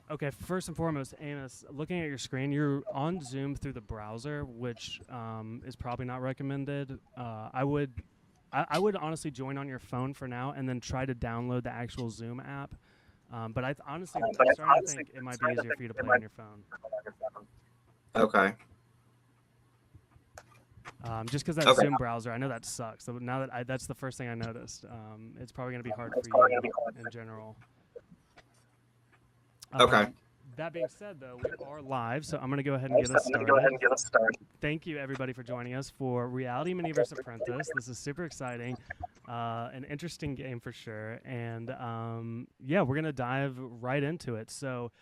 Okay, first and foremost, Amos, looking at your screen, you're on Zoom through the browser, which is probably not recommended. I would honestly join on your phone for now, and then try to download the actual Zoom app. But honestly, I'm starting to think it might be easier for you to play on your phone. Okay. Just because that Zoom browser, I know that sucks. So now that that's the first thing I noticed. It's probably going to be hard for you in general. Okay. That being said, though, we are live, so I'm going to go ahead and get us started. Thank you, everybody, for joining us for Reality Miniverse Apprentice. This is super exciting, an interesting game for sure, and yeah, we're going to dive right into it. So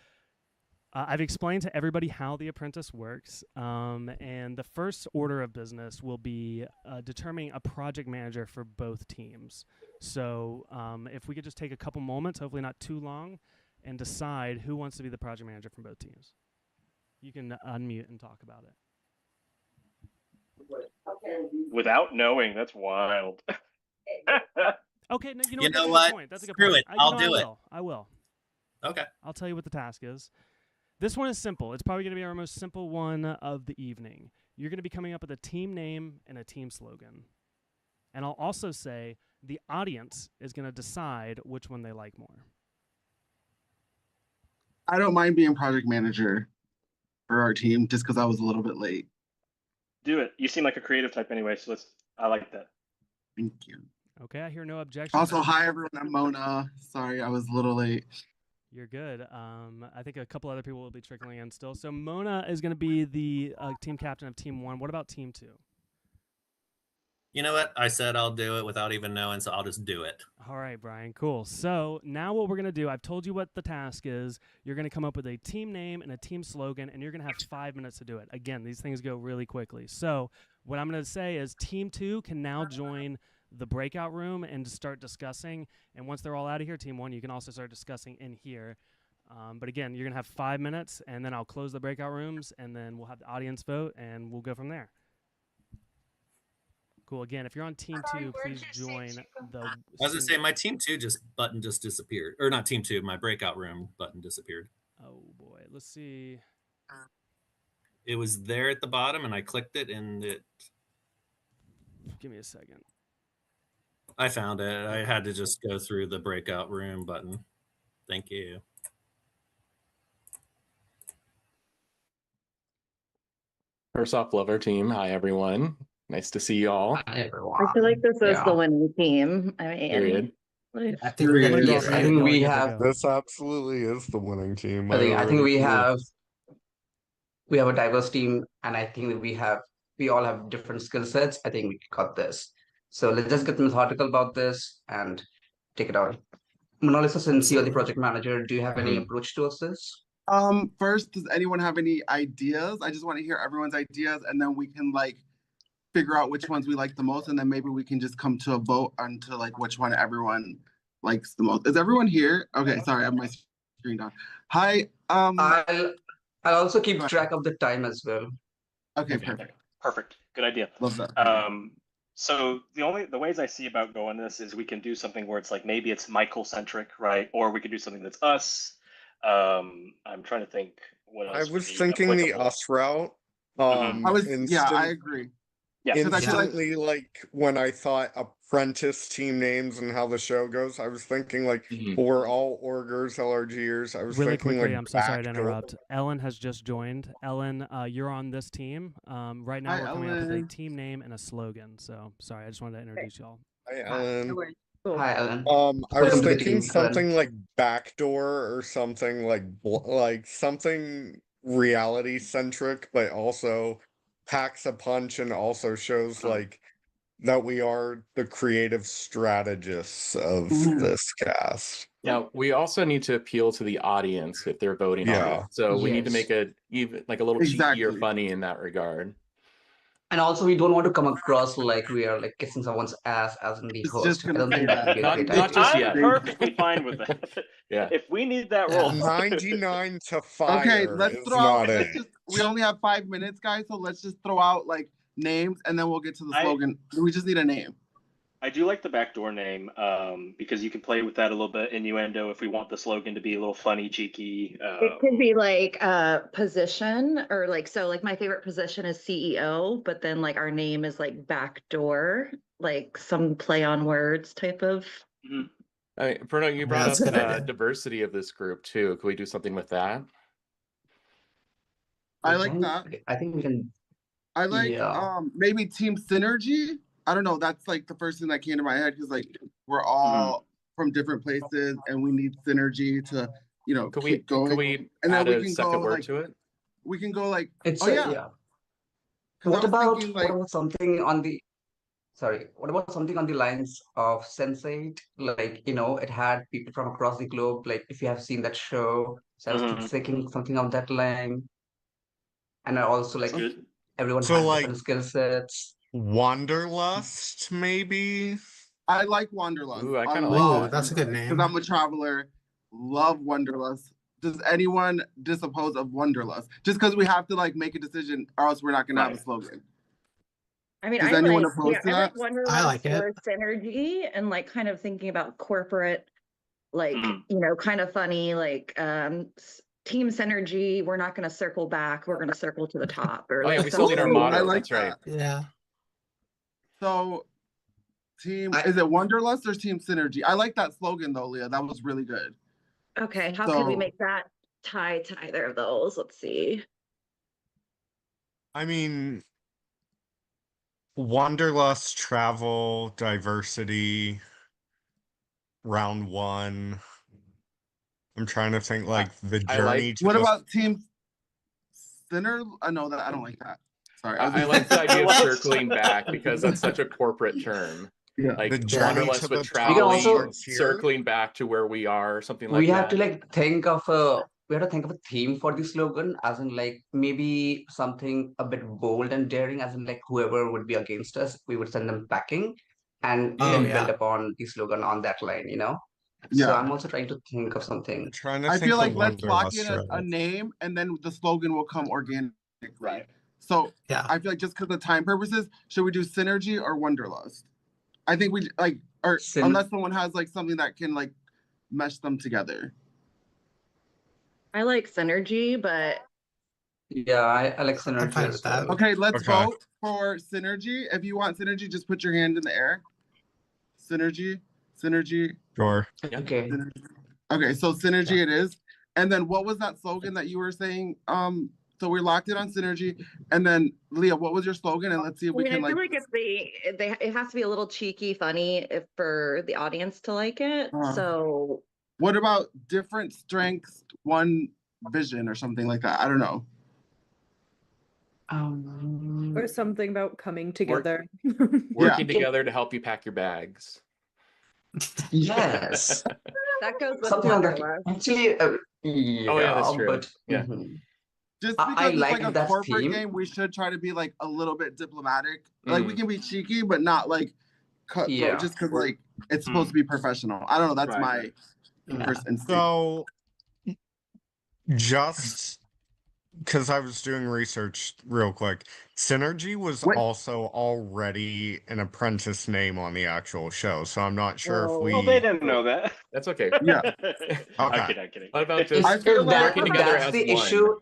I've explained to everybody how the Apprentice works, and the first order of business will be determining a project manager for both teams. So if we could just take a couple moments, hopefully not too long, and decide who wants to be the project manager from both teams. You can unmute and talk about it. Without knowing, that's wild. Okay, no, you know what? That's a good Screw point. it. I'll do it. I will. Okay. I'll tell you what the task is. This one is simple. It's probably going to be our most simple one of the evening. You're going to be coming up with a team name and a team slogan. And I'll also say the audience is going to decide which one they like more. I don't mind being project manager for our team just because I was a little bit late. Do it. You seem like a creative type anyway, so I like that. Thank you. Okay, I hear no objections. Also, hi everyone, I'm Mona. Sorry, I was a little late. You're good. I think a couple other people will be trickling in still. So Mona is going to be the team captain of Team 1. What about Team 2? You know what? I said I'll do it without even knowing, so I'll just do it. All right, Brian. Cool. So now what we're going to do, I've told you what the task is. You're going to come up with a team name and a team slogan, and you're going to have 5 minutes to do it. Again, these things go really quickly. So what I'm going to say is Team 2 can now join the breakout room and start discussing. And once they're all out of here, Team 1, you can also start discussing in here. But again, you're going to have 5 minutes, and then I'll close the breakout rooms, and then we'll have the audience vote, and we'll go from there. Cool. Again, if you're on Team 2, please join the... I was going to say, my Team 2 button just disappeared. Or not Team 2, my breakout room button disappeared. Oh, boy. Let's see. It was there at the bottom, and I clicked it, and it... Give me a second. I found it. I had to just go through the breakout room button. Thank you. First off, love our team. Hi, everyone. Nice to see you all. Hi, everyone. I feel like this is the winning team. I mean, period. I think we have. This absolutely is the winning team. I think we have a diverse team, and I think that we all have different skill sets. I think we got this. So let's just get methodical about this and take it out. Monolisa, since you're the project manager, do you have any approach towards this? First, does anyone have any ideas? I just want to hear everyone's ideas, and then we can figure out which ones we like the most, and then maybe we can just come to a vote on to which one everyone likes the most. Is everyone here? Okay, sorry, I have my screen down. Hi. I'll also keep track of the time as well. Okay, perfect. Good idea. Love that. So the ways I see about going this is we can do something where it's maybe it's Michael centric, right? Or we could do something that's us. I'm trying to think what else. I was thinking the us route. I agree. Yeah, instantly, when I thought apprentice team names and how the show goes, I was thinking we're all orgers, LRGers. I was really thinking quickly. I'm so sorry to interrupt. Ellen has just joined. Ellen, you're on this team. Right now, we're coming up with a team name and a slogan. So sorry, I just wanted to introduce y'all. Hi, Ellen. Hi, Ellen. I was thinking something like backdoor or something like something reality centric, but also packs a punch and also shows that we are the creative strategigists of this cast. Now, we also need to appeal to the audience if they're voting on it. So we need to make it even a little cheeky or funny in that regard. And also, we don't want to come across like we are kissing someone's ass as in the host. I don't think that would be a great not just yet. I'm perfectly fine with that. Yeah. If we need that role. 99 to 5. Okay, let's throw out. We only have 5 minutes, guys, so let's just throw out names, and then we'll get to the slogan. We just need a name. I do like the backdoor name because you can play with that a little bit, innuendo, if we want the slogan to be a little funny, cheeky. It could be like a position or like, so like my favorite position is CEO, but then like our name is like backdoor, like some play on words type of. Bruno, you brought up diversity of this group too. Can we do something with that? I like that. I think we can. I like maybe team synergy. I don't know. That's like the first thing that came to my head because like we're all from different places and we need synergy to keep going. Can we and add then we a can second go word like to it? we can go like yeah. What about something on the what about something on the lines of Sense8? Like, it had people from across the globe. Like, if you have seen that show, so I was thinking something of that line. And I also like everyone has different skill sets. Wanderlust, maybe. I like Wanderlust. Ooh, I kind of like that. That's a good name. Because I'm a traveler. Love Wanderlust. Does anyone disoppose of Wanderlust? Just because we have to like make a decision, or else we're not going to have a slogan. I mean, Does I anyone like, oppose to that? I like it. Or synergy and like kind of thinking about corporate, like kind of funny, like team synergy. We're not going to circle back. We're going to circle to the top. Or we still need our motto. I like That's right. Yeah. So, is it Wanderlust or Team Synergy? I like that slogan though, Leah. That was really good. Okay, how could we make that tie to either of those? Let's see. I mean, Wanderlust, travel, diversity, round one. I'm trying to think like the journey. What about Team Sinner? I know that I don't like that. Sorry. I like the idea of circling back because that's such a corporate term. Yeah. Like Wanderlust with traveling, circling back to where we are, something like that. We have to like think of a theme for the slogan, as in like maybe something a bit bold and daring, as in like whoever would be against us, we would send them packing and then build upon the slogan on that line, Yeah. So I'm also trying to think of something. I feel like let's lock in a name and then the slogan will come organically. Right. So I feel like just because of time purposes, should we do Synergy or Wanderlust? I think we like, or unless someone has like something that can like mesh them together. I like Synergy, but yeah, I like Synergy. I'm fine with that. Okay, let's vote for Synergy. If you want Synergy, just put your hand in the air. Synergy. Sure. Okay. Okay, so Synergy it is. And then what was that slogan that you were saying? So we locked it on Synergy. And then Leah, what was your slogan? And let's see if we can I feel like it has to be a little cheeky, funny for the audience to like it. So what about different strengths, one vision or something like that? I don't know. Or something about coming together. Working together to help you pack your bags. Yes. That goes with something like that. Actually, that's true. But just because it's like a corporate game, we should try to be like a little bit diplomatic. Like we can be cheeky, but not like cutthroat. Just because like it's supposed to be professional. I don't know. That's my first instinct. So, just because I was doing research real quick, Synergy was also already an apprentice name on the actual show, so I'm not sure if we. Well, they didn't know that. That's okay. Yeah. Okay. I'm kidding. What about just working together as the one? issue?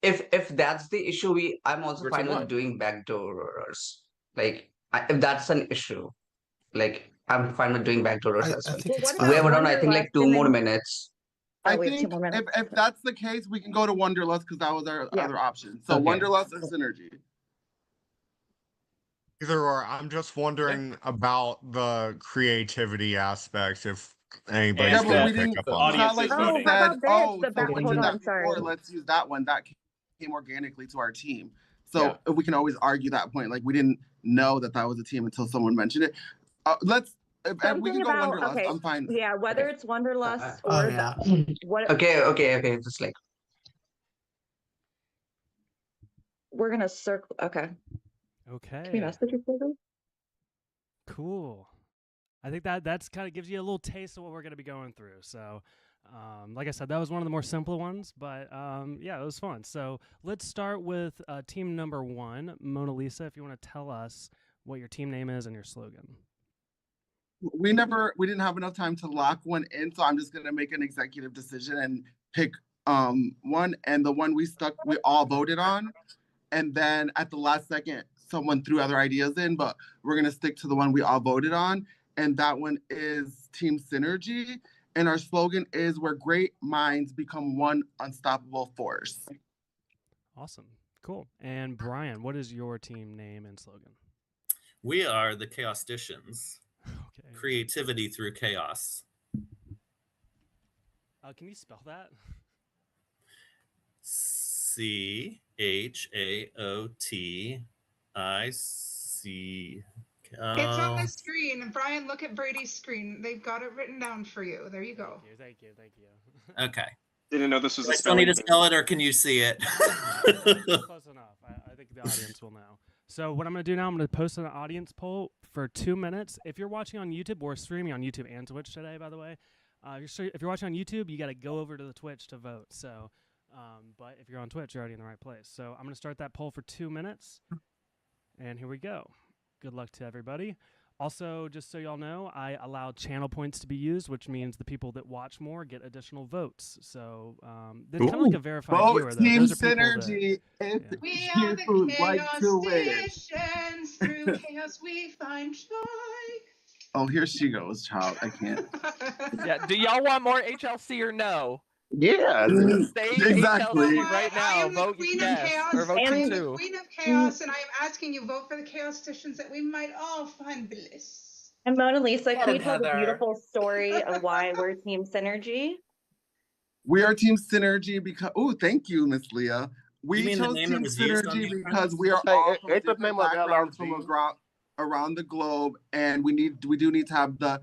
If that's the issue, I'm also fine with doing backdoors. Like if that's an issue, like I'm fine with doing backdoors as well. We have around I think like 2 more minutes. I think if that's the case, we can go to Wanderlust because that was our other option. So Wanderlust or Synergy? Either or. I'm just wondering about the creativity aspect. If anybody's going to pick up on that. Not like we said, someone did that before, let's use that one. That came organically to our team. So we can always argue that point. Like we didn't know that was a team until someone mentioned it. We can go Wanderlust. I'm fine. Yeah, whether it's Wanderlust or what. Okay. Just like we're gonna circle. Okay. Can we message each other? Cool. I think that's kind of gives you a little taste of what we're gonna be going through. So, like I said, that was one of the more simple ones, but it was fun. So let's start with team number 1, Mona Lisa. If you want to tell us what your team name is and your slogan. we didn't have enough time to lock one in, so I'm just gonna make an executive decision and pick one, and the one we all voted on, and then at the last second someone threw other ideas in, but we're gonna stick to the one we all voted on, and that one is Team Synergy, and our slogan is where great minds become one unstoppable force. Awesome. Cool. And Brian, what is your team name and slogan? We are the Chaosticians. Okay. Creativity through chaos. Can you spell that? CHAOTIC. It's on the screen. And Brian, look at Brady's screen. They've got it written down for you. There you go. Thank you. Okay. Didn't know this was I still need to spell it, or can you see it? Close enough. I think the audience will know. So what I'm going to do now, I'm going to post an audience poll for 2 minutes. If you're watching on YouTube, we're streaming on YouTube and Twitch today, by the way. If you're watching on YouTube, you got to go over to the Twitch to vote. So, but if you're on Twitch, you're already in the right place. So I'm going to start that poll for 2 minutes. And here we go. Good luck to everybody. Also, just so y'all know, I allowed channel points to be used, which means the people that watch more get additional votes. So there's kind of like a verified viewer, though. Team Those are Synergy. We are the Chaosticians. Through chaos we find joy. Oh, here she goes, child. I can't. Yeah. Do y'all want more HLC or no? Yeah, exactly. HLC right now. I am the Vote queen yes, of chaos. or vote I am two. the queen of chaos, and I am asking you vote for the Chaosticians that we might all find bliss. And Mona Lisa, can you tell the Heather. beautiful story of why we're Team Synergy? We are Team Synergy because thank you, Miss Leah. We chose Team Synergy because we are all from different backgrounds from around the globe, and we do need to have the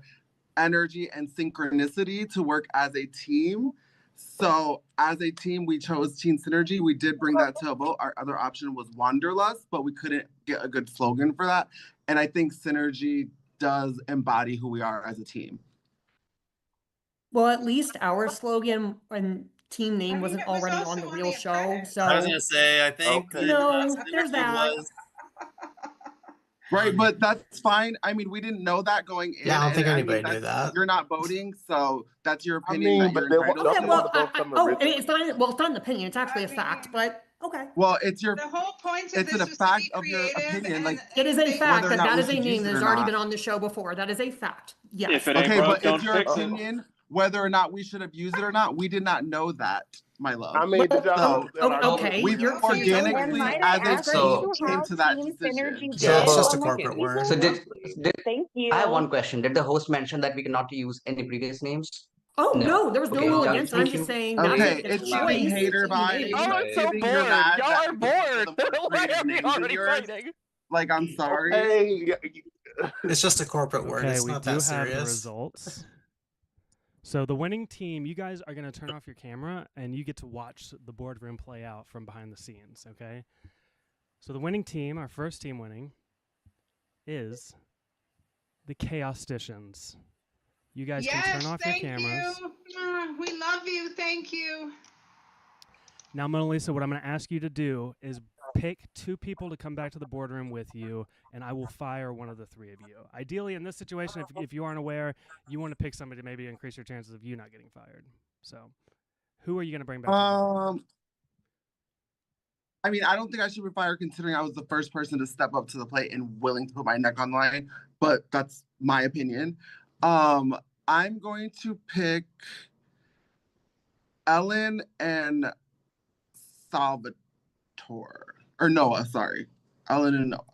energy and synchronicity to work as a team. So as a team, we chose Team Synergy. We did bring that to a vote. Our other option was Wanderlust, but we couldn't get a good slogan for that. And I think Synergy does embody who we are as a team. Well, at least our slogan and team name wasn't already on the real show. So I was gonna say, I think there's that. Right, but that's fine. I mean, we didn't know that going in. Yeah, I don't think anybody knew that. You're not voting, so that's your opinion. But it's not an opinion. It's actually a fact. But okay. Well, it's the whole point of it's this a fact of your opinion. Like it is a fact that is a name that has already been on the show before. That is a fact. Yes. If it ain't broke, don't fix it. It's your opinion whether or not we should have used it or not. We did not know that, my love. I mean, okay. We organically, as a team, came to that decision. So it's just a corporate word. So Thank you. I have one question. Did the host mention that we cannot use any previous names? Oh no, there was no rule against it. I'm just saying. Okay, it's giving hater vibes. Oh, I'm so bored. Y'all are bored. Why are we already fighting? Like, I'm sorry. It's just a corporate word. It's not that serious. We do have the results. So the winning team, you guys are going to turn off your camera and you get to watch the boardroom play out from behind the scenes, okay? So the winning team, our first team winning, is the Chaosticians. You guys can turn off your cameras. We love you. Thank you. Now, Mona Lisa, what I'm going to ask you to do is pick 2 people to come back to the boardroom with you, and I will fire one of the 3 of you. Ideally, in this situation, if you aren't aware, you want to pick somebody to maybe increase your chances of you not getting fired. So, who are you going to bring back? I mean, I don't think I should be fired considering I was the first person to step up to the plate and willing to put my neck on the line, but that's my opinion. I'm going to pick Ellen and Salvatore. Or Noah, sorry. Ellen and Noah.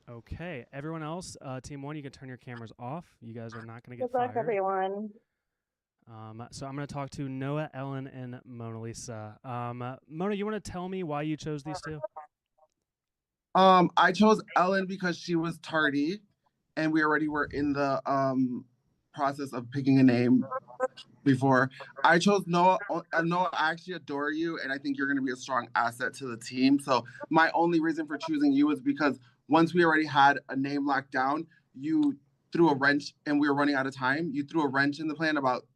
Okay. Everyone else, Team 1, you can turn your cameras off. You guys are not going to get fired. fired. Good luck, everyone. So I'm going to talk to Noah, Ellen, and Mona Lisa. Mona, you want to tell me why you chose these 2? I chose Ellen because she was tardy, and we already were in the process of picking a name before. I chose Noah. Noah, I actually adore you, and I think you're going to be a strong asset to the team. So my only reason for choosing you is because once we already had a name locked down, you threw a wrench, and we were running out of time. You threw a wrench in the plan about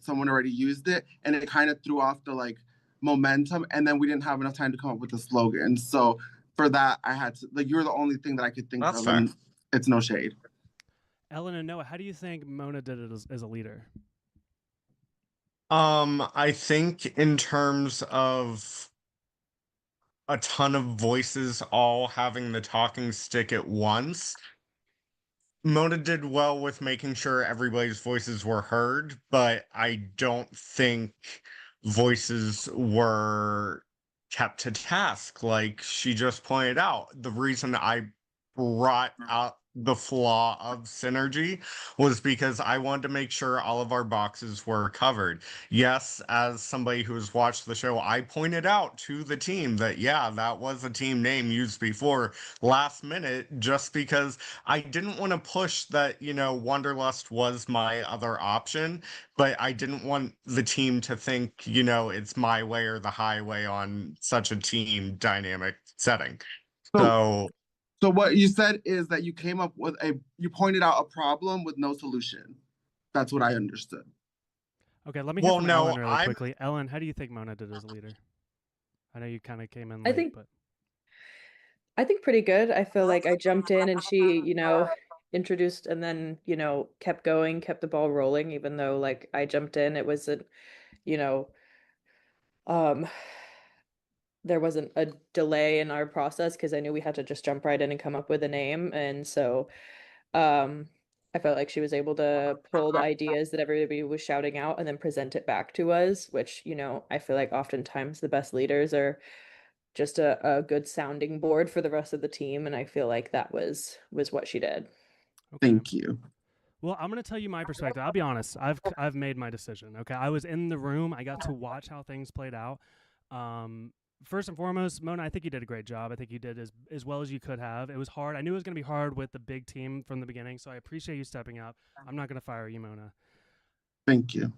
someone already used it, and it kind of threw off the momentum, and then we didn't have enough time to come up with a slogan. So for that, I had to, you were the only thing that I could think of. Fair. And it's no shade. Ellen and Noah, how do you think Mona did it as a leader? I think in terms of a ton of voices all having the talking stick at once, Mona did well with making sure everybody's voices were heard, but I don't think voices were kept to task. Like she just pointed out, the reason I brought up the flaw of synergy was because I wanted to make sure all of our boxes were covered. Yes, as somebody who's watched the show, I pointed out to the team that, yeah, that was a team name used before last minute, just because I didn't want to push that, Wanderlust was my other option, but I didn't want the team to think, it's my way or the highway on such a team dynamic setting. So what you said is that you came up with you pointed out a problem with no solution. That's what I understood. Okay, let me hear from Ellen really quickly. Ellen, how do you think Mona did as a leader? I know you kind of came in late, but I think pretty good. I feel like I jumped in and she, introduced and then, kept going, kept the ball rolling, even though like I jumped in, it wasn't, there wasn't a delay in our process because I knew we had to just jump right in and come up with a name. And so I felt like she was able to pull the ideas that everybody was shouting out and then present it back to us, which, I feel like oftentimes the best leaders are just a good sounding board for the rest of the team. And I feel like that was what she did. Okay. Thank you. Well, I'm going to tell you my perspective. I'll be honest. I've made my decision. Okay. I was in the room. I got to watch how things played out. First and foremost, Mona, I think you did a great job. I think you did as well as you could have. It was hard. I knew it was going to be hard with the big team from the beginning, so I appreciate you stepping up. I'm not going to fire you, Mona. Thank you.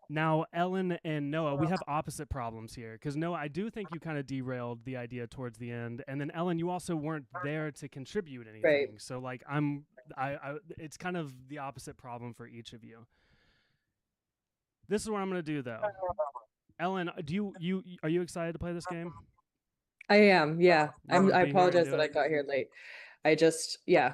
Now, Ellen and Noah, we have opposite problems here because Noah, I do think you kind of derailed the idea towards the end, and then Ellen, you also weren't there to contribute anything. Right. So, like, it's kind of the opposite problem for each of you. This is what I'm going to do, though. Ellen, are you excited to play this game? I am, yeah. I apologize that I got here late. Yeah.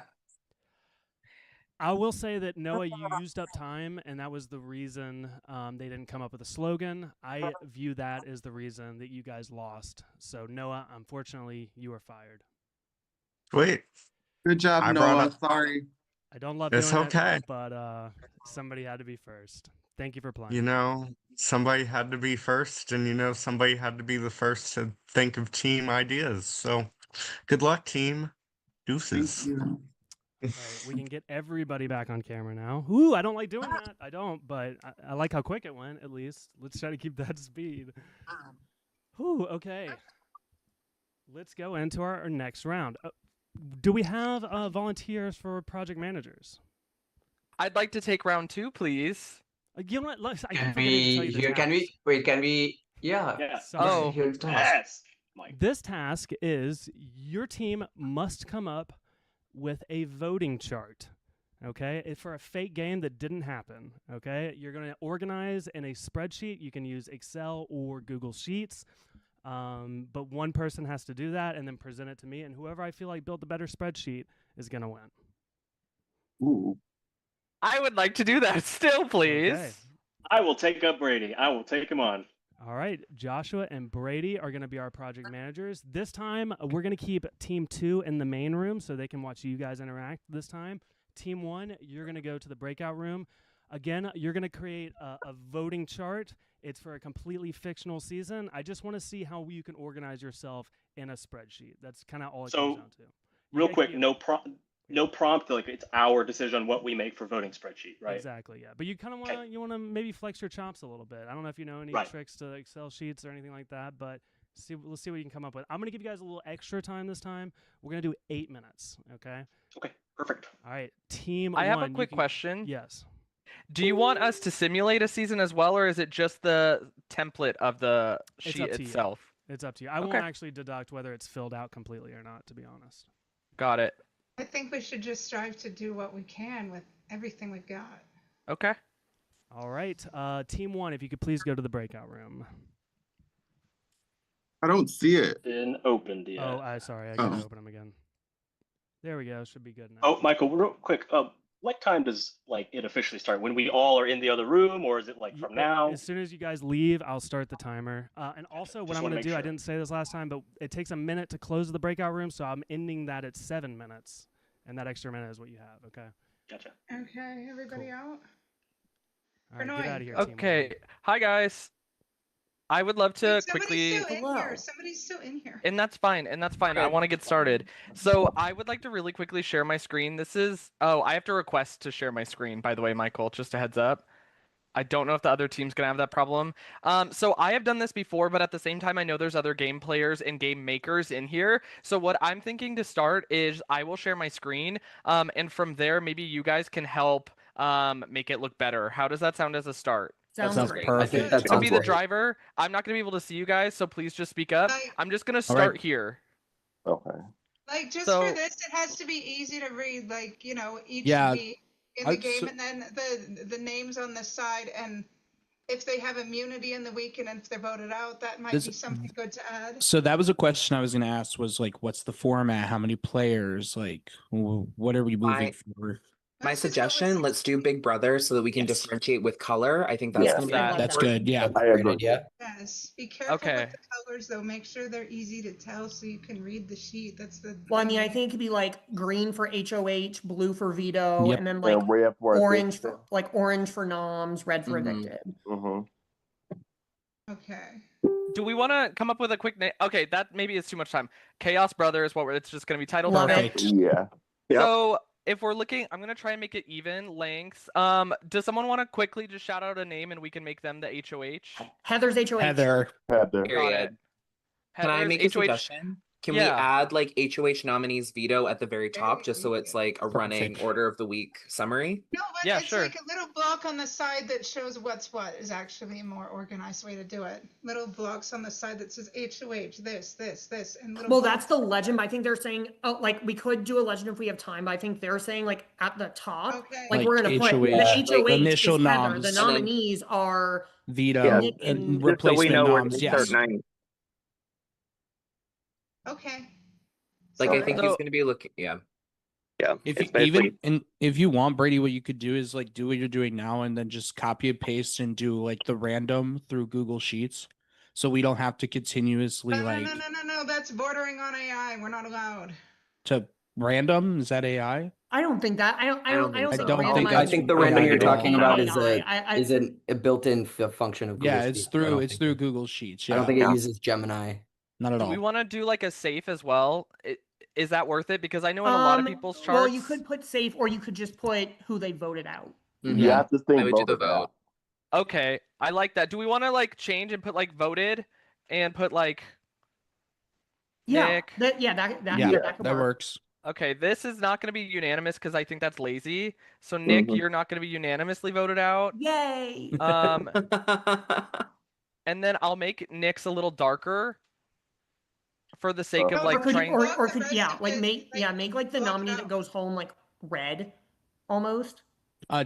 I will say that, Noah, you used up time, and that was the reason they didn't come up with a slogan. I view that as the reason that you guys lost. So, Noah, unfortunately, you are fired. Wait. Good job, Noah. Sorry. I don't love doing it, but somebody had to be first. Thank you for playing. Somebody had to be first, and somebody had to be the first to think of team ideas. So, good luck, team. Deuces. Thank you. All right, we can get everybody back on camera now. Ooh, I don't like doing that. I don't, but I like how quick it went, at least. Let's try to keep that speed. Ooh, okay. Let's go into our next round. Do we have volunteers for project managers? I'd like to take round 2, please. You know what? Can we? Yeah. Yes. This task is your team must come up with a voting chart, okay? For a fake game that didn't happen, okay? You're going to organize in a spreadsheet. You can use Excel or Google Sheets, but one person has to do that and then present it to me, and whoever I feel like built the better spreadsheet is going to win. Ooh. I would like to do that still, please. Okay. I will take up Brady. I will take him on. All right, Joshua and Brady are going to be our project managers. This time, we're going to keep Team 2 in the main room so they can watch you guys interact this time. Team 1, you're going to go to the breakout room. Again, you're going to create a voting chart. It's for a completely fictional season. I just want to see how you can organize yourself in a spreadsheet. That's kind of all it comes down to. Real quick, no prompt, like it's our decision on what we make for voting spreadsheet, right? Exactly, yeah. But you kind of want to maybe flex your chops a little bit. I don't know if you know any tricks to Excel sheets or anything like that, but let's see what you can come up with. I'm going to give you guys a little extra time this time. We're going to do 8 minutes, okay? Okay, perfect. All right, Team 1. I have a quick question. Yes. Do you want us to simulate a season as well, or is it just the template of the sheet itself? It's up to you. I won't actually deduct whether it's filled out completely or not, to be honest. Got it. I think we should just strive to do what we can with everything we've got. Okay. All right. Team 1, if you could please go to the breakout room. I don't see it. Been opened yet. Oh, sorry. I gotta open them again. There we go. Should be good now. Oh, Michael, real quick. what time does like it officially start? When we all are in the other room, or is it like from now? As soon as you guys leave, I'll start the timer. And also, what I'm going to do, I didn't say this last time, but it takes a minute to close the breakout room, so I'm ending that at 7 minutes, and that extra minute is what you have. Okay. Gotcha. Okay, everybody out. All right, get out of here. Okay. Hi guys. I would love to Somebody's quickly. Somebody's still in here. And that's fine. I want to get started. So I would like to really quickly share my screen. This is, oh, I have to request to share my screen, by the way, Michael, just a heads up. I don't know if the other team's gonna have that problem. So I have done this before, but at the same time, I know there's other game players and game makers in here. So what I'm thinking to start is I will share my screen, and from there, maybe you guys can help make it look better. How does that sound as a start? Sounds great. Perfect. I can be the driver. I'm not gonna be able to see you guys, so please just speak up. I'm just gonna start here. Okay. Like just for this, it has to be easy to read. Like each week in the game, and then the names on the side, and if they have immunity in the week, and if they're voted out, that might be something good to add. So that was a question I was going to ask. Was like, what's the format? How many players? Like, what are we moving for? My suggestion, let's do Big Brother so that we can differentiate with color. I think that's gonna be That's good. Yeah. a great idea. Yes. Be careful with the colors though. Make sure they're easy to tell so you can read the sheet. That's the Well, I mean, I think it could be like green for HOH, blue for veto, Yep. and then like red for orange evicted. for orange for noms, red for evicted. Okay. Do we want to come up with a quick name? Okay, that maybe is too much time. Chaos Brothers. It's just gonna be titled. Love Perfect. it. Yeah. So if we're looking, I'm gonna try and make it even lengths. Does someone want to quickly just shout out a name and we can make them the HOH? Heather's HOH. Heather. Period. Can I Heather's make a suggestion? Can we add like HOH nominees veto at the very top just so it's like a running order of the week summary? No, but it's like a little block on the side that shows what's what is actually a more organized way to do it. Little blocks on the side that says HOH, this, and little. Well, that's the legend. But I think they're saying, oh, like we could do a legend if we have time. But I think they're saying like at the top, like we're gonna put the HOH initial is Heather. noms. The nominees are veto Nick and replacement noms. Yes. Okay. Like I think he's gonna be looking. Yeah. If you, if you want, Brady, what you could do is like do what you're doing now and then just copy and paste and do like the random through Google Sheets, so we don't have to continuously No. That's bordering on AI. We're not allowed. to random. Is that AI? I don't think that. I don't think. I think the random you're talking about is a built-in function of Google Yeah, Sheets. it's through Google Sheets. I don't think it uses Gemini. Not at Do all. we want to do like a safe as well? Is that worth it? Because I know in a lot of people's charts. Well, you could put safe, or you could just put who they voted out. You have to think do the vote. Okay, I like that. Do we want to like change and put like voted and put like Nick? That could work. Works. Okay, this is not going to be unanimous because I think that's lazy. So Nick, you're not going to be unanimously voted out. Yay! And then I'll make Nick's a little darker for the sake of like trying. Make like the nominee that goes home like red, almost.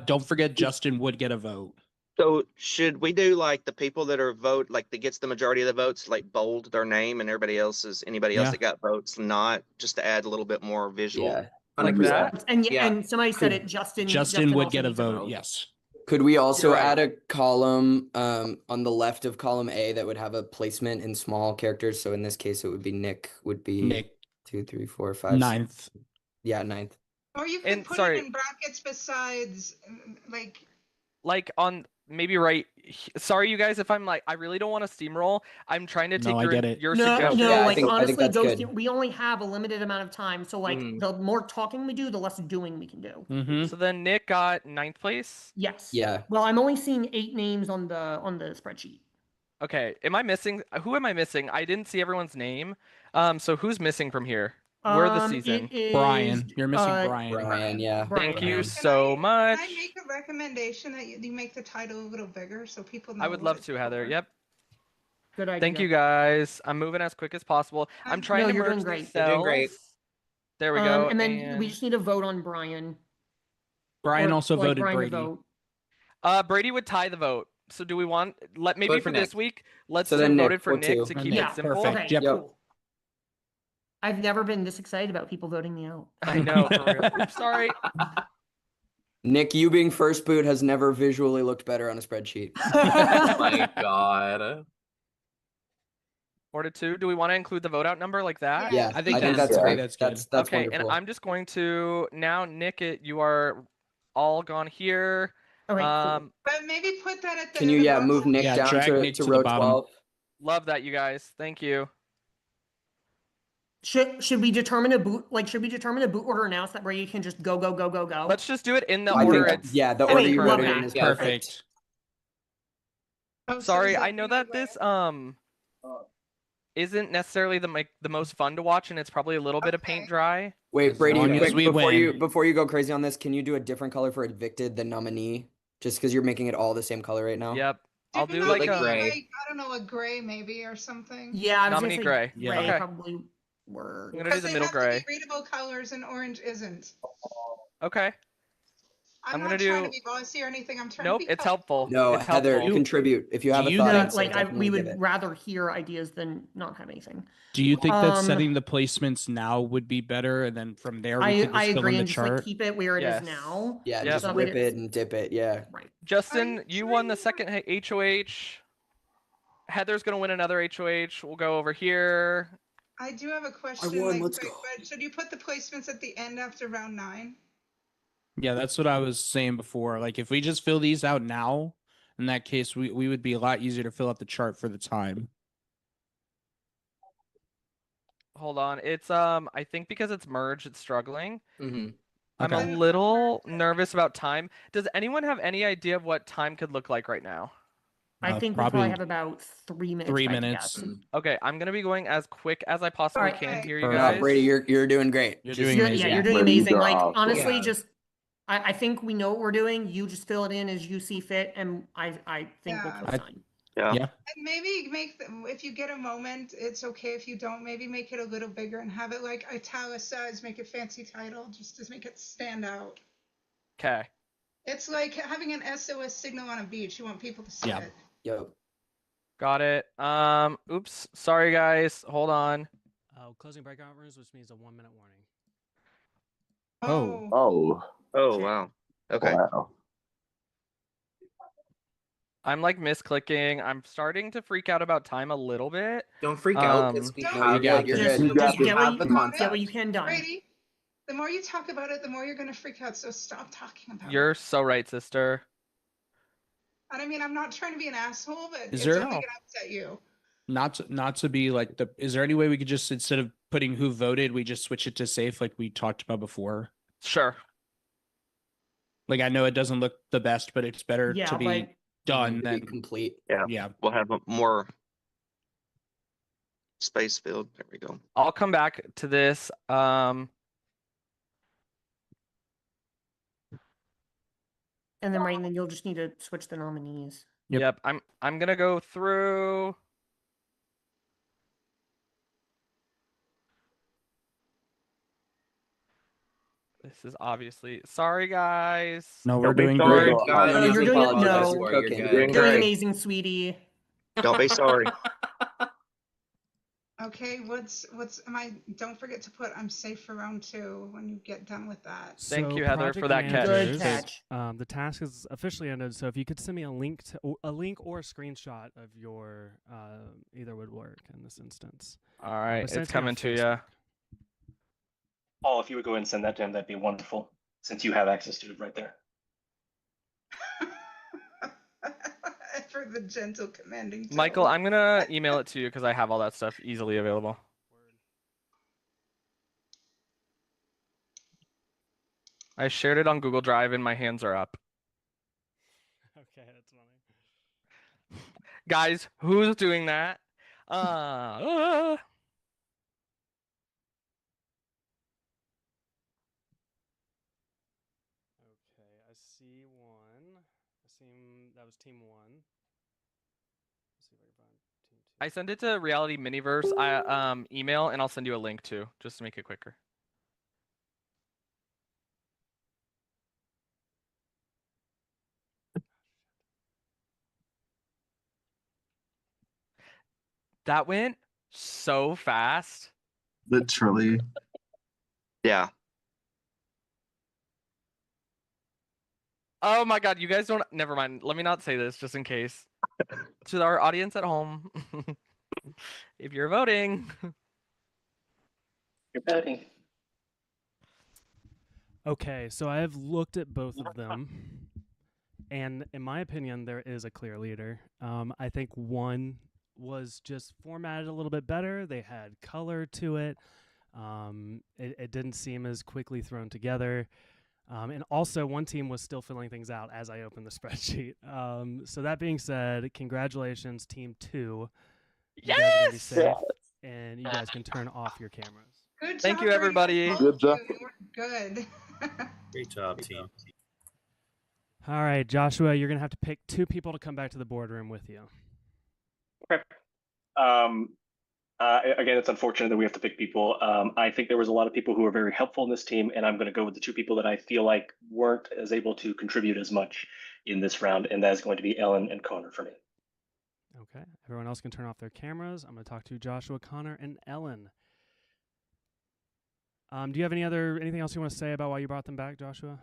Don't forget Justin would get a vote. So should we do like the people that are that gets the majority of the votes, like bold their name, and anybody else that got votes not, just to add a little bit more visual? Yeah. Like that? And somebody said it. Justin would get a vote. Yes. Could we also add a column on the left of column A that would have a placement in small characters? So in this case, it would be Nick would be Nick 2, 3, 4, 5, 9th. Yeah, 9th. Or you can put it in brackets besides like on maybe sorry you guys if I'm like I really don't want to steamroll. I'm trying to take your suggestion. Honestly, we only have a limited amount of time, so like the more talking we do, the less doing we can do. So then Nick got 9th place. Yes. Yeah. Well, I'm only seeing 8 names on the spreadsheet. Okay. Am I missing? Who am I missing? I didn't see everyone's name. So who's missing from here? We're the season. Brian. You're missing Brian. Brian, yeah. Thank you so much. Can I make a recommendation that you make the title a little bigger so people know? I would love to, Heather. Yep. Good idea. Thank you guys. I'm moving as quick as possible. I'm trying to merge these cells. You're doing great. There we go. And then we just need a vote on Brian. Brian also voted Brady. Brady would tie the vote. So do we want maybe for this week? Let's so vote it for Nick to keep it simple. Perfect. Okay, cool. I've never been this excited about people voting me out. I know. For real. Sorry. Nick, you being first boot has never visually looked better on a spreadsheet. Oh my god. 4 to 2. Do we want to include the vote out number like that? Yeah, I think that's great. That's okay. wonderful. And I'm just going to now, Nick. You are all gone here. But maybe put that at the. Can you move Nick down drag Nick to to row the bottom. 12? Love that, you guys. Thank you. Should we determine a boot? Like, should we determine a boot order now so that Brady can just go? Let's just do it in the I order. think, yeah, the order you wrote it in is perfect. Sorry, I know that this isn't necessarily the most fun to watch, and it's probably a little bit of paint dry. Wait, Brady, quick, win. before you go crazy on this, can you do a different color for evicted than nominee? Just because you're making it all the same color right now. Yep. I'll do like gray. I don't know, a gray maybe or something. Yeah, I was nominee gonna say gray. Gray Okay. probably work. I'm gonna do the middle gray. Have to be readable colors, and orange isn't. Okay. I'm not trying to be bossy or anything. I'm trying to be it's helpful. No, it's Heather, helpful. contribute if you have a thought. We would rather hear ideas than not have anything. Do you think that setting the placements now would be better, and then from there we could just fill in the chart? Just like keep it where it is now. Yeah, just rip it and dip it. Yeah. Right. Justin, you won the second HOH. Heather's gonna win another HOH. We'll go over here. I do have a question. But should you put the placements at the end after round 9? Yeah, that's what I was saying before. Like, if we just fill these out now, in that case, we would be a lot easier to fill out the chart for the time. Hold on. It's I think because it's merged, it's struggling. Mm-hmm. I'm a little nervous about time. Does anyone have any idea of what time could look like right now? I think we probably have about 3 minutes. 3 minutes. Okay, I'm gonna be going as quick as I possibly can here, you guys. Brady, you're doing great. You're doing amazing. Yeah, you're doing amazing. Like, honestly, just I think we know what we're doing. You just fill it in as you see fit, and I think we'll put time. Yeah. And maybe if you get a moment, it's okay if you don't. Maybe make it a little bigger and have it like italicized, make it fancy title, just to make it stand out. Okay. It's like having an SOS signal on a beach. You want people to see it. Yep. Got it. Oops. Sorry, guys. Hold on. Closing breakout rooms, which means a 1-minute Oh. warning. Oh, wow. Okay. Wow. I'm like misclicking. I'm starting to freak out about time a little bit. Don't freak out because we have Just get what you can done. Brady, the more you talk about it, the more you're going to freak out. So stop talking about it. You're so right, sister. And I mean, I'm not trying to be an asshole, but Is it's there- only going to upset you. Not to be like is there any way we could just, instead of putting who voted, we just switch it to safe like we talked about before? Sure. Like, I know it doesn't look the best, but it's better to be done than complete. Yeah. We'll have more space filled. There we go. I'll come back to this. And then you'll just need to switch the nominees. Yep. I'm gonna go through. This is obviously sorry, guys. No, we're doing great. You're doing great. amazing, sweetie. Don't be sorry. Okay, don't forget to put I'm safe for round 2 when you get done with that. Thank you, Heather, for that catch. Good catch. The task is officially ended, so if you could send me a link or a screenshot of your either would work in this instance. All right, it's coming to you. Paul, if you would go ahead and send that to him, that'd be wonderful, since you have access to it right there. For the gentle commanding tone. Michael, I'm gonna email it to you because I have all that stuff easily available. I shared it on Google Drive and my hands are up. Okay, that's funny. Guys, who's doing that? Okay, I see one. That was team 1. Let's see if I can find team 2. I sent it to Reality Miniverse email, and I'll send you a link too, just to make it quicker. That went so fast. Literally. Yeah. Oh my God, you guys don't. Never mind. Let me not say this just in case. To our audience at home, if you're voting, you're voting. Okay, so I have looked at both of them, and in my opinion, there is a clear leader. I think one was just formatted a little bit better. They had color to it. It didn't seem as quickly thrown together. And also, one team was still filling things out as I opened the spreadsheet. So that being said, congratulations, Team 2. You guys are gonna be safe, and you guys can turn off your cameras. Good job. Thank you, everybody. Good job. Good. Great job, team. All right, Joshua, you're gonna have to pick 2 people to come back to the boardroom with you. Okay. Again, it's unfortunate that we have to pick people. I think there was a lot of people who were very helpful in this team, and I'm going to go with the 2 people that I feel like weren't as able to contribute as much in this round, and that is going to be Ellen and Connor for me. Okay, everyone else can turn off their cameras. I'm going to talk to Joshua, Connor, and Ellen. Do you have anything else you want to say about why you brought them back, Joshua?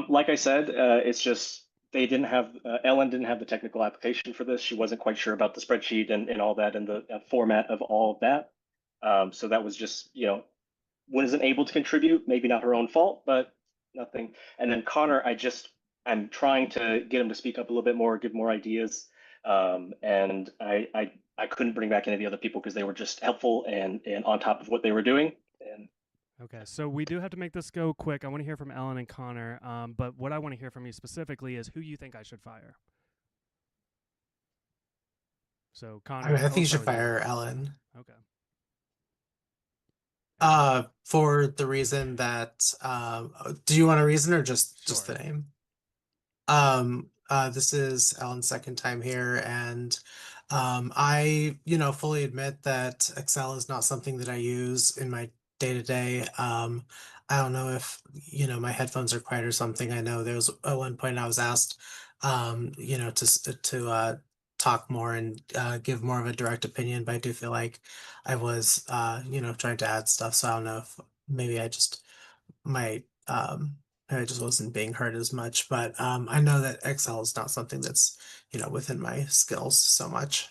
Like I said, it's just they didn't have Ellen didn't have the technical application for this. She wasn't quite sure about the spreadsheet and all that and the format of all of that. So that was just, wasn't able to contribute. Maybe not her own fault, but nothing. And then Connor, I'm trying to get him to speak up a little bit more, give more ideas. And I couldn't bring back any of the other people because they were just helpful and on top of what they were doing. And okay, so we do have to make this go quick. I want to hear from Ellen and Connor, but what I want to hear from you specifically is who you think I should fire. So Connor, I think you should fire Ellen. Okay. For the reason that do you want a reason or just the name? This is Ellen's second time here, and I fully admit that Excel is not something that I use in my day-to-day. I don't know if my headphones are quiet or something. I know there was at one point I was asked to talk more and give more of a direct opinion, but I do feel like I was trying to add stuff, so I don't know if maybe I just might I just wasn't being heard as much, but I know that Excel is not something that's within my skills so much,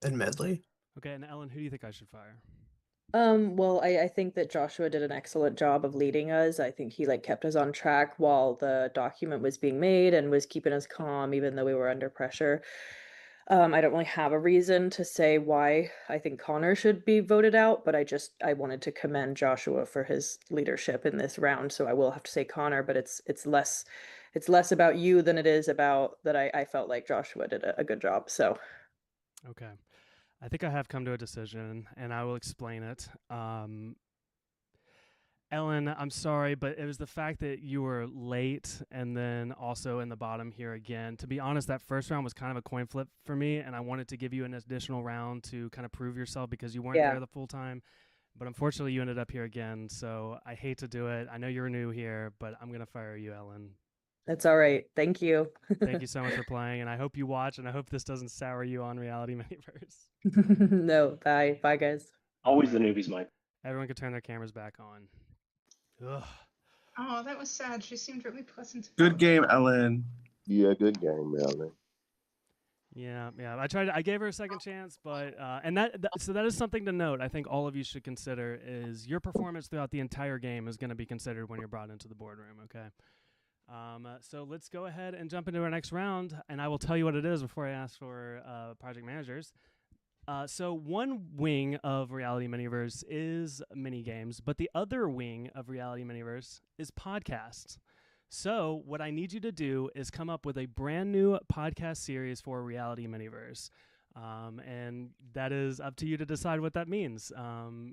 admittedly. Okay, and Ellen, who do you think I should fire? Well, I think that Joshua did an excellent job of leading us. I think he kept us on track while the document was being made and was keeping us calm even though we were under pressure. I don't really have a reason to say why I think Connor should be voted out, but I wanted to commend Joshua for his leadership in this round. So I will have to say Connor, but it's less about you than it is about that I felt like Joshua did a good job. So okay. I think I have come to a decision, and I will explain it. Ellen, I'm sorry, but it was the fact that you were late and then also in the bottom here again. To be honest, that first round was kind of a coin flip for me, and I wanted to give you an additional round to kind of prove yourself because you weren't there the full time. But unfortunately, you ended up here again, so I hate to do it. I know you're new here, but I'm going to fire you, Ellen. That's all right. Thank you. Thank you so much for playing, and I hope you watch, and I hope this doesn't sour you on Reality Miniverse. No, bye. Bye, guys. Always the newbies, Mike. Everyone can turn their cameras back on. Ugh. Oh, that was sad. She seemed really pleasant. Good game, Ellen. Yeah, good game, Ellen. Yeah. I gave her a second chance, but so that is something to note. I think all of you should consider is your performance throughout the entire game is going to be considered when you're brought into the boardroom. Okay. So let's go ahead and jump into our next round, and I will tell you what it is before I ask for project managers. So one wing of Reality Miniverse is mini games, but the other wing of Reality Miniverse is podcasts. So what I need you to do is come up with a brand new podcast series for Reality Miniverse. And that is up to you to decide what that means.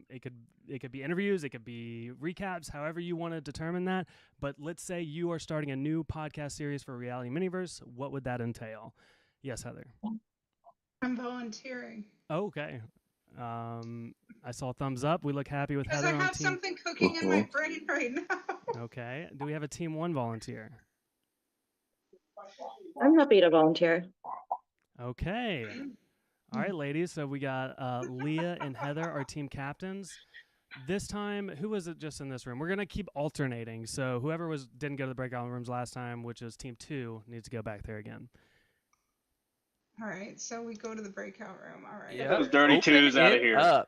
It could be interviews, it could be recaps, however you want to determine that. But let's say you are starting a new podcast series for Reality Miniverse. What would that entail? Yes, Heather. I'm volunteering. Oh, okay. I saw a thumbs up. We look happy with Heather. Because I have something cooking in my brain right now. Okay. Do we have a Team 1 volunteer? I'm happy to volunteer. Okay. All right, ladies. So we got Leah and Heather, our team captains. this time, who was it just in this room? We're going to keep alternating. So whoever didn't go to the breakout rooms last time, which is team 2, needs to go back there again. All right, so we go to the breakout room. All right. Get those dirty twos out of here.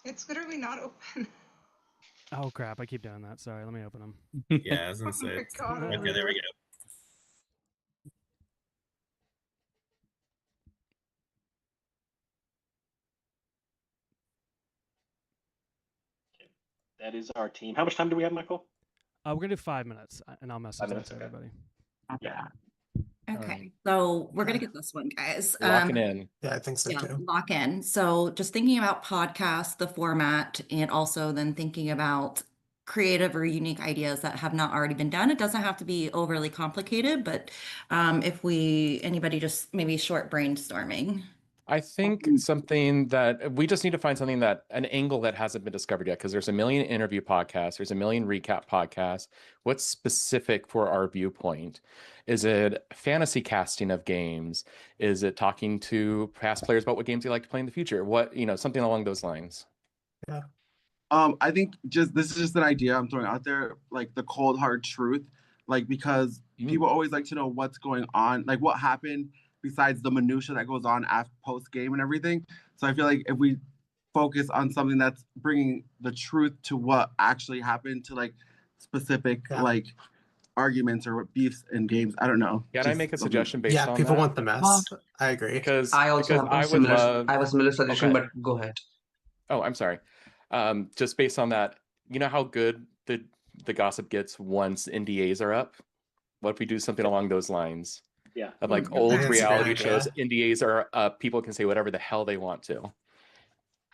It's literally not open. Oh, crap. I keep doing that. Sorry. Let me open them. Yeah, I was going to say. God, Okay, there we go. That is our team. How much time do we have, Michael? We're going to do 5 minutes, and I'll message that to everybody. Yeah. Okay, so we're gonna get this one, guys. Locking in. Yeah, I think so too. Lock in. So just thinking about podcasts, the format, and also then thinking about creative or unique ideas that have not already been done. It doesn't have to be overly complicated, but if anybody just maybe short brainstorming. I think something that we just need to find something an angle that hasn't been discovered yet, because there's a million interview podcasts, there's a million recap podcasts. What's specific for our viewpoint? Is it fantasy casting of games? Is it talking to past players about what games they like to play in the future? Something along those lines. Yeah. I think this is just an idea I'm throwing out there, like the cold hard truth, like because people always like to know what's going on, like what happened besides the minutia that goes on after post game and everything. So I feel like if we focus on something that's bringing the truth to what actually happened, to like specific like arguments or beefs in games, I don't know. Can I make a suggestion based on that? Yeah, people want the mess. I agree. Because I also have a similar suggestion, but go ahead. Oh, I'm sorry. Just based on that, you know how good the gossip gets once NDAs are up? What if we do something along those lines? Yeah. Of like old reality shows, NDAs are up, people can say whatever the hell they want to.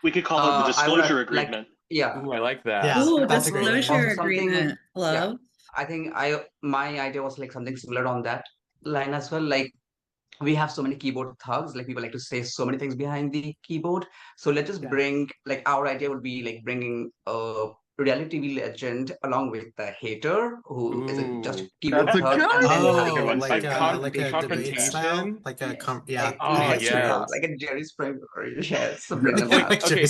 We could call it the disclosure agreement. Ooh, I like that. Yeah, ooh, disclosure agreement. Love. Yeah, I think my idea was like something similar on that line as well. Like we have so many keyboard thugs, like people like to say so many things behind the keyboard. So let's just bring, like our idea would be like bringing a reality TV legend along with the hater who is just keyboard thug. Like a debate style, like a like a Jerry Springer. Yes, so bring them out. Okay,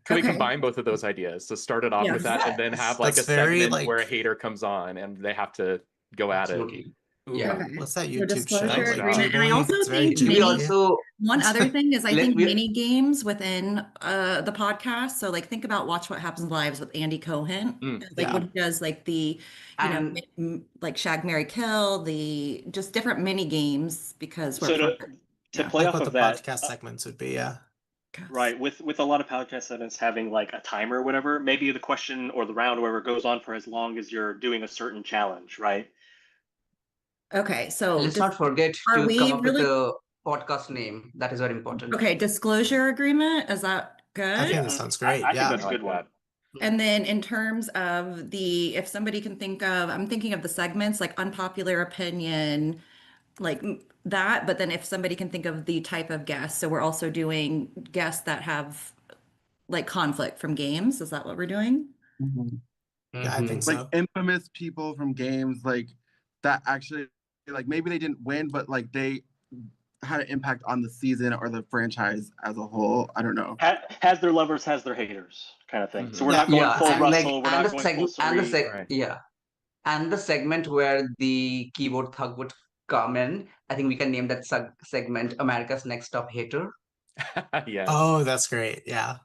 can we combine both of those ideas? So start it off with that, and then have like a segment where a hater comes on and they have to go at it. Yeah, what's that YouTube disclosure show? agreement. And I also think one other thing is I think mini games within the podcast. So like think about Watch What Happens Lives with Andy Cohen. Like when he does like the like Shag, Marry, Kill, the just different mini games because we're to play off of that, podcast segments would be right, with a lot of podcast segments having like a timer or whatever, maybe the question or the round or whatever goes on for as long as you're doing a certain challenge, right? Okay, so let's not forget to come up with a podcast name. That is very important. Okay, disclosure agreement, is that good? I think that sounds great. I think that's a good one. And then in terms of if somebody can think of, I'm thinking of the segments like unpopular opinion, like that, but then if somebody can think of the type of guests, so we're also doing guests that have like conflict from games. Is that what we're doing? Yeah, I think so. Like infamous people from games, like that actually, like maybe they didn't win, but like they had an impact on the season or the franchise as a whole. I don't know. Has their lovers, has their haters, kind of thing. So we're not going full Russell. We're not going full Suri. And the segment where the keyboard thug would come in, I think we can name that segment America's Next Top Hater. Yes. Oh, that's great. Yeah.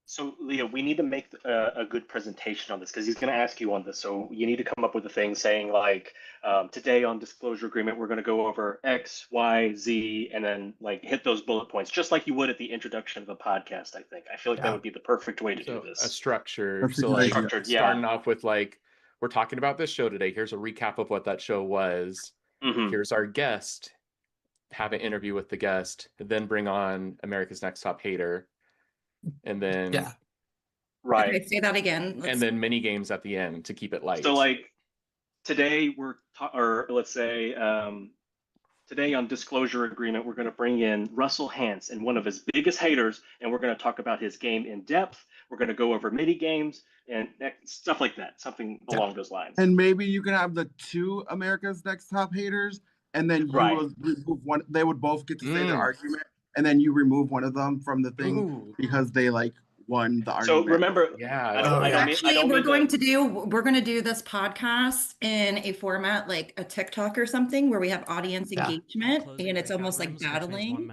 So, Leah, we need to make a good presentation on this because he's going to ask you on this. So you need to come up with a thing saying like, today on Disclosure Agreement, we're going to go over X, Y, Z, and then like hit those bullet points, just like you would at the introduction of a podcast, I think. I feel like that would be the perfect way to do this. A structure. So like starting off with like, we're talking about this show today. Here's a recap of what that show was. Here's our guest. Have an interview with the guest. Then bring on America's Next Top Hater. And then right. Okay, say that again. And then mini games at the end to keep it light. So like today or let's say today on Disclosure Agreement, we're going to bring in Russell Hantz and one of his biggest haters, and we're going to talk about his game in depth. We're going to go over mini games and stuff like that, something along those lines. And maybe you can have the two America's Next Top Haters, and then you will remove one. They would both get to say their argument. and then you remove one of them from the thing because they like won the argument. So remember, Actually, we're going to do this podcast in a format like a TikTok or something where we have audience engagement, and it's almost like battling.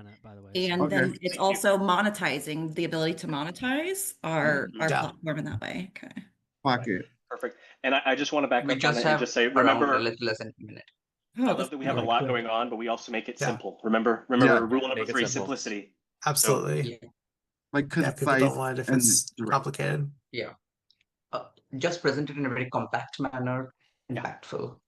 And then it's also monetizing, the ability to monetize our platform in that way. Okay. Pocket. Perfect. And I just want to back We up just on it and have just say, around remember, a little less than a minute. I love that we have a lot going on, but we also make it simple. Remember, Yeah. rule number Make it 3, simple. simplicity. Absolutely. Like, yeah, people don't want it if it's complicated. Yeah. Just present it in a very compact manner, impactful.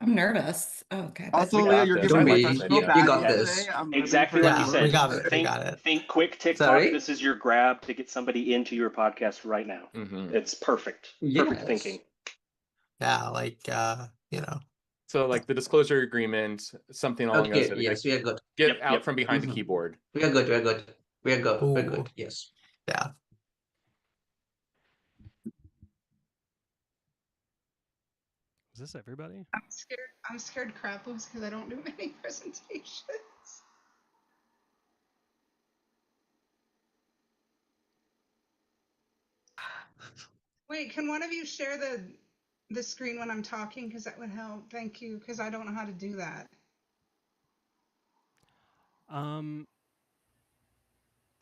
I'm nervous. Oh, okay. Also, Leah, you're giving me you got this. Exactly like you said. We got it. Think, We got it. think quick TikTok. Sorry? This is your grab to get somebody into your podcast right now. It's perfect. Perfect thinking. Yeah, like you know. So like the disclosure agreement, something along those lines. Yes, we are good. Get out from behind the keyboard. We are good. We are good. We are good. We're good. Yes. Yeah. Is this everybody? I'm scared crapless because I don't do many presentations. Wait, can one of you share the screen when I'm talking? Because that would help. Thank you, because I don't know how to do that.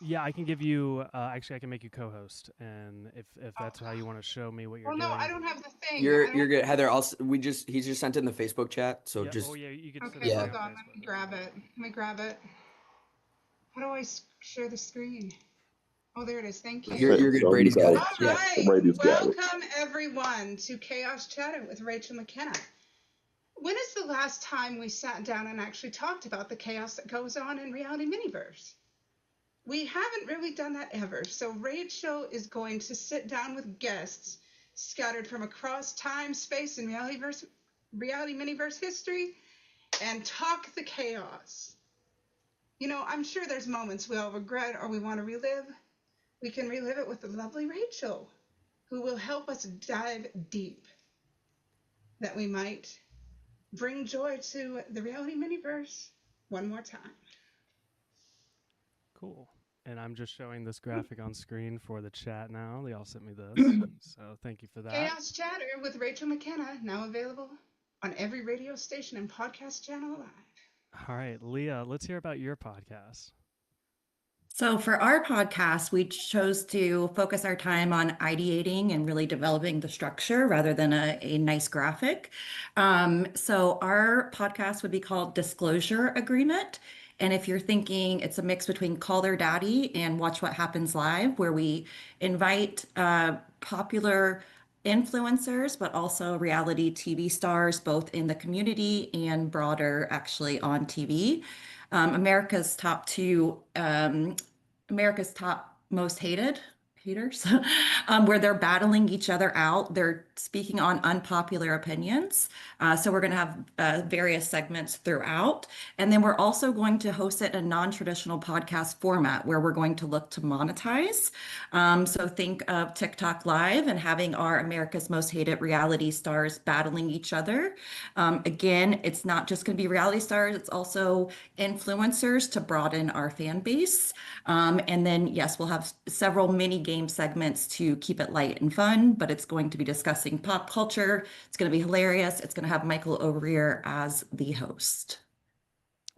Yeah, I can give you. Actually, I can make you co-host, and if that's how you want to show me what you're doing. Well, no, I don't have the thing. You're good, Heather. He just sent it in the Facebook chat, so Yeah, just oh yeah, you can. Okay, hold on. Let me grab it. How do I share the screen? Oh, there it is. Thank you. You're good. Brady's got it. All right. Welcome everyone to Chaos Chatter with Rachel McKenna. When is the last time we sat down and actually talked about the chaos that goes on in Reality Miniverse? We haven't really done that ever. So Rachel is going to sit down with guests scattered from across time, space, and Reality Miniverse history and talk the chaos. You know, I'm sure there's moments we all regret or we want to relive. We can relive it with the lovely Rachel, who will help us dive deep, that we might bring joy to the Reality Miniverse one more time. Cool. And I'm just showing this graphic on screen for the chat now. They all sent me this, so thank you for that. Chaos Chatter with Rachel McKenna, now available on every radio station and podcast channel alive. All right, Leah, let's hear about your podcast. So for our podcast, we chose to focus our time on ideating and really developing the structure rather than a nice graphic. So our podcast would be called Disclosure Agreement. And if you're thinking it's a mix between Call Their Daddy and Watch What Happens Live, where we invite popular influencers, but also reality TV stars, both in the community and broader actually on TV. America's top most haters, where they're battling each other out. They're speaking on unpopular opinions. So we're going to have various segments throughout. And then we're also going to host it in a non-traditional podcast format where we're going to look to monetize. So think of TikTok Live and having our America's Most Hated reality stars battling each other. Again, it's not just going to be reality stars, it's also influencers to broaden our fan base. And then, yes, we'll have several mini game segments to keep it light and fun, but it's going to be discussing pop culture. It's going to be hilarious. It's going to have Michael Overeer as the host.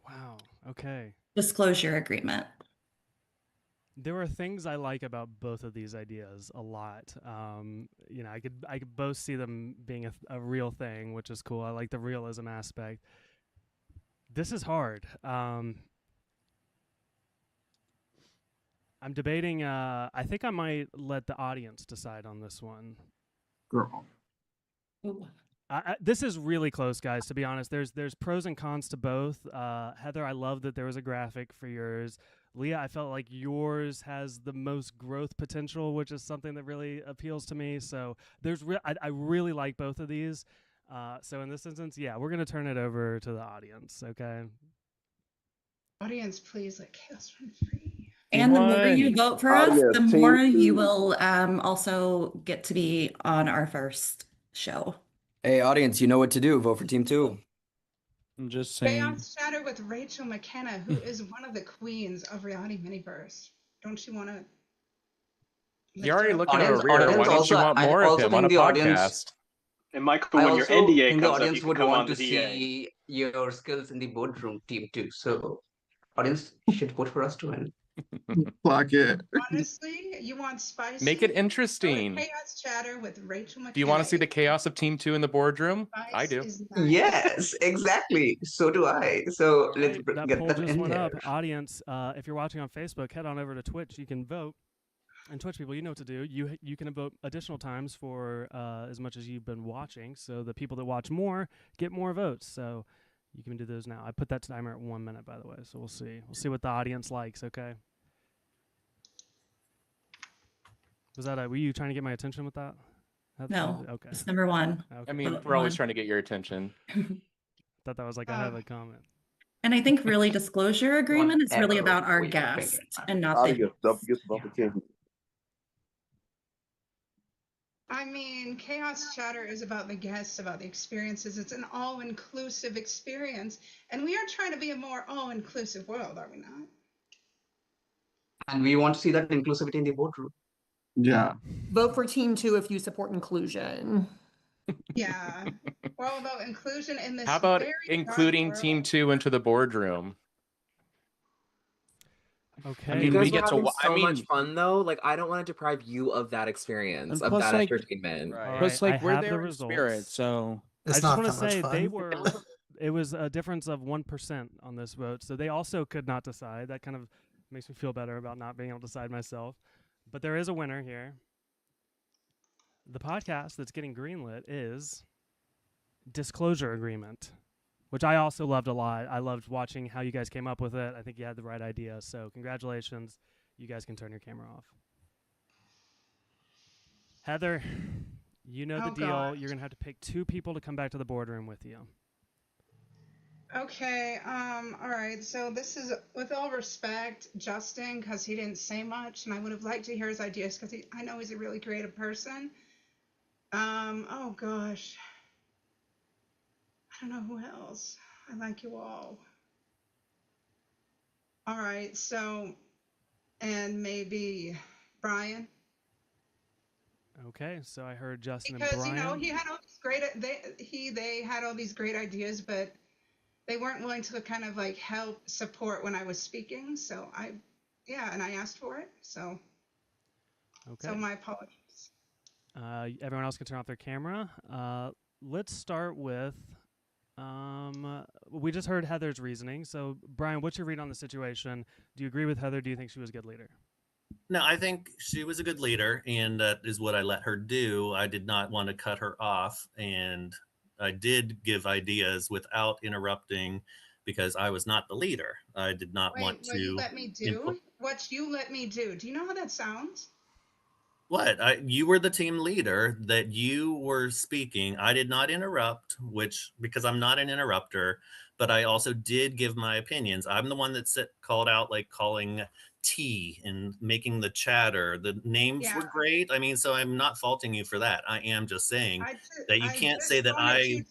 Wow. Okay. Disclosure Agreement. There are things I like about both of these ideas a lot. You know, I could both see them being a real thing, which is cool. I like the realism aspect. This is hard. I'm debating. I think I might let the audience decide on this one. Girl. This is really close, guys. To be honest, there's pros and cons to both. Heather, I love that there was a graphic for yours. Leah, I felt like yours has the most growth potential, which is something that really appeals to me. So I really like both of these. So in this instance, yeah, we're gonna turn it over to the audience. Okay. Audience, please let chaos run free. And the more you vote for us, the more you will also get to be on our first show. Hey, audience, you know what to do. Vote for Team 2. I'm just saying. Chaos Chatter with Rachel McKenna, who is one of the queens of Reality Miniverse. Don't you want to? You're already looking at Maria. Why don't you want more of him on a podcast? And Michael, I when your also NDA think the comes up, audience you can would come want on to the DA. see your skills in the boardroom team too. So, audience should vote for us to win. Clock it. Honestly, you want spicy? Make it Go interesting. with Chaos Chatter with Rachel McKenna. Do you want to see the chaos of Team 2 in the boardroom? I do. Yes, exactly. So do I. So let's That get poll that just in went there. up. Audience, if you're watching on Facebook, head on over to Twitch. You can vote. And Twitch people, you know what to do. You can vote additional times for as much as you've been watching. So the people that watch more get more votes. So you can do those now. I put that timer at 1 minute, by the way. So we'll see. We'll see what the audience likes. Okay. Was that were you trying to get my attention with that? No. Okay. It's number one. Okay. I mean, we're always trying to get your attention. Thought that was like a heavy comment. And I think really disclosure agreement is really about our guest and not the. Audience, don't forget to vote for King. I mean, Chaos Chatter is about the guests, about the experiences. It's an all-inclusive experience. And we are trying to be a more all-inclusive world, are we not? And we want to see that inclusivity in the boardroom. Yeah. Vote for Team 2 if you support inclusion. Yeah. We're all about inclusion in this. How about very including dark Team 2 into the boardroom? Okay. I You mean, guys we were get to. having so I mean, much fun though. Like, I don't want to deprive you of that experience, And of plus, that like- entertainment. Plus, like, I we're have there the in results. spirit, so I It's just not want to that much say they fun. were. It was a difference of 1% on this vote, so they also could not decide. That kind of makes me feel better about not being able to decide myself. But there is a winner here. The podcast that's getting greenlit is Disclosure Agreement, which I also loved a lot. I loved watching how you guys came up with it. I think you had the right idea. So congratulations. You guys can turn your camera off. Heather, you know the deal. gosh. You're going to have to pick 2 people to come back to the boardroom with you. Okay, all right. So this is, with all respect, Justin, because he didn't say much, and I would have liked to hear his ideas because I know he's a really creative person. Oh gosh. I don't know who else. I like you all. All right, so, and maybe Brian. Okay, so I heard Justin and Because, Brian. you know, he had all these great, they had all these great ideas, but they weren't willing to kind of like help support when I was speaking. So and I asked for it. So, Okay. so my apologies. Everyone else can turn off their camera. Let's start with, we just heard Heather's reasoning. So Brian, what's your read on the situation? Do you agree with Heather? Do you think she was a good leader? No, I think she was a good leader, and that is what I let her do. I did not want to cut her off, and I did give ideas without interrupting because I was not the leader. I did not want What you to. let me do? What you let me do? Do you know how that sounds? What? You were the team leader, that you were speaking. I did not interrupt, because I'm not an interrupter, but I also did give my opinions. I'm the one that called out, like calling tea and making the chatter. The names were great. I mean, so I'm not faulting you for that. I am just saying that you can't say that I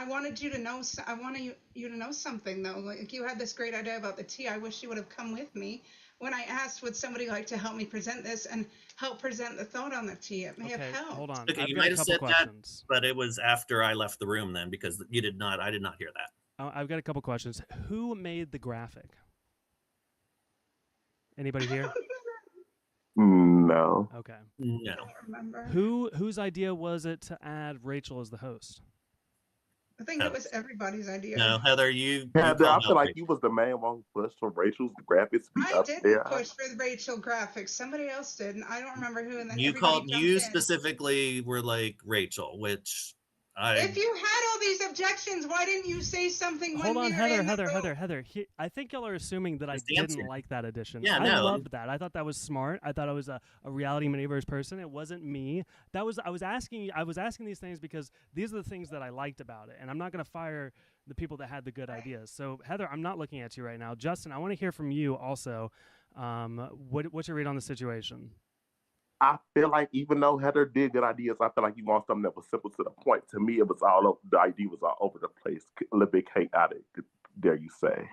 wanted you to know. I wanted you to know something though. Like, you had this great idea about the tea. I wish you would have come with me when I asked, would somebody like to help me present this and help present the thought on the tea? It may have helped. Hold on. Okay, I've you got might a have couple said questions. that, but it was after I left the room then, because I did not hear that. I've got a couple questions. Who made the graphic? Anybody here? No. Okay. No. I don't remember. Whose idea was it to add Rachel as the host? I think it was everybody's idea. No, Heather, you Heather, I called feel out like Rachel. you was the main one who pushed for Rachel's graphics to be I up didn't there. push for the Rachel graphics. Somebody else did, and I don't remember who. And then You everybody called. jumped You in. specifically were like Rachel, which If you had all these objections, why didn't you say something Hold when on, we were in Heather. the I think y'all are assuming that I Just didn't answer. like that addition. Yeah, I no. loved that. I thought that was smart. I thought I was a reality Miniverse person. It wasn't me. I was asking these things because these are the things that I liked about it, and I'm not going to fire the people that had the good ideas. So Heather, I'm not looking at you right now. Justin, I want to hear from you also. What's your read on the situation? I feel like even though Heather did good ideas, I feel like you want something that was simple to the point. To me, it was the idea was all over the place, a little bit chaotic, dare you say.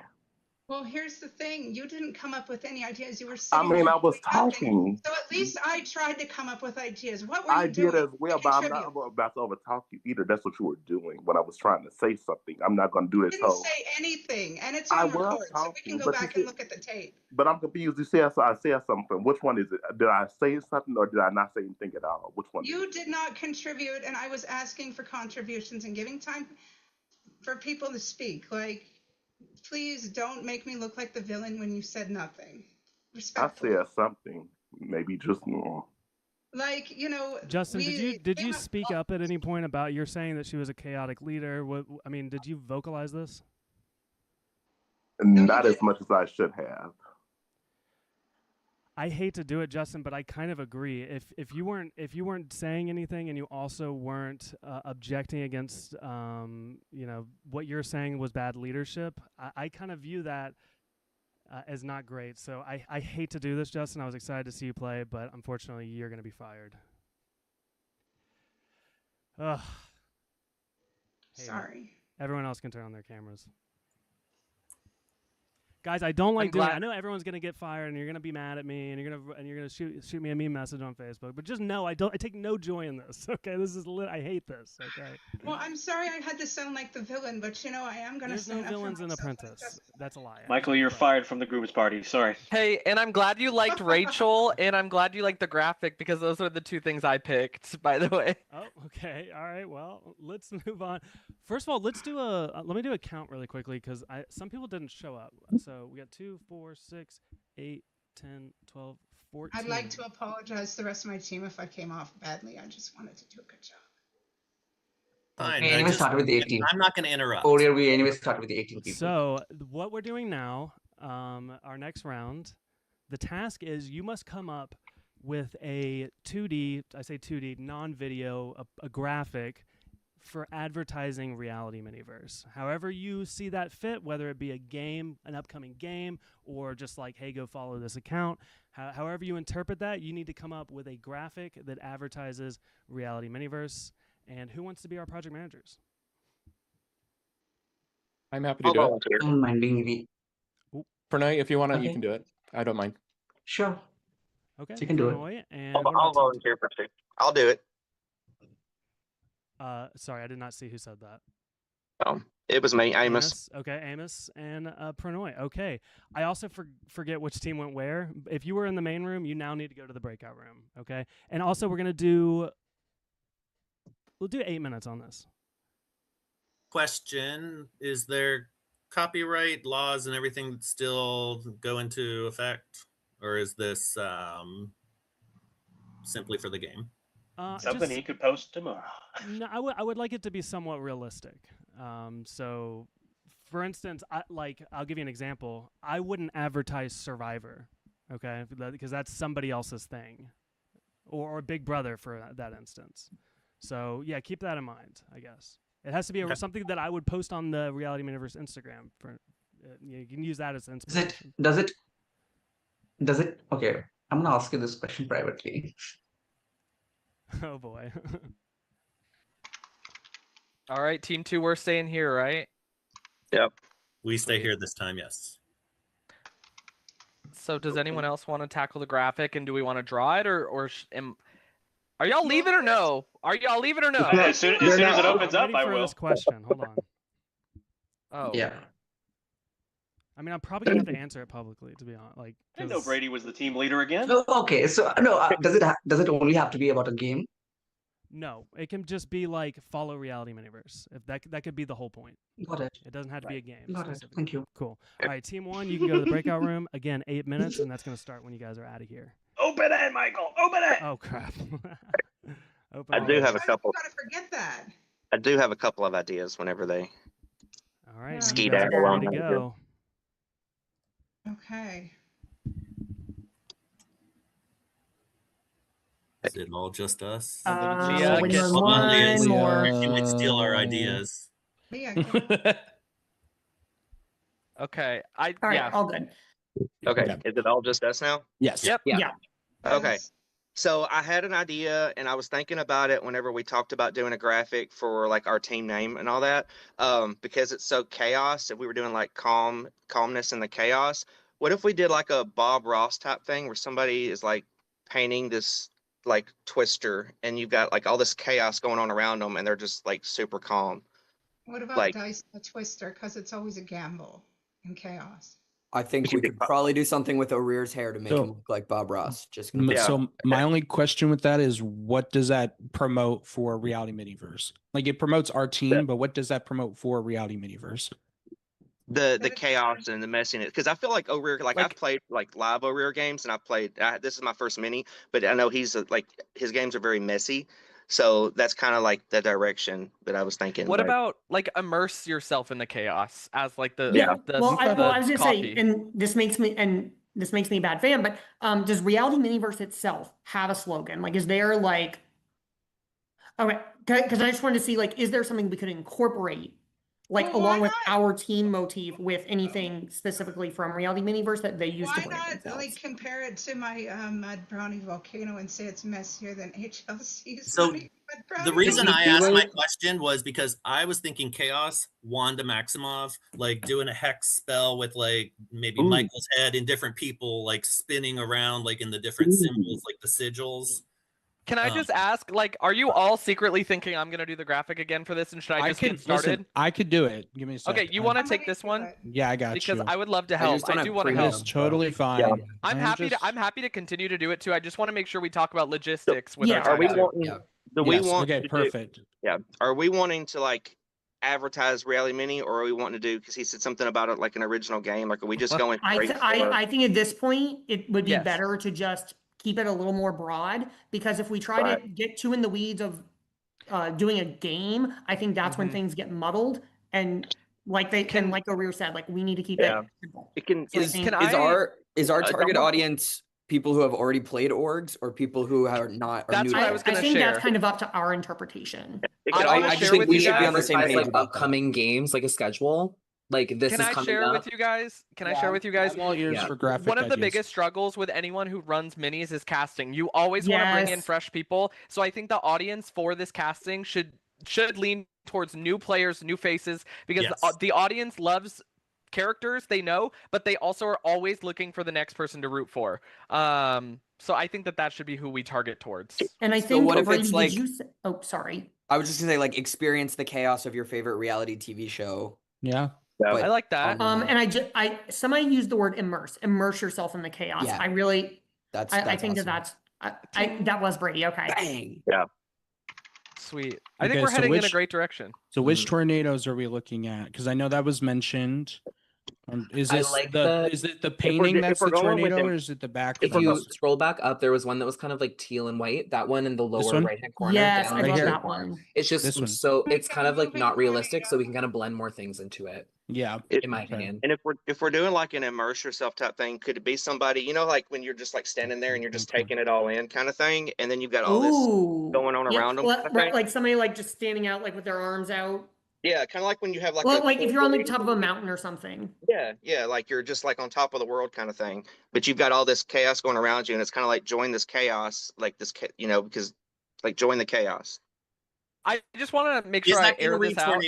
Well, here's the thing. You didn't come up with any ideas. You were I sitting mean, there I was doing nothing. talking. So at least I tried to come up with ideas. What were I you did doing as well, to but I'm contribute? not about to overtalk you either. That's what you were doing when I was trying to say something. I'm not going to do You this didn't whole. say anything, and it's I on was record, so we can talking, go but you back and said, look at the tape. but I'm confused. You said I said something. Which one is it? Did I say something or did I not say anything at all? Which one? You did not contribute, and I was asking for contributions and giving time for people to speak. Like, please don't make me look like the villain when you said nothing. I Respectfully. said something. Maybe just more. Like, you know, Justin, did you speak up at any point about you're saying that she was a chaotic leader? What I mean, did you vocalize this? Not as much as I should have. I hate to do it, Justin, but I kind of agree. If you weren't saying anything and you also weren't objecting against what you're saying was bad leadership, I kind of view that as not great. So I hate to do this, Justin. I was excited to see you play, but unfortunately, you're going to be fired. Ugh. Sorry. Everyone else can turn on their cameras. Guys, I don't like doing it. I know everyone's gonna get fired, and you're gonna be mad at me, and you're gonna shoot me a meme message on Facebook. But just know I take no joy in this. Okay, this is I hate this. Okay. Well, I'm sorry I had to sound like the villain, but you know I am gonna. There's no villains in Apprentice. That's a lie. Michael, you're fired from the groom's party. Sorry. Hey, and I'm glad you liked Rachel, and I'm glad you liked the graphic because those are the two things I picked. By the way. Oh, okay. All right. Well, let's move on. First of all, let's do let me do a count really quickly because some people didn't show up. So we got 2, 4, 6, 8, 10, 12, 14. I'd like to apologize to the rest of my team if I came off badly. I just wanted to do a good job. Fine. We anyway started with the 18. I'm not going to interrupt. Earlier, we anyway started with the 18 people. So what we're doing now, our next round, the task is you must come up with a 2D, I say 2D, non-video, a graphic for advertising Reality Miniverse. However you see that fit, whether it be a game, an upcoming game, or just like, hey, go follow this account. However you interpret that, you need to come up with a graphic that advertises Reality Miniverse. And who wants to be our project managers? I'm happy to do it. I don't mind being the. Pranay, if you want to, you Okay. can do it. I don't mind. Sure. Okay. So you can do it. Pranoy, and I'll volunteer for 2. I'll do it. sorry, I did not see who said that. It was me, Amos. Okay, Amos and Pranoy. Okay. I also forget which team went where. If you were in the main room, you now need to go to the breakout room. Okay. And also, we'll do 8 minutes on this. Question: is there copyright laws and everything that still go into effect, or is this simply for the game? Something he could post tomorrow. No, I would like it to be somewhat realistic. So, for instance, I'll give you an example. I wouldn't advertise Survivor, okay, because that's somebody else's thing, or Big Brother for that instance. So yeah, keep that in mind. I guess it has to be something that I would post on the Reality Miniverse Instagram. For you can use that as inspiration. Does it? Okay, I'm gonna ask you this question privately. Oh boy. All right, team 2, we're staying here, right? Yep. We stay here this time, yes. So does anyone else want to tackle the graphic, and do we want to draw it, or are y'all leaving or no? Are y'all leaving or no? As soon as it opens up, I will. This question. Hold on. Oh. Yeah. I mean, I'm probably gonna have to answer it publicly, to be honest. I didn't know Brady was the team leader again. Okay, so no, does it only have to be about a game? No, it can just be like follow Reality Miniverse. If that could be the whole point. Got it. It doesn't have to be a game. Got it. Thank you. Cool. All right, team 1, you can go to the breakout room. Again, 8 minutes, and that's gonna start when you guys are out of here. Open it, Michael. Open it. Oh crap. I do have a couple. Gotta forget that. I do have a couple of ideas whenever they. All right. Ski you guys down are along ready to there. go. Okay. Is it all just us? Leah, when get you're Come on, Leah, one more. you might steal our ideas. Leah, get Okay, All right, yeah. all good. Okay, is it all just us now? Yes. Yep. Yeah. Yeah. Okay. So I had an idea, and I was thinking about it whenever we talked about doing a graphic for like our team name and all that. Because it's so chaos, if we were doing like calmness in the chaos, what if we did like a Bob Ross type thing where somebody is like painting this like twister, and you've got like all this chaos going on around them, and they're just like super calm. What about Like, dice a twister? Because it's always a gamble and chaos. I think we could probably do something with O'Rear's hair to make him look like Bob Ross. Just So my only question with that is, what does that promote for Reality Miniverse? Like, it promotes our team, but what does that promote for Reality Miniverse? the chaos and the messiness, because I feel like O'Rear, like I've played like live O'Rear games, and I've played this is my first mini, but I know he's like his games are very messy, so that's kind of like the direction that I was thinking. What about like immerse yourself in the chaos as like the Well, I was gonna say, copy? and this makes me a bad fan, but does Reality Miniverse itself have a slogan? Like, is there like, okay, because I just wanted to see, like, is there something we could incorporate, like, along with our team motif, with anything specifically from Reality Miniverse that they use to Why brand not themselves? like compare it to my Mud Brownie Volcano and say it's messier than HLC's So Mud Brownie? the reason I asked my question was because I was thinking Chaos, Wanda Maximoff, like doing a hex spell with like maybe Michael's head and different people like spinning around like in the different symbols, like the sigils. Can I just ask, like, are you all secretly thinking I'm gonna do the graphic again for this, and should I just get started? Listen, I could do it. Give me a second. Okay, you want to take this one? Yeah, I got because you. I would love to help. I do want to help. It's totally fine. I'm happy to continue to do it too. I just want to make sure we talk about logistics with our Are we time, too. wanting? Do we Yes, want? okay, to perfect. Are we wanting to like advertise Reality Mini, or are we wanting to do? Because he said something about it like an original game. Like, are we just going? I think at this point it would be better to just keep it a little more broad, because if we try to get too in the weeds of doing a game, I think that's when things get muddled, and like O'Rear said, like, we need to keep it simple. It can. So Is our target audience people who have already played orgs, or people who are not? That's what I was going to share. I think that's kind of up to our interpretation. I just think we should be on the same page. Like upcoming games, like a schedule. Like this Can is I coming share up. with you guys? Can I share with you guys? I'm all ears for graphic One of the ideas. biggest struggles with anyone who runs minis is casting. You always want to bring in fresh people. So I think the audience for this casting should lean towards new players, new faces, because the audience loves characters they know, but they also are always looking for the next person to root for. So I think that should be who we target towards. And I think, what if it's like, oh, sorry. I was just gonna say, like, experience the chaos of your favorite reality TV show. Yeah. But, I like that. And somebody used the word immerse yourself in the chaos. Yeah. I really, that's I think awesome. that was Brady. Okay. Bang. Yeah. Sweet. I think we're heading in a great direction. So which tornadoes are we looking at? Because I know that was mentioned. Is this is it the painting that's the tornado, or is it the back? If you scroll back up, there was one that was kind of like teal and white. That one in the lower right hand corner. Yes, I love here. that one. It's just so it's kind of like not realistic, so we can kind of blend more things into it. Yeah, in my opinion. And if we're doing like an immerse yourself type thing, could it be somebody, you know, like when you're just like standing there and you're just taking it all in kind of thing, and then you've got all this going on around them? Like somebody like just standing out, like with their arms out. Yeah, kind of like when you have like like if you're on the top of a mountain or something. Yeah, like you're just like on top of the world kind of thing, but you've got all this chaos going around you, and it's kind of like join this chaos, like this, you know, because like join the chaos. I just want to make sure I air this out.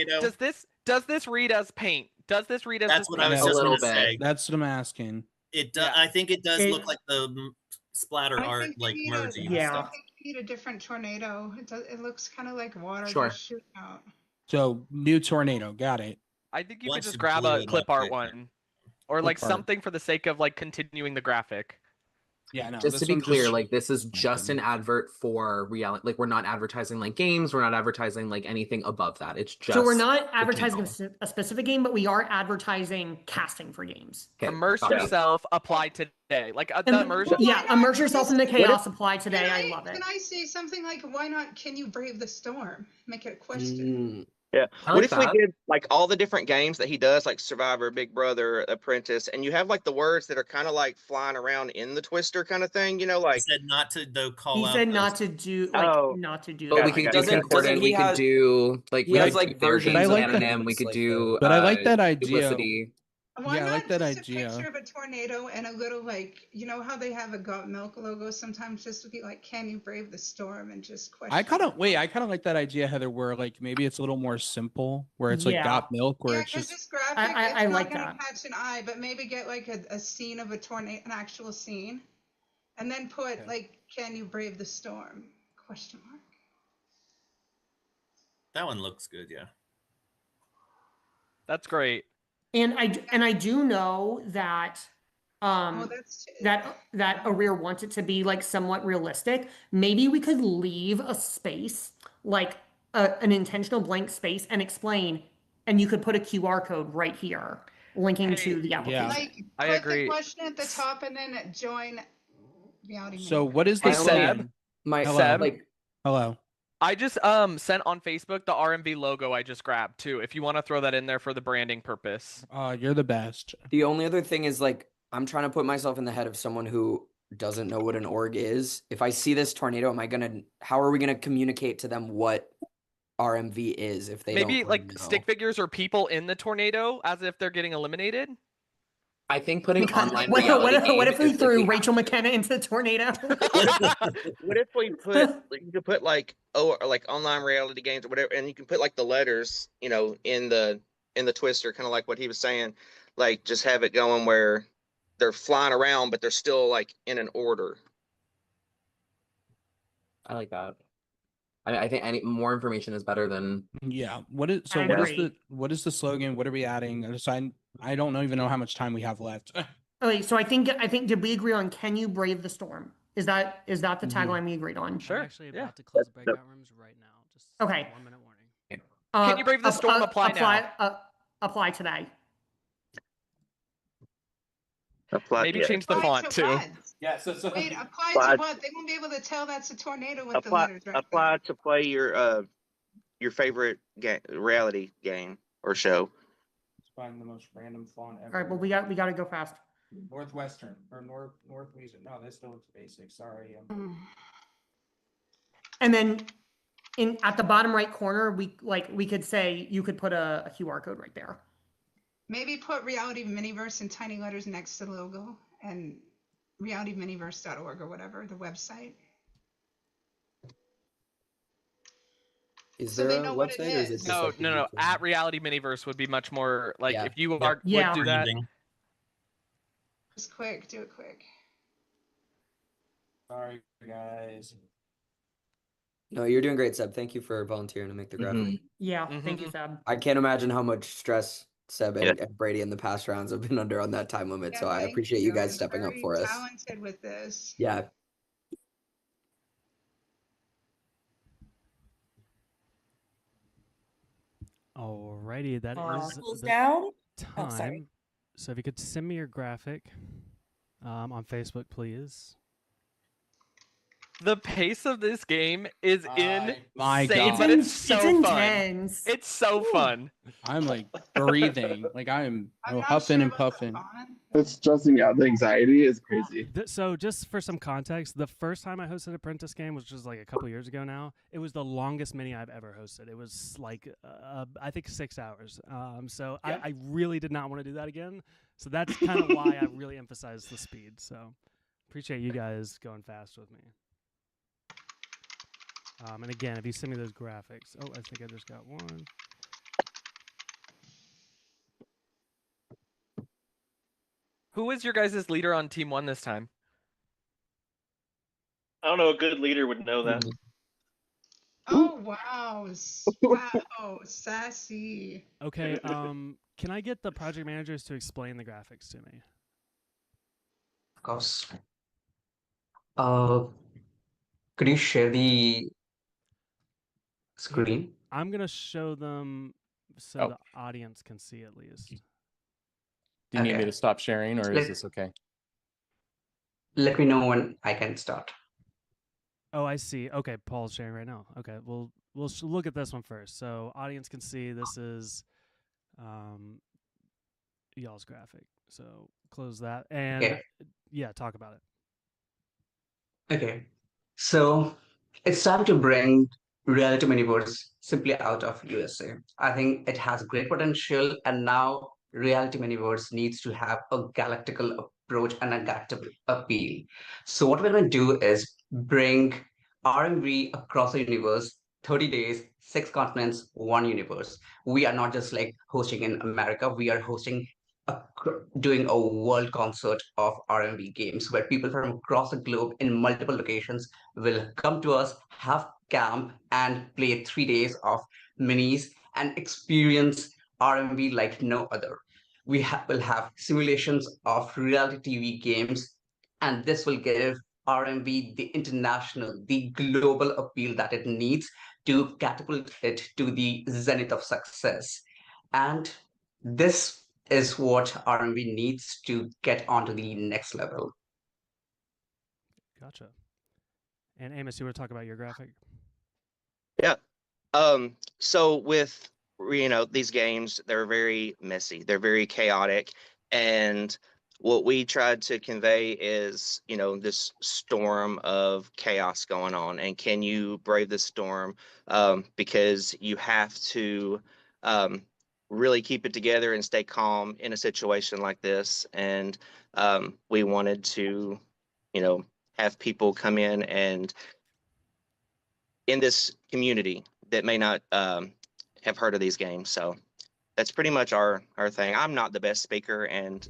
Does this read as paint? Does this read as That's what I was just going to say. That's what I'm asking. It does. I think it does look like the splatter art, like merging. I think you need a different tornado. It looks kind of like water just shooting out. So new tornado, got it. I think you could just grab a clip art one, or like something for the sake of like continuing the graphic. Yeah, no. Just to be clear, like this is just an advert for reality. Like we're not advertising like games. We're not advertising like anything above that. It's just so we're not advertising a specific game, but we are advertising casting for games. Okay. Immerse yourself. Apply today. Like the immersion. Yeah, immerse yourself in the chaos. Apply today. I love it. Can I say something like, "Why not? Can you brave the storm?" Make it a question. Yeah. What if we did like all the different games that he does, like Survivor, Big Brother, Apprentice, and you have like the words that are kind of like flying around in the twister kind of thing, you know, like he said not to call out. He said not to do not to do. But we could do concordant. We could do like he has like versions of Anonym. We could do. But I like that idea. Duplicity. Why Yeah, I not like that just idea. a picture of a tornado and a little, like, you know how they have a Got Milk logo? Sometimes just to be like, can you brave the storm, and just question. I kind of like that idea, Heather, where like maybe it's a little more simple, where it's like Yeah. got milk, where Yeah, it's because just this graphic, I it's like not going to that. catch an eye, but maybe get like a scene of a tornado, an actual scene, and then put like, can you brave the storm? Question mark. That one looks good, yeah. That's great. And I do know that that Arir wants it to be like somewhat realistic. Maybe we could leave a space, like an intentional blank space, and explain, and you could put a QR code right here linking to the application. Like, I put agree. the question at the top and then join reality. So Mini. what is the Hey, Seb? slogan? Seb? Hello. I just sent on Facebook the RMV logo I just grabbed too. If you want to throw that in there for the branding purpose. You're the best. The only other thing is like I'm trying to put myself in the head of someone who doesn't know what an org is. If I see this tornado, how are we gonna communicate to them what RMV is if they Maybe don't like know? stick figures or people in the tornado as if they're getting eliminated. I think putting online What reality if we threw Rachel McKenna into the tornado? What if we put you could put like like online reality games or whatever, and you can put like the letters, you know, in the twister, kind of like what he was saying, like just have it going where they're flying around, but they're still like in an order. I like that. I think any more information is better than. Yeah. What is the slogan? What are we adding? So I don't even know how much time we have left. Okay, so I think did we agree on can you brave the storm? Is that the tagline we agreed on? I'm actually about to close the breakout rooms right now. Just Okay. 1 minute warning. Can you brave the storm? Apply now. Apply today. Maybe change the font too. Yeah, so wait, apply to what? They won't be able to tell that's a tornado with the letters right Apply to play your favorite reality game or show. Find the most random font ever. All right, well we got to go fast. Northwestern or Northwestern. No, that still looks basic. Sorry. And then at the bottom right corner, we could say you could put a QR code right there. Maybe put Reality Miniverse in tiny letters next to the logo and realityminiverse.org or whatever, the website. Is So there they a know what website it or is it is. just No. like At Reality Miniverse would be much more like Yeah. if you would do that. Just quick, do it quick. Sorry, guys. No, you're doing great, Seb. Thank you for volunteering to make the graphic. Yeah, thank you, Seb. I can't imagine how much stress Seb and Brady in the past rounds have been under on that time limit. Yeah, so I thank appreciate you guys stepping up Very for us. talented with this. Yeah. Alrighty, that is Cools the down. time. Oh, sorry. So if you could send me your graphic on Facebook, please. The pace of this game is insane, my God. but it's so fun. intense. It's so fun. I'm like breathing, like I'm huffing and puffing. It's stressing me out. The anxiety is crazy. So just for some context, the first time I hosted Apprentice game, which was like a couple years ago now, it was the longest mini I've ever hosted. It was like, I think 6 hours. So yeah. I really did not want to do that again. So that's kind of why I really emphasize the speed. So appreciate you guys going fast with me. And again, if you send me those graphics. Oh, I think I just got one. Who is your guys' leader on Team 1 this time? I don't know. A good leader would know that. Oh, wow. Wow. Sassy. Okay. Can I get the project managers to explain the graphics to me? Of course. Could you share the screen? I'm going to show them so the audience can see at least. Do you need me to stop sharing or is this okay? Let me know when I can start. Oh, I see. Okay, Paul's sharing right now. Okay, we'll look at this one first. So audience can see this is y'all's graphic. So close that and yeah, talk about it. Okay, so it's time to bring Reality Miniverse simply out of USA. I think it has great potential, and now reality universe needs to have a galactical approach and a galactic appeal. So what we're going to do is bring RMV across the universe, 30 days, 6 continents, one universe. We are not just like hosting in America, we are hosting doing a world concert of RMV games where people from across the globe in multiple locations will come to us, have camp, and play 3 days of minis and experience RMV like no other. We will have simulations of reality TV games, and this will give RMV the international, the global appeal that it needs to catapult it to the zenith of success. And this is what RMV needs to get onto the next level. Gotcha. And Amos, you want to talk about your graphic? Yeah. So with these games, they're very messy, they're very chaotic, and what we tried to convey is this storm of chaos going on, and can you brave the storm? Because you have to really keep it together and stay calm in a situation like this. And we wanted to have people come in and in this community that may not have heard of these games. So that's pretty much our thing. I'm not the best speaker, and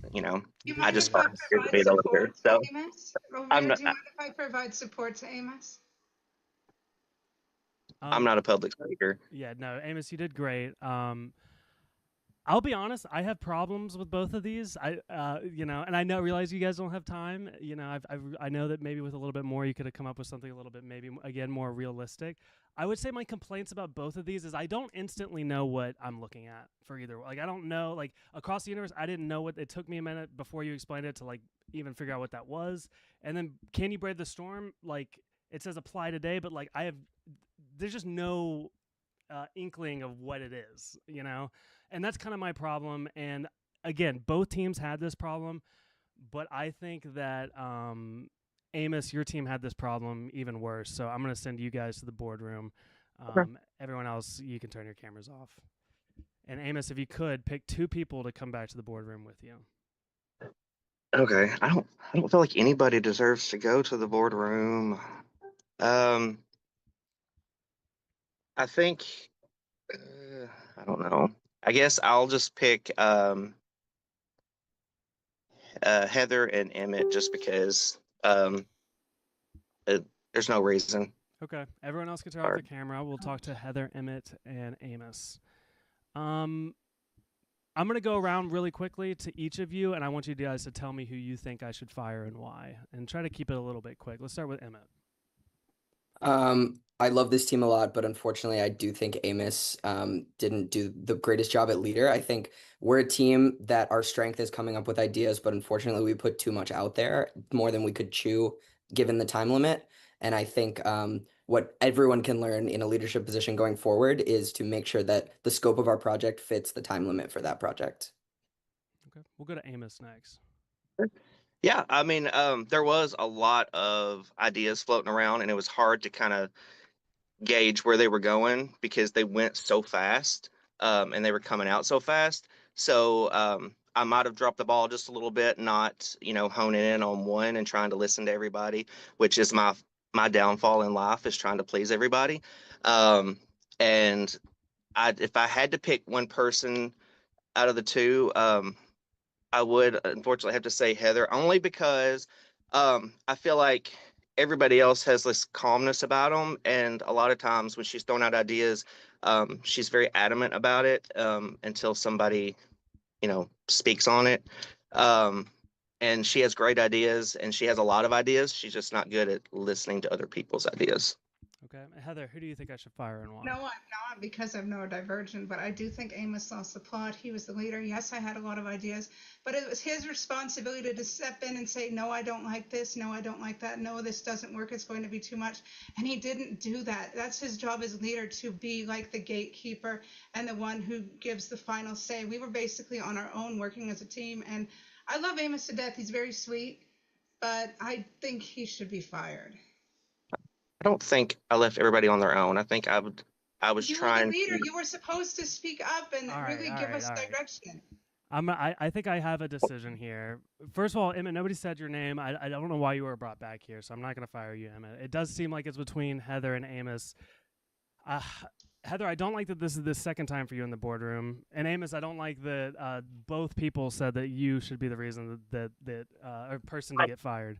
I just volunteered to be the leader. So I'm not. Do you mind if I provide support to Amos? I'm not a public speaker. Yeah, no, Amos, you did great. I'll be honest, I have problems with both of these. And I realize you guys don't have time. I know that maybe with a little bit more, you could have come up with something a little bit, maybe again, more realistic. I would say my complaints about both of these is I don't instantly know what I'm looking at for either. Like, I don't know, like across the universe, I didn't know what, it took me a minute before you explained it to like even figure out what that was. And then Can You Brave the Storm? Like it says apply today, but like there's just no inkling of what it is, and that's kind of my problem. And again, both teams had this problem, but I think that Amos, your team had this problem even worse. So I'm going to send you guys to the boardroom. Everyone else, you can turn your cameras off. And Amos, if you could pick 2 people to come back to the boardroom with you. Okay, I don't feel like anybody deserves to go to the boardroom. I think I don't know. I guess I'll just pick Heather and Emmett just because there's no reason. Okay, everyone else can turn off the camera. We'll talk to Heather, Emmett, and Amos. I'm going to go around really quickly to each of you, and I want you guys to tell me who you think I should fire and why, and try to keep it a little bit quick. Let's start with Emmett. I love this team a lot, but unfortunately, I do think Amos didn't do the greatest job at leader. I think we're a team that our strength is coming up with ideas, but unfortunately, we put too much out there, more than we could chew, given the time limit. And I think what everyone can learn in a leadership position going forward is to make sure that the scope of our project fits the time limit for that project. Okay, we'll go to Amos next. Yeah, I mean, there was a lot of ideas floating around, and it was hard to kind of gauge where they were going because they went so fast, and they were coming out so fast. So I might have dropped the ball just a little bit, not honing in on one and trying to listen to everybody, which is my downfall in life, is trying to please everybody. And if I had to pick one person out of the 2, I would unfortunately have to say Heather, only because I feel like everybody else has this calmness about them, and a lot of times when she's throwing out ideas, she's very adamant about it until somebody speaks on it. And she has great ideas, and she has a lot of ideas. She's just not good at listening to other people's ideas. Okay, Heather, who do you think I should fire and why? No, I'm not, because I'm neurodivergent, but I do think Amos lost the plot. He was the leader. Yes, I had a lot of ideas, but it was his responsibility to step in and say, no, I don't like this. No, I don't like that. No, this doesn't work. It's going to be too much. And he didn't do that. That's his job as leader, to be like the gatekeeper and the one who gives the final say. We were basically on our own working as a team, and I love Amos to death. He's very sweet, but I think he should be fired. I don't think I left everybody on their own. I think I was You trying were the leader. to. You were supposed to speak up and really give us direction. I think I have a decision here. First of all, Emmett, nobody said your name. I don't know why you were brought back here, so I'm not going to fire you, Emmett. It does seem like it's between Heather and Amos. Heather, I don't like that this is the second time for you in the boardroom. And Amos, I don't like that both people said that you should be the reason that a person to get fired.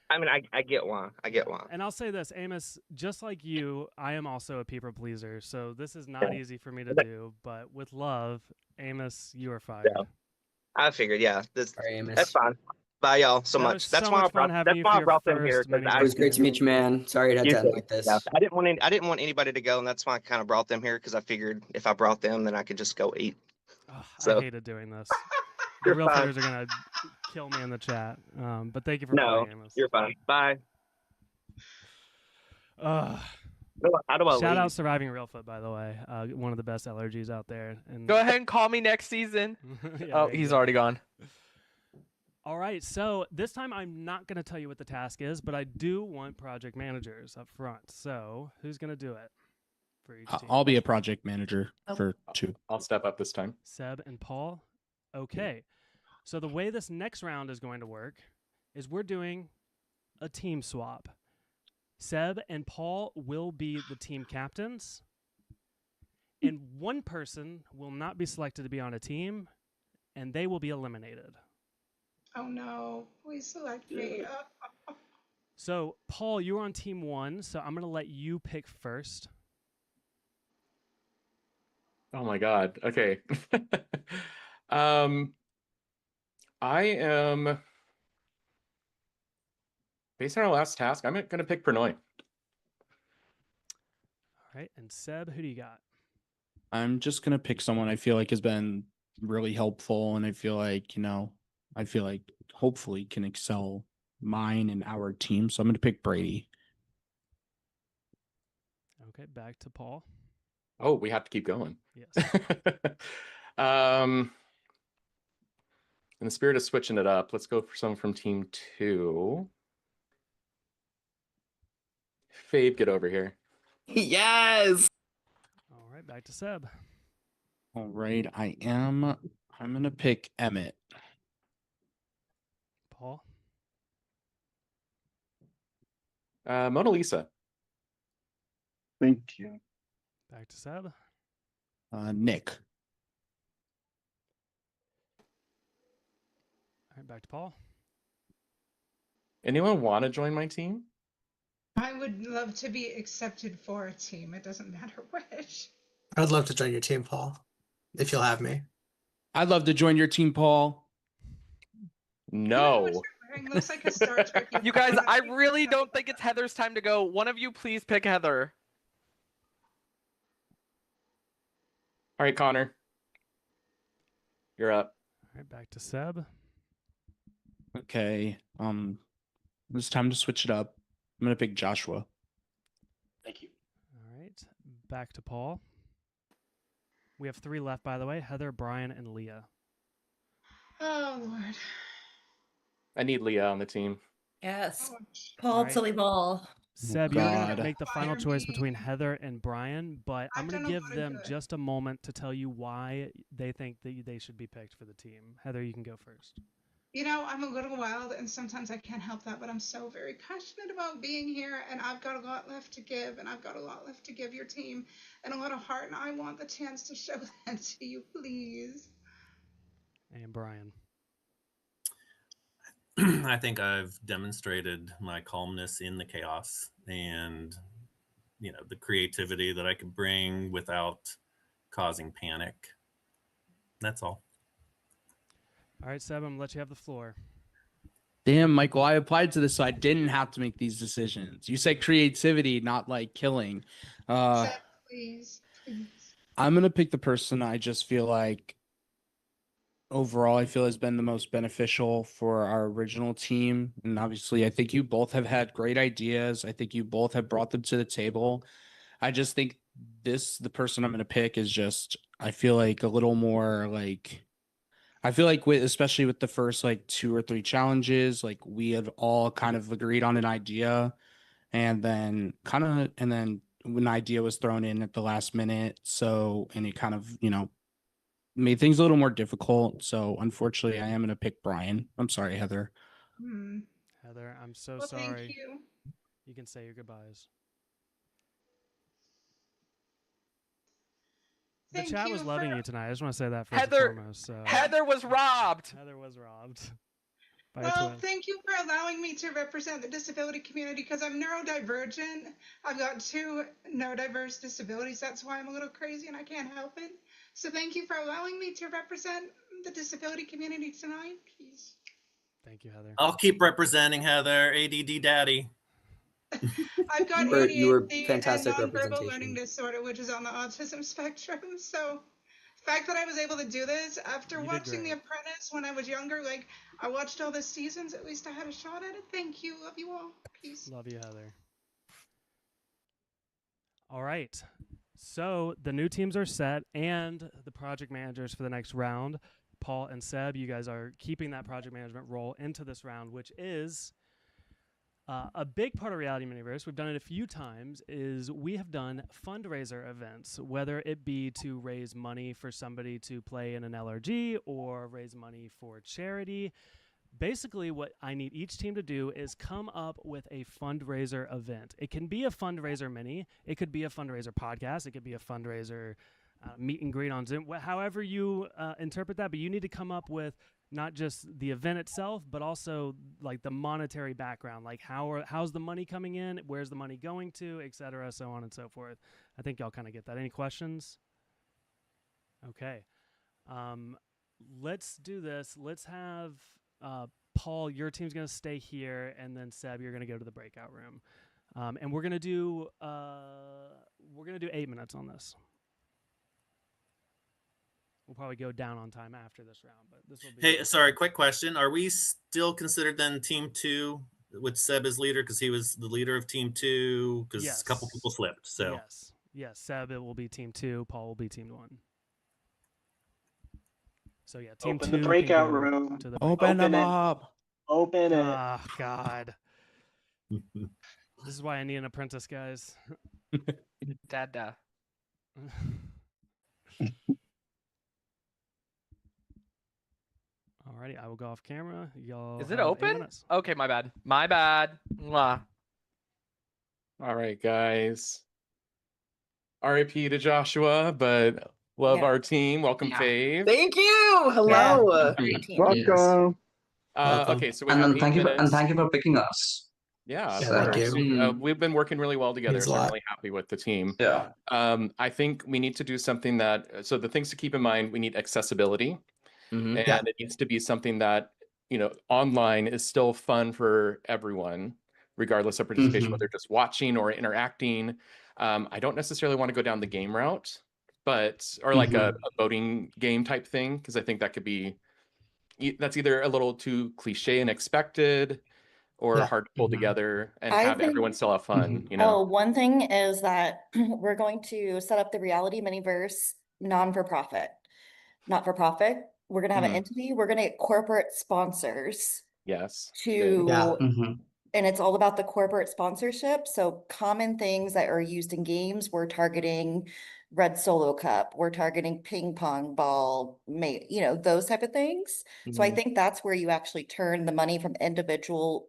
I mean, I get one. I get one. And I'll say this, Amos, just like you, I am also a people pleaser. So this is not easy for me to do. But with love, Amos, you are fired. Yeah. I figured, yeah. Sorry, Amos. That's fine. Bye, y'all, so That much. was That's so why I much fun brought. having That's you why for I your brought them here. first mini It was great to meet you, man. Sorry it had to end like this. I didn't want anybody to go, and that's why I kind of brought them here because I figured if I brought them, then I could just go eat. I hated doing this. The real fighters are gonna kill me in the chat. But thank you for playing, Amos. You're fine. Bye. How do I Shout leave? out Surviving Reelfoot, by the way. One of the best LRGs out there. And Go ahead and call me next season. Yeah, He's already gone. All right, so this time I'm not going to tell you what the task is, but I do want project managers up front. So who's going to do it for each team? I'll be a project manager for 2. I'll step up this time. Seb and Paul. Okay. So the way this next round is going to work is we're doing a team swap. Seb and Paul will be the team captains, and one person will not be selected to be on a team, and they will be eliminated. Oh no, please select me. So, Paul, you're on team 1, so I'm going to let you pick first. Oh my God. Okay. I am, based on our last task, I'm going to pick Pernod. All right, and Seb, who do you got? I'm just going to pick someone I feel like has been really helpful, and I feel like, hopefully can excel mine and our team. So I'm going to pick Brady. Okay, back to Paul. Oh, we have to keep going. Yes. In the spirit of switching it up, let's go for someone from team 2. Fabe, get over here. Yes. All right, back to Seb. All right, I'm going to pick Emmett. Paul. Mona Lisa. Thank you. Back to Seb. Nick. All right, back to Paul. Anyone want to join my team? I would love to be accepted for a team. It doesn't matter which. I'd love to join your team, Paul, if you'll have me. I'd love to join your team, Paul. No. Looks like a Star Trek. You guys, I really don't think it's Heather's time to go. One of you please pick Heather. All right, Connor. You're up. All right, back to Seb. Okay. It's time to switch it up. I'm going to pick Joshua. Thank you. All right, back to Paul. We have 3 left, by the way. Heather, Brian, and Leah. Oh, Lord. I need Leah on the team. Yes. Oh, Paul right. Tilly Ball. Seb, you're going to God. make the final choice between Heather and Brian, but I'm going to give them just a moment to tell you why they think that they should be picked for the team. Heather, you can go first. You know, I'm a little wild, and sometimes I can't help that, but I'm so very passionate about being here, and I've got a lot left to give, and I've got a lot left to give your team, and a lot of heart, and I want the chance to show that to you, please. And Brian. I think I've demonstrated my calmness in the chaos and, the creativity that I could bring without causing panic. That's all. All right, Seb, I'm going to let you have the floor. Damn, Michael, I applied to this so I didn't have to make these decisions. You said creativity, not like killing. Seb, please. I'm going to pick the person I just feel like overall I feel has been the most beneficial for our original team. And obviously, I think you both have had great ideas. I think you both have brought them to the table. I just think the person I'm going to pick is just, I feel like a little more like, I feel like especially with the first 2 or 3 challenges, we had all kind of agreed on an idea, and then an idea was thrown in at the last minute. So, and it kind of, made things a little more difficult. So unfortunately, I am going to pick Brian. I'm sorry, Heather. Heather, I'm so Well, sorry. thank you. You can say your goodbyes. The chat was loving you tonight. I just want to say that first and foremost. So. Heather was robbed. Heather was robbed. Well, thank you for allowing me to represent the disability community because I'm neurodivergent. I've got 2 neurodiverse disabilities. That's why I'm a little crazy and I can't help it. So thank you for allowing me to represent the disability community tonight. Please. Thank you, Heather. I'll keep representing Heather, ADD Daddy. I've got you were ADHD and fantastic nonverbal representation. learning disorder, which is on the autism spectrum. So the fact that I was able to do this after watching The Apprentice when I was younger, like I watched all the seasons, at least I had a shot at it. Thank you. Love you all. Peace. Love you, Heather. All right. So the new teams are set and the project managers for the next round. Paul and Seb, you guys are keeping that project management role into this round, which is a big part of Reality Miniverse. We've done it a few times. Is we have done fundraiser events, whether it be to raise money for somebody to play in an LRG or raise money for charity. Basically, what I need each team to do is come up with a fundraiser event. It can be a fundraiser mini. It could be a fundraiser podcast. It could be a fundraiser meet and greet on Zoom. However you interpret that, but you need to come up with not just the event itself, but also like the monetary background, like how's the money coming in, where's the money going to, et cetera, so on and so forth. I think y'all kind of get that. Any questions? Okay. Let's do this. Let's have Paul, your team's going to stay here, and then Seb, you're going to go to the breakout room. And we're going to do 8 minutes on this. We'll probably go down on time after this round, but this will be. Hey, sorry, quick question. Are we still considered then Team 2 with Seb as leader because he was the leader of Team 2? Because a couple people slipped. So yes, Seb, it will be Team 2. Paul will be Team 1. So yeah, Team 2. Open the breakout room. Open them up. Open it. Oh God. This is why I need an apprentice, guys. Dada. Alrighty, I will go off camera. Y'all. Is it have 8 open? minutes. Okay, my bad. My bad. Mwah. All right, guys. RIP to Joshua, but love our team. Welcome, Fave. Thank you. Hello. Welcome. Okay, so we and have then 8 thank you minutes. thank you for picking us. Yeah, of thank course. you. We've been working really well together, Means a so I'm lot. really happy with the team. Yeah. I think we need to do something that, so the things to keep in mind, we need accessibility. Mhm. And it needs to be something that, online is still fun for everyone, regardless of participation, whether just watching or interacting. I don't necessarily want to go down the game route, or like a voting game type thing, because I think that could be, that's either a little too cliche and expected, or hard to pull together and I have think- everyone still have fun, Oh, one thing is that we're going to set up the Reality Miniverse non-for-profit. Not for profit. We're gonna have an entity. We're gonna get corporate sponsors Yes. to, Yeah. and it's all about the corporate sponsorship. So common things that are used in games, we're targeting Red Solo Cup, we're targeting ping pong ball, those type of things. So I think that's where you actually turn the money from individual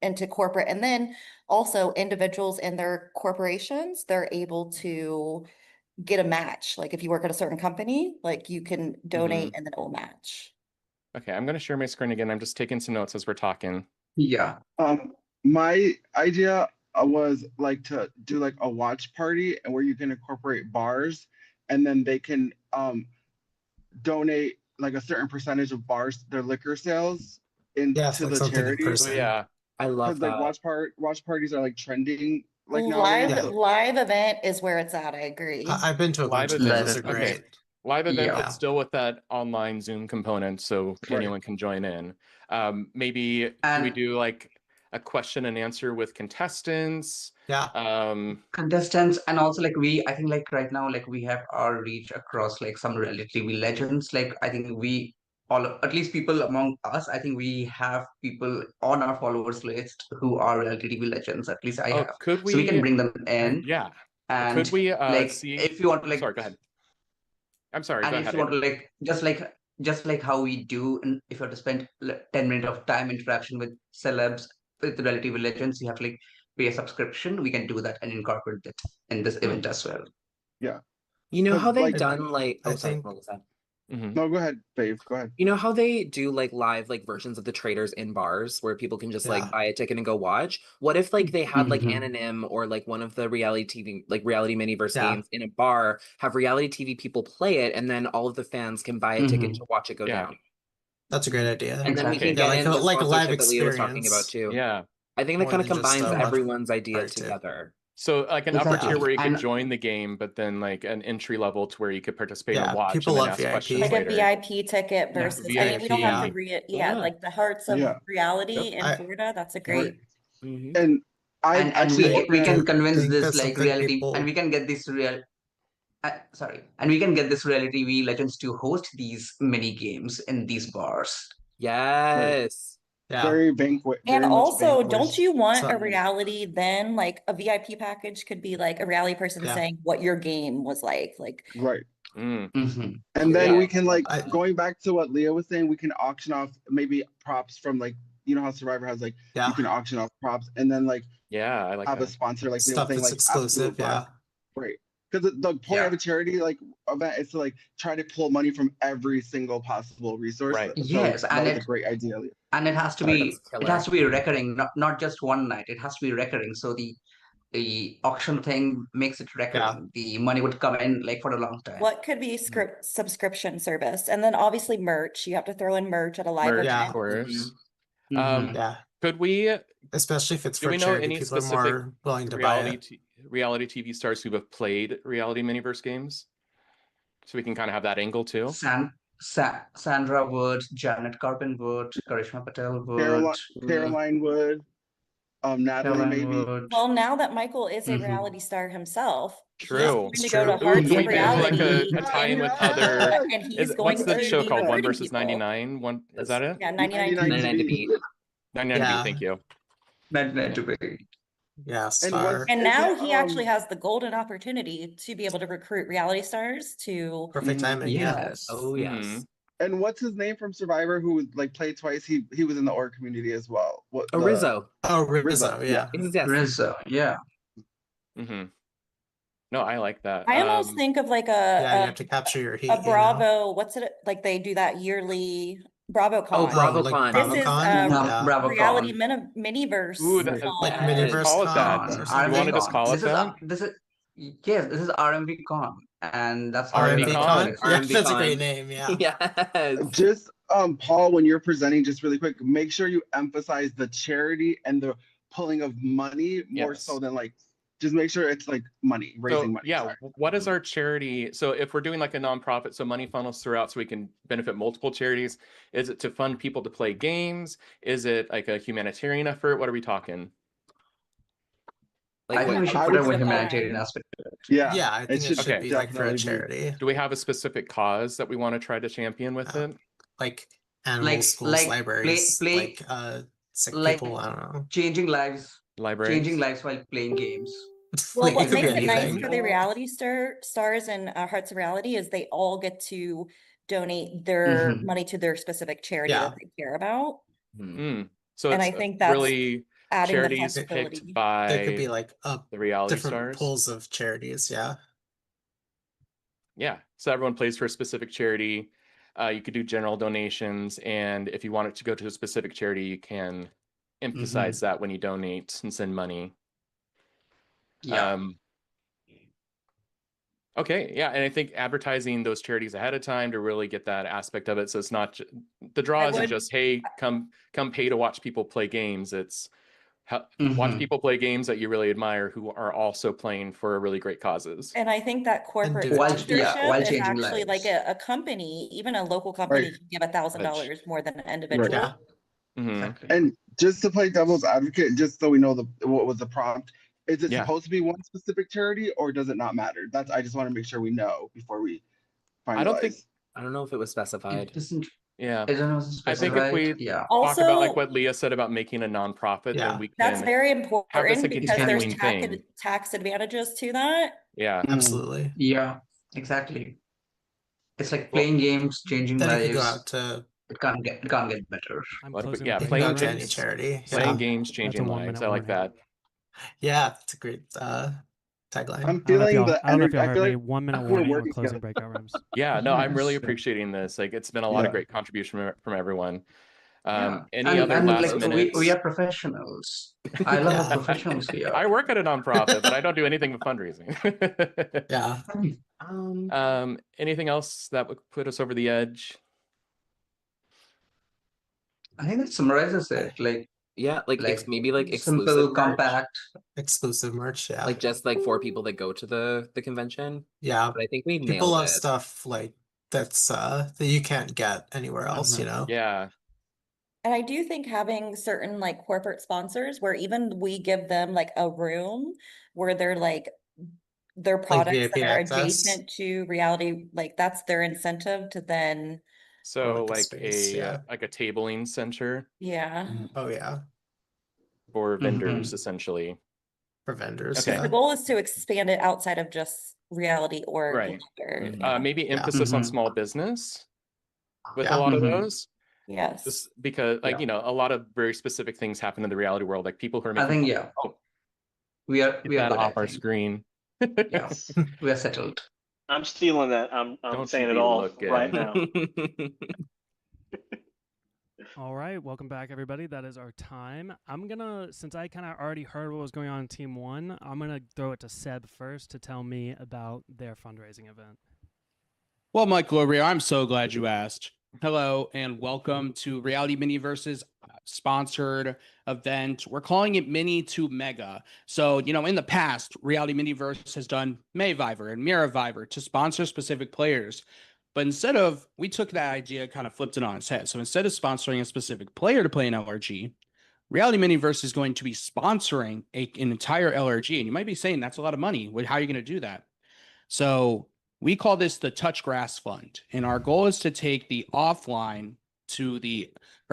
into corporate, and then also individuals and their corporations, they're able to get a match. Like if you work at a certain company, like you can donate and then it will match. Okay, I'm going to share my screen again. I'm just taking some notes as we're talking. Yeah. My idea was like to do like a watch party and where you can incorporate bars, and then they can donate like a certain percentage of bars, their liquor sales, into like the something in charity. person. Yeah. I love Because like that. watch parties are like trending like nowadays. Live event is where it's at. I agree. I've been to a Live bunch of those. Those event. are great. Okay. Live event, Yeah. but still with that online Zoom component, so anyone can join in. Maybe do we do like a question and answer with contestants? Yeah. Contestants, and also like I think like right now like we have our reach across like some relatively legends. Like I think we all, at least people among us, I think we have people on our followers list who are reality TV legends. At least I have. Could we? So we can bring them in. Yeah. And could we like see? if you want to like. Sorry, go ahead. I'm sorry. And Go if ahead. you want to just like how we do, and if you have to spend 10 minutes of time interaction with celebs, with relative legends, you have to like pay a subscription. We can do that and incorporate it in this event as well. Yeah. You know how they've like, done like I sorry, think- what was that? No, go ahead, Dave. Go ahead. You know how they do like live like versions of the traders in bars where people can just like buy a ticket and go watch? What if like they had like Anonym or like one of the reality TV like reality miniverse games in a bar, have reality TV people play it, and then all of the fans can buy a ticket to watch it go down? That's a great idea. And then we can Yeah, get in the like a live sponsorship that Leah was talking about experience. too. Yeah. I think that More kind of than just combines a watch everyone's idea party too. together. So like an upper tier where you could And- join the game, but then like an entry level to where you could participate and Yeah, watch people and then love ask VIP. questions Like later. a VIP ticket versus, I mean, we don't have to like the hearts of Yeah. reality Yep, in Florida. That's a great. And I and actually we can convince think this that's like something reality, people- and we can get this and we can get this reality TV legends to host these mini games in these bars. Yes. Yeah. very banquet. And very much also, vanquish. don't you want a So- reality then? Like a VIP package could be like a reality person Yeah. saying what your game was like. Like, Right. Mm-hmm. And then Yeah. we can like going back to what Leah was saying, we can auction off maybe props from like how Survivor has like you can auction off props and then like Yeah, I like have that. a sponsor like Leah was Stuff saying, that's like exclusive, Absolute Buck. Right. Because the point of a charity like event is to like try to pull money from every single possible resource. Right. So Yes, that and was a great idea, Leah. And it has to Sorry, that's be recurring, not just one night. It has to be recurring. So the auction thing makes it recurring. The money would come in like for a long time. what could be subscription service? And then obviously merch. You have to throw in merch at a live Merch, event. of course. Mhm. Yeah. Could we? Especially if it's Do for we know charity, any people are specific more willing to buy it. reality TV stars who have played reality miniverse games? So we can kind of have that angle too. Sandra Wood, Janet Carpin Wood, Karishma Patel Wood, Caroline Wood, Natalie Caroline maybe. Wood. Well, now that Michael is a Mhm. reality star himself, True. he's going to go to Ooh, Hearts can of we do like Reality. a tie-in with other? And he's going What's the to show be called? One recruiting versus people. 99. One is that it? Yeah, 99 99 to beat. 99 to Yeah. beat. Thank you. 99 to beat. Yeah, And star. And is now it, he actually has the golden opportunity to be able to recruit reality stars to. Perfect timing. Yeah. Yes. Oh yes. And what's his name from Survivor who like played twice? He was in the org community as well. What? Oh, Rizzo. Oh, Rizzo. Rizzo, Yeah. Yes. Rizzo, yeah. Mm-hmm. No, I like that. I almost think of like Yeah, you a have to capture your heat. a Bravo. What's it like? They do that yearly BravoCon. Oh, BravoCon. Like This is BravoCon? BravoCon. reality miniverse. Ooh, that, Like con. Miniverse call it Con that. or You something. want to just call it that? This is RMV Con, and that's RMV RMV Con? Con? Yeah, RMV that's a Con. great name. Yeah. Yes. Just Paul, when you're presenting, just really quick, make sure you emphasize the charity and the pulling of money more Yes. so than like just make sure it's like money, raising So money. yeah, sorry. what is our charity? So if we're doing like a nonprofit, so money funnels throughout so we can benefit multiple charities, is it to fund people to play games? Is it like a humanitarian effort? What are we talking? I think we should I put would a say- humanitarian aspect to it. Yeah, Yeah, I think it should Okay. be like for a definitely be. charity. Do we have a specific cause that we want to try to champion with it? Like animal Like- schools, like libraries, play- like sick like- people. I don't know. Changing lives Libraries? while playing games. Well, Like, what it could be makes it nice anything. for the reality stars and Hearts of Reality is they all get to donate their Mhm. money to their specific charity Yeah. that they care about. So And it's I think that's really adding the charities flexibility. picked by There could be like the reality different stars. pools of charities. Yeah. Yeah. So everyone plays for a specific charity. You could do general donations, and if you want it to go to a specific charity, you can emphasize that when you donate and send money. Yeah. Okay, yeah, and I think advertising those charities ahead of time to really get that aspect of it, so it's not the draw isn't would- just hey, come pay to watch people play games. It's watch people play games that you really admire who are also playing for really great causes. And I think that corporate do it sponsorship while is changing actually like lives. a company, even a local company Right. can give $1,000 more than an individual. Yeah. Mhm. Exactly. And just to play devil's advocate, just so we know what was the prompt, is it Yeah. supposed to be one specific charity or does it not matter? I just want to make sure we know before we finalize. I don't don't know if it was specified. It doesn't. Yeah. I don't know. I think if we talk Also- about like what Leah said about making a nonprofit, then we can That's very have this important a because there's continuing thing. tax advantages to that. Yeah. Absolutely. Yeah. Exactly. It's like playing games, changing Then you could go lives. out to It can't get better. I'm But closing yeah, the you can go breakout out to any rooms. charity. playing Yeah. games, That's changing a 1 lives. minute I like warning. that. Yeah, that's a great tagline. I'm I don't know if feeling y'all, the I don't know if energy. y'all I heard feel me. like 1 minute we're warning. We're working closing together. breakout rooms. Yeah, no, I'm really Yes. appreciating this. Like, it's been a lot of great contribution from everyone. Yeah. Any other And last like minutes? we are professionals. I love how professionals we are. I work at a nonprofit, but I don't do anything with fundraising. Yeah. Anything else that would put us over the edge? I think that summarizes it. Yeah, maybe like simple, exclusive merch. compact. Exclusive merch, yeah. Like just like for people that go to the convention. Yeah. But I think we People nailed love it. stuff like that's that you can't get anywhere else, you know? Yeah. And I do think having certain like corporate sponsors where even we give them like a room where they're like their products VIP that are access. adjacent to reality, like that's their incentive to then So like a space, yeah. like a tabling center yeah. Oh yeah. for vendors essentially. For vendors. Okay. The goal is to expand it outside of just reality or Right. culture, yeah. Maybe emphasis on small business with Yeah. a lot of those. Yes. Just because like you know, a lot of very specific things happen in the reality world. Like people who are I making think we are that good, off our screen. Yes. We are settled. I'm stealing that. I'm Don't saying you it be all looking. right now. All right, welcome back, everybody. That is our time. I'm gonna, since I kind of already heard what was going on in Team 1, I'm gonna throw it to Seb first to tell me about their fundraising event. Well, Michael O'Rear, I'm so glad you asked. Hello and welcome to Reality Miniverse's sponsored event. We're calling it Mini to Mega. So, you know, in the past, Reality Miniverse has done Mayviver and Miraviver to sponsor specific players. But instead of, we took that idea, kind of flipped it on its head. So instead of sponsoring a specific player to play an LRG, Reality Miniverse is going to be sponsoring an entire LRG. And you might be saying, that's a lot of money. How are you going to do that? So we call this the Touch Grass Fund. And our goal is to take the offline to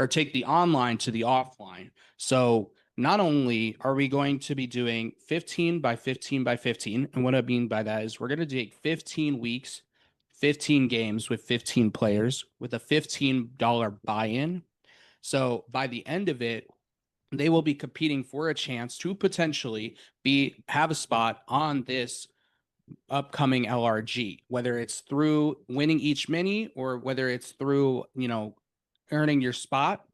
take the online to the offline. So not only are we going to be doing 15 by 15 by 15, and what I mean by that is we're going to take 15 weeks, 15 games with 15 players with a $15 buy-in. So by the end of it, they will be competing for a chance to potentially have a spot on this upcoming LRG, whether it's through winning each mini or whether it's through, you know, earning your spot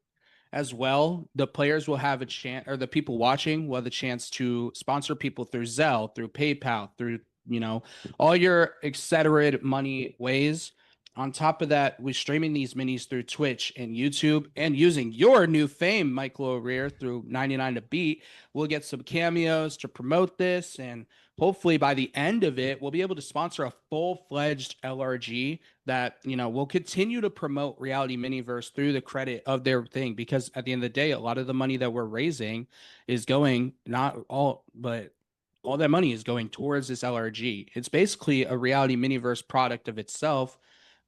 as well. The players will have a chance, or the people watching will have the chance to sponsor people through Zelle, through PayPal, through, you know, all your etc. money ways. On top of that, we're streaming these minis through Twitch and YouTube, and using your new fame, Michael O'Rear, through 99 to Beat. We'll get some cameos to promote this, and hopefully by the end of it, we'll be able to sponsor a full-fledged LRG that, you know, will continue to promote Reality Miniverse through the credit of their thing. Because at the end of the day, a lot of the money that we're raising is going, not all, but all that money is going towards this LRG. It's basically a Reality Miniverse product of itself,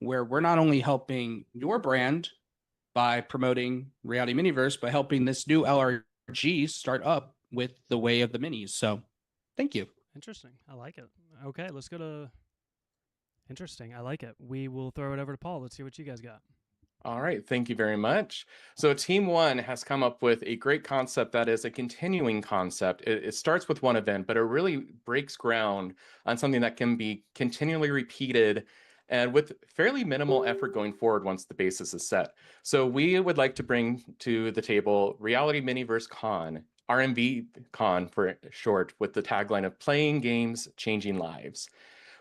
where we're not only helping your brand by promoting Reality Miniverse, but helping this new LRG start up with the way of the minis. So thank you. Interesting. I like it. Okay, let's go to... Interesting. I like it. We will throw it over to Paul. Let's see what you guys got. All right, thank you very much. So Team 1 has come up with a great concept that is a continuing concept. It starts with one event, but it really breaks ground on something that can be continually repeated and with fairly minimal effort going forward once the basis is set. So we would like to bring to the table Reality Miniverse Con, RMV Con for short, with the tagline of playing games, changing lives.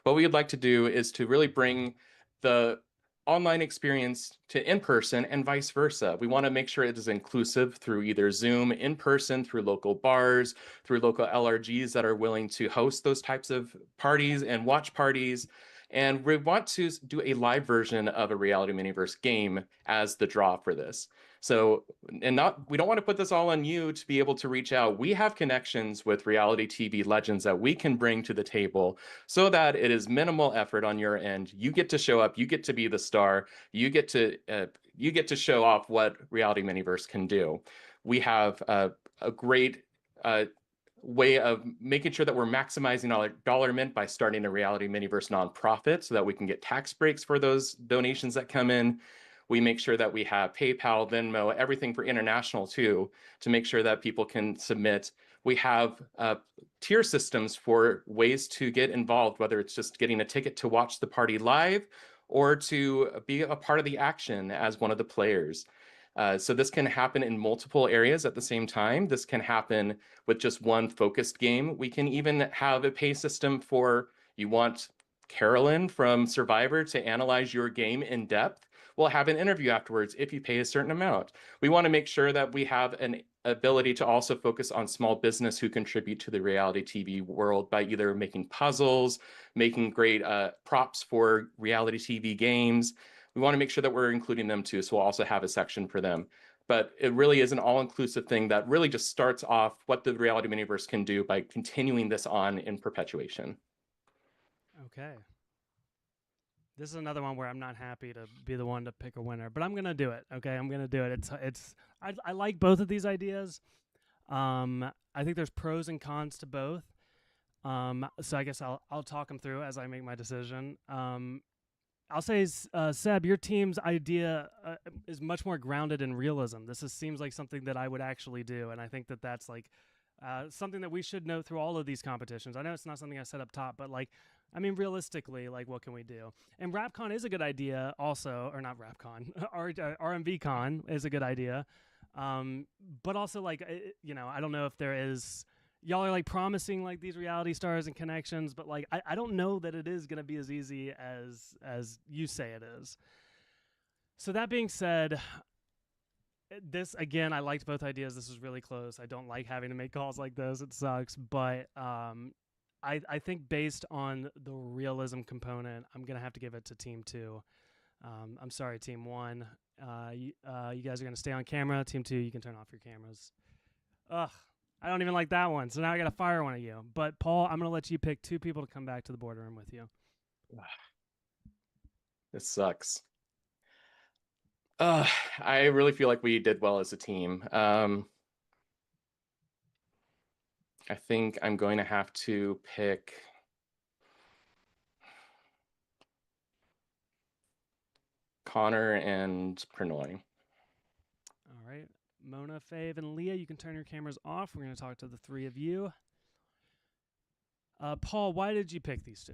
What we would like to do is to really bring the online experience to in-person and vice versa. We want to make sure it is inclusive through either Zoom, in person, through local bars, through local LRGs that are willing to host those types of parties and watch parties. And we want to do a live version of a Reality Miniverse game as the draw for this. So, we don't want to put this all on you to be able to reach out. We have connections with reality TV legends that we can bring to the table so that it is minimal effort on your end. You get to show up, you get to be the star, you get to show off what Reality Miniverse can do. We have a great way of making sure that we're maximizing our dollar mint by starting a Reality Miniverse nonprofit so that we can get tax breaks for those donations that come in. We make sure that we have PayPal, Venmo, everything for international too, to make sure that people can submit. We have tier systems for ways to get involved, whether it's just getting a ticket to watch the party live or to be a part of the action as one of the players. So this can happen in multiple areas at the same time. This can happen with just one focused game. We can even have a pay system for, you want Carolyn from Survivor to analyze your game in depth? We'll have an interview afterwards if you pay a certain amount. We want to make sure that we have an ability to also focus on small business who contribute to the reality TV world by either making puzzles, making great props for reality TV games. We want to make sure that we're including them too, so we'll also have a section for them. But it really is an all-inclusive thing that really just starts off what the Reality Miniverse can do by continuing this on in perpetuation. Okay. This is another one where I'm not happy to be the one to pick a winner, but I'm gonna do it. Okay, I'm gonna do it. I like both of these ideas. I think there's pros and cons to both. So I guess I'll talk them through as I make my decision. I'll say, Seb, your team's idea is much more grounded in realism. This seems like something that I would actually do, and I think that that's like something that we should know through all of these competitions. I know it's not something I set up top, but like, I mean, realistically, like, what can we do? And RapCon is a good idea also, or not RapCon, RMV Con is a good idea. But also, like, you know, I don't know if there is... Y'all are like promising like these reality stars and connections, but like I don't know that it is going to be as easy as you say it is. So that being said, this again, I liked both ideas. This was really close. I don't like having to make calls like this. It sucks, but I think based on the realism component, I'm going to have to give it to Team 2. I'm sorry, Team 1. You guys are going to stay on camera. Team 2, you can turn off your cameras. Ugh. I don't even like that one, so now I got to fire one of you. But, Paul, I'm going to let you pick 2 people to come back to the boardroom with you. This sucks. I really feel like we did well as a team. I think I'm going to have to pick... Connor and Prinoy. All right. Mona, Fave, and Leah, you can turn your cameras off. We're going to talk to the 3 of you. Paul, why did you pick these 2?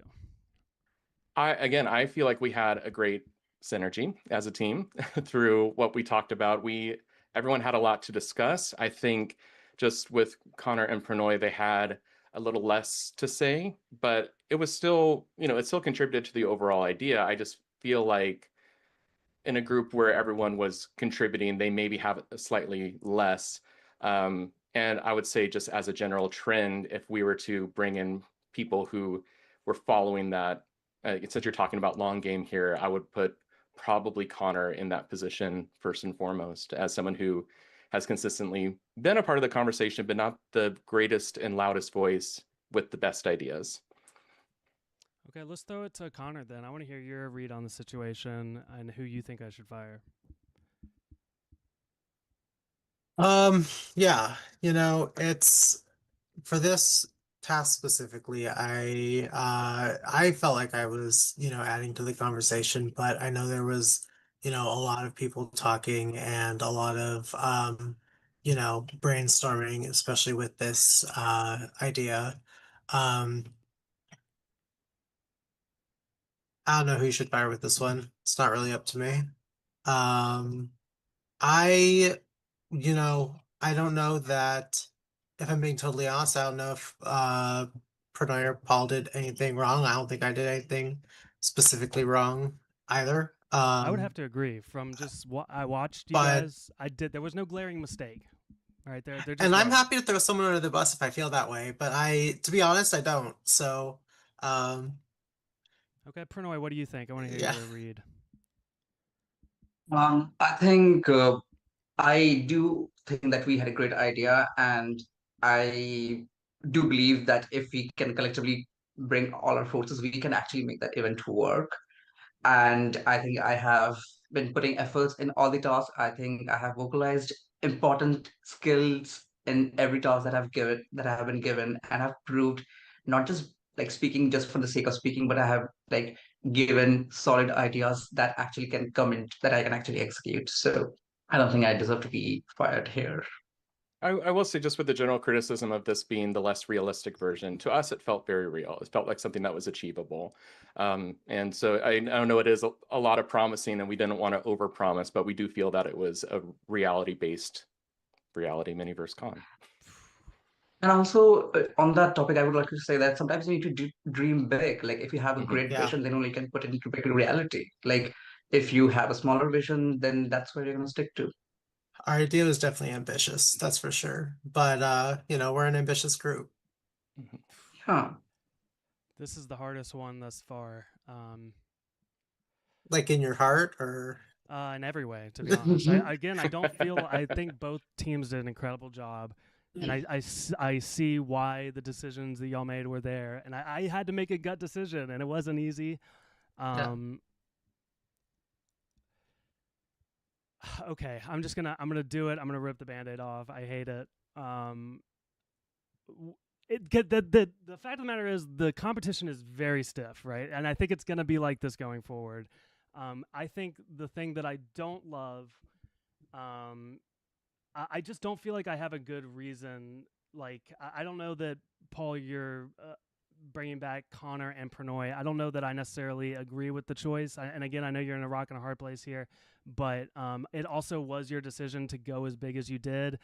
I feel like we had a great synergy as a team through what we talked about. Everyone had a lot to discuss. I think just with Connor and Prinoy, they had a little less to say, but it was still, it still contributed to the overall idea. I just feel like in a group where everyone was contributing, they maybe have slightly less. And I would say just as a general trend, if we were to bring in people who were following that, since you're talking about long game here, I would put probably Connor in that position first and foremost as someone who has consistently been a part of the conversation, but not the greatest and loudest voice with the best ideas. Okay, let's throw it to Connor then. I want to hear your read on the situation and who you think I should fire. Yeah, it's for this task specifically, I felt like I was, adding to the conversation, but I know there was, a lot of people talking and a lot of brainstorming, especially with this idea. I don't know who you should fire with this one. It's not really up to me. I, I don't know that, if I'm being totally honest, I don't know if Pranay or Paul did anything wrong. I don't think I did anything specifically wrong either. I would have to agree. From just what I watched you guys, there was no glaring mistake. All right, there just and I'm wasn't. happy to throw someone under the bus if I feel that way, but to be honest, I don't. So, okay, Pranoy, what do you think? I want to hear your read. I think I do think that we had a great idea, and I do believe that if we can collectively bring all our forces, we can actually make that event work. And I think I have been putting efforts in all the tasks. I think I have vocalized important skills in every task that I have been given, and have proved not just like speaking just for the sake of speaking, but I have like given solid ideas that actually can come in that I can actually execute. So I don't think I deserve to be fired here. I will say, just with the general criticism of this being the less realistic version, to us it felt very real. It felt like something that was achievable. And so I know it is a lot of promising, and we didn't want to overpromise, but we do feel that it was a reality-based reality miniverse con. And also on that topic, I would like to say that sometimes you need to dream big. Like if you have a great vision, then only you can put it into big reality. Like if you have a smaller vision, then that's where you're going to stick to. Our idea was definitely ambitious, that's for sure. But you know, we're an ambitious group. Huh. This is the hardest one thus far. Like in your heart, or in every way, to be honest. I don't feel. I think both teams did an incredible job, and I see why the decisions that y'all made were there, and I had to make a gut decision, and it wasn't easy. Okay, I'm gonna do it. I'm gonna rip the Band-Aid off. I hate it. The fact of the matter is the competition is very stiff, right? And I think it's gonna be like this going forward. I think the thing that I don't love, I just don't feel like I have a good reason. Like I don't know that, Paul, you're bringing back Connor and Pranoy. I don't know that I necessarily agree with the choice. And again, I know you're in a rock and a hard place here, but it also was your decision to go as big as you did,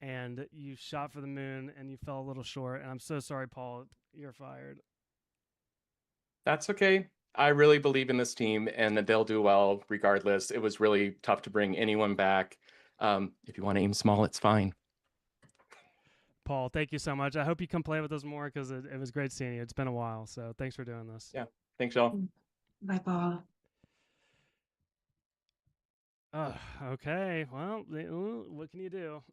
and you shot for the moon and you fell a little short. And I'm so sorry, Paul. You're fired. That's okay. I really believe in this team, and that they'll do well regardless. It was really tough to bring anyone back. If you want to aim small, it's fine. Paul, thank you so much. I hope you come play with us more, because it was great seeing you. It's been a while, so thanks for doing this. Yeah, thanks, y'all. Bye, Paul. Okay. Well, what can you do?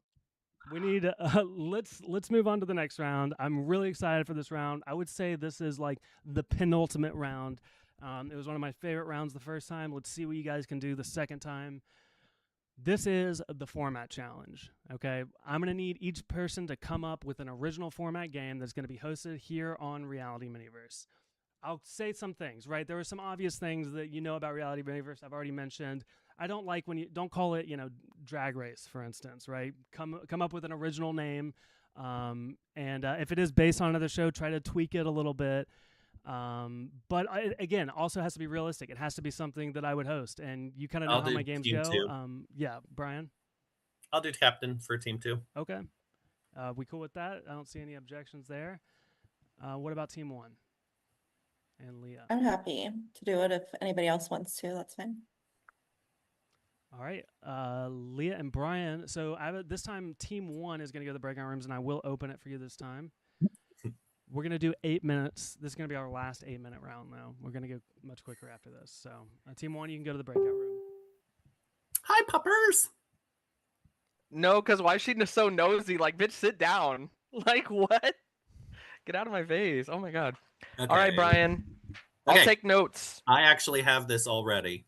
We need let's move on to the next round. I'm really excited for this round. I would say this is like the penultimate round. It was one of my favorite rounds the first time. Let's see what you guys can do the second time. This is the format challenge, okay? I'm going to need each person to come up with an original format game that's going to be hosted here on Reality Miniverse. I'll say some things, right? There are some obvious things that you know about Reality Miniverse I've already mentioned. I don't like when you don't call it, Drag Race, for instance, right? Come up with an original name, and if it is based on another show, try to tweak it a little bit. But again, also has to be realistic. It has to be something that I would host, and you kind of know how my games go. Yeah, Brian? I'll do captain for team 2. Okay. We cool with that? I don't see any objections there. What about team 1? And Leah? I'm happy to do it if anybody else wants to. That's fine. All right, Leah and Brian. So this time, team 1 is going to go to the breakout rooms, and I will open it for you this time. We're going to do 8 minutes. This is going to be our last 8-minute round, though. We're going to go much quicker after this. So, team 1, you can go to the breakout room. Hi, puppers. No, because why is she so nosy? Like, bitch, sit down. Like, what? Get out of my face. Oh, my God. Okay. All right, Brian. I'll take notes. I actually have this already.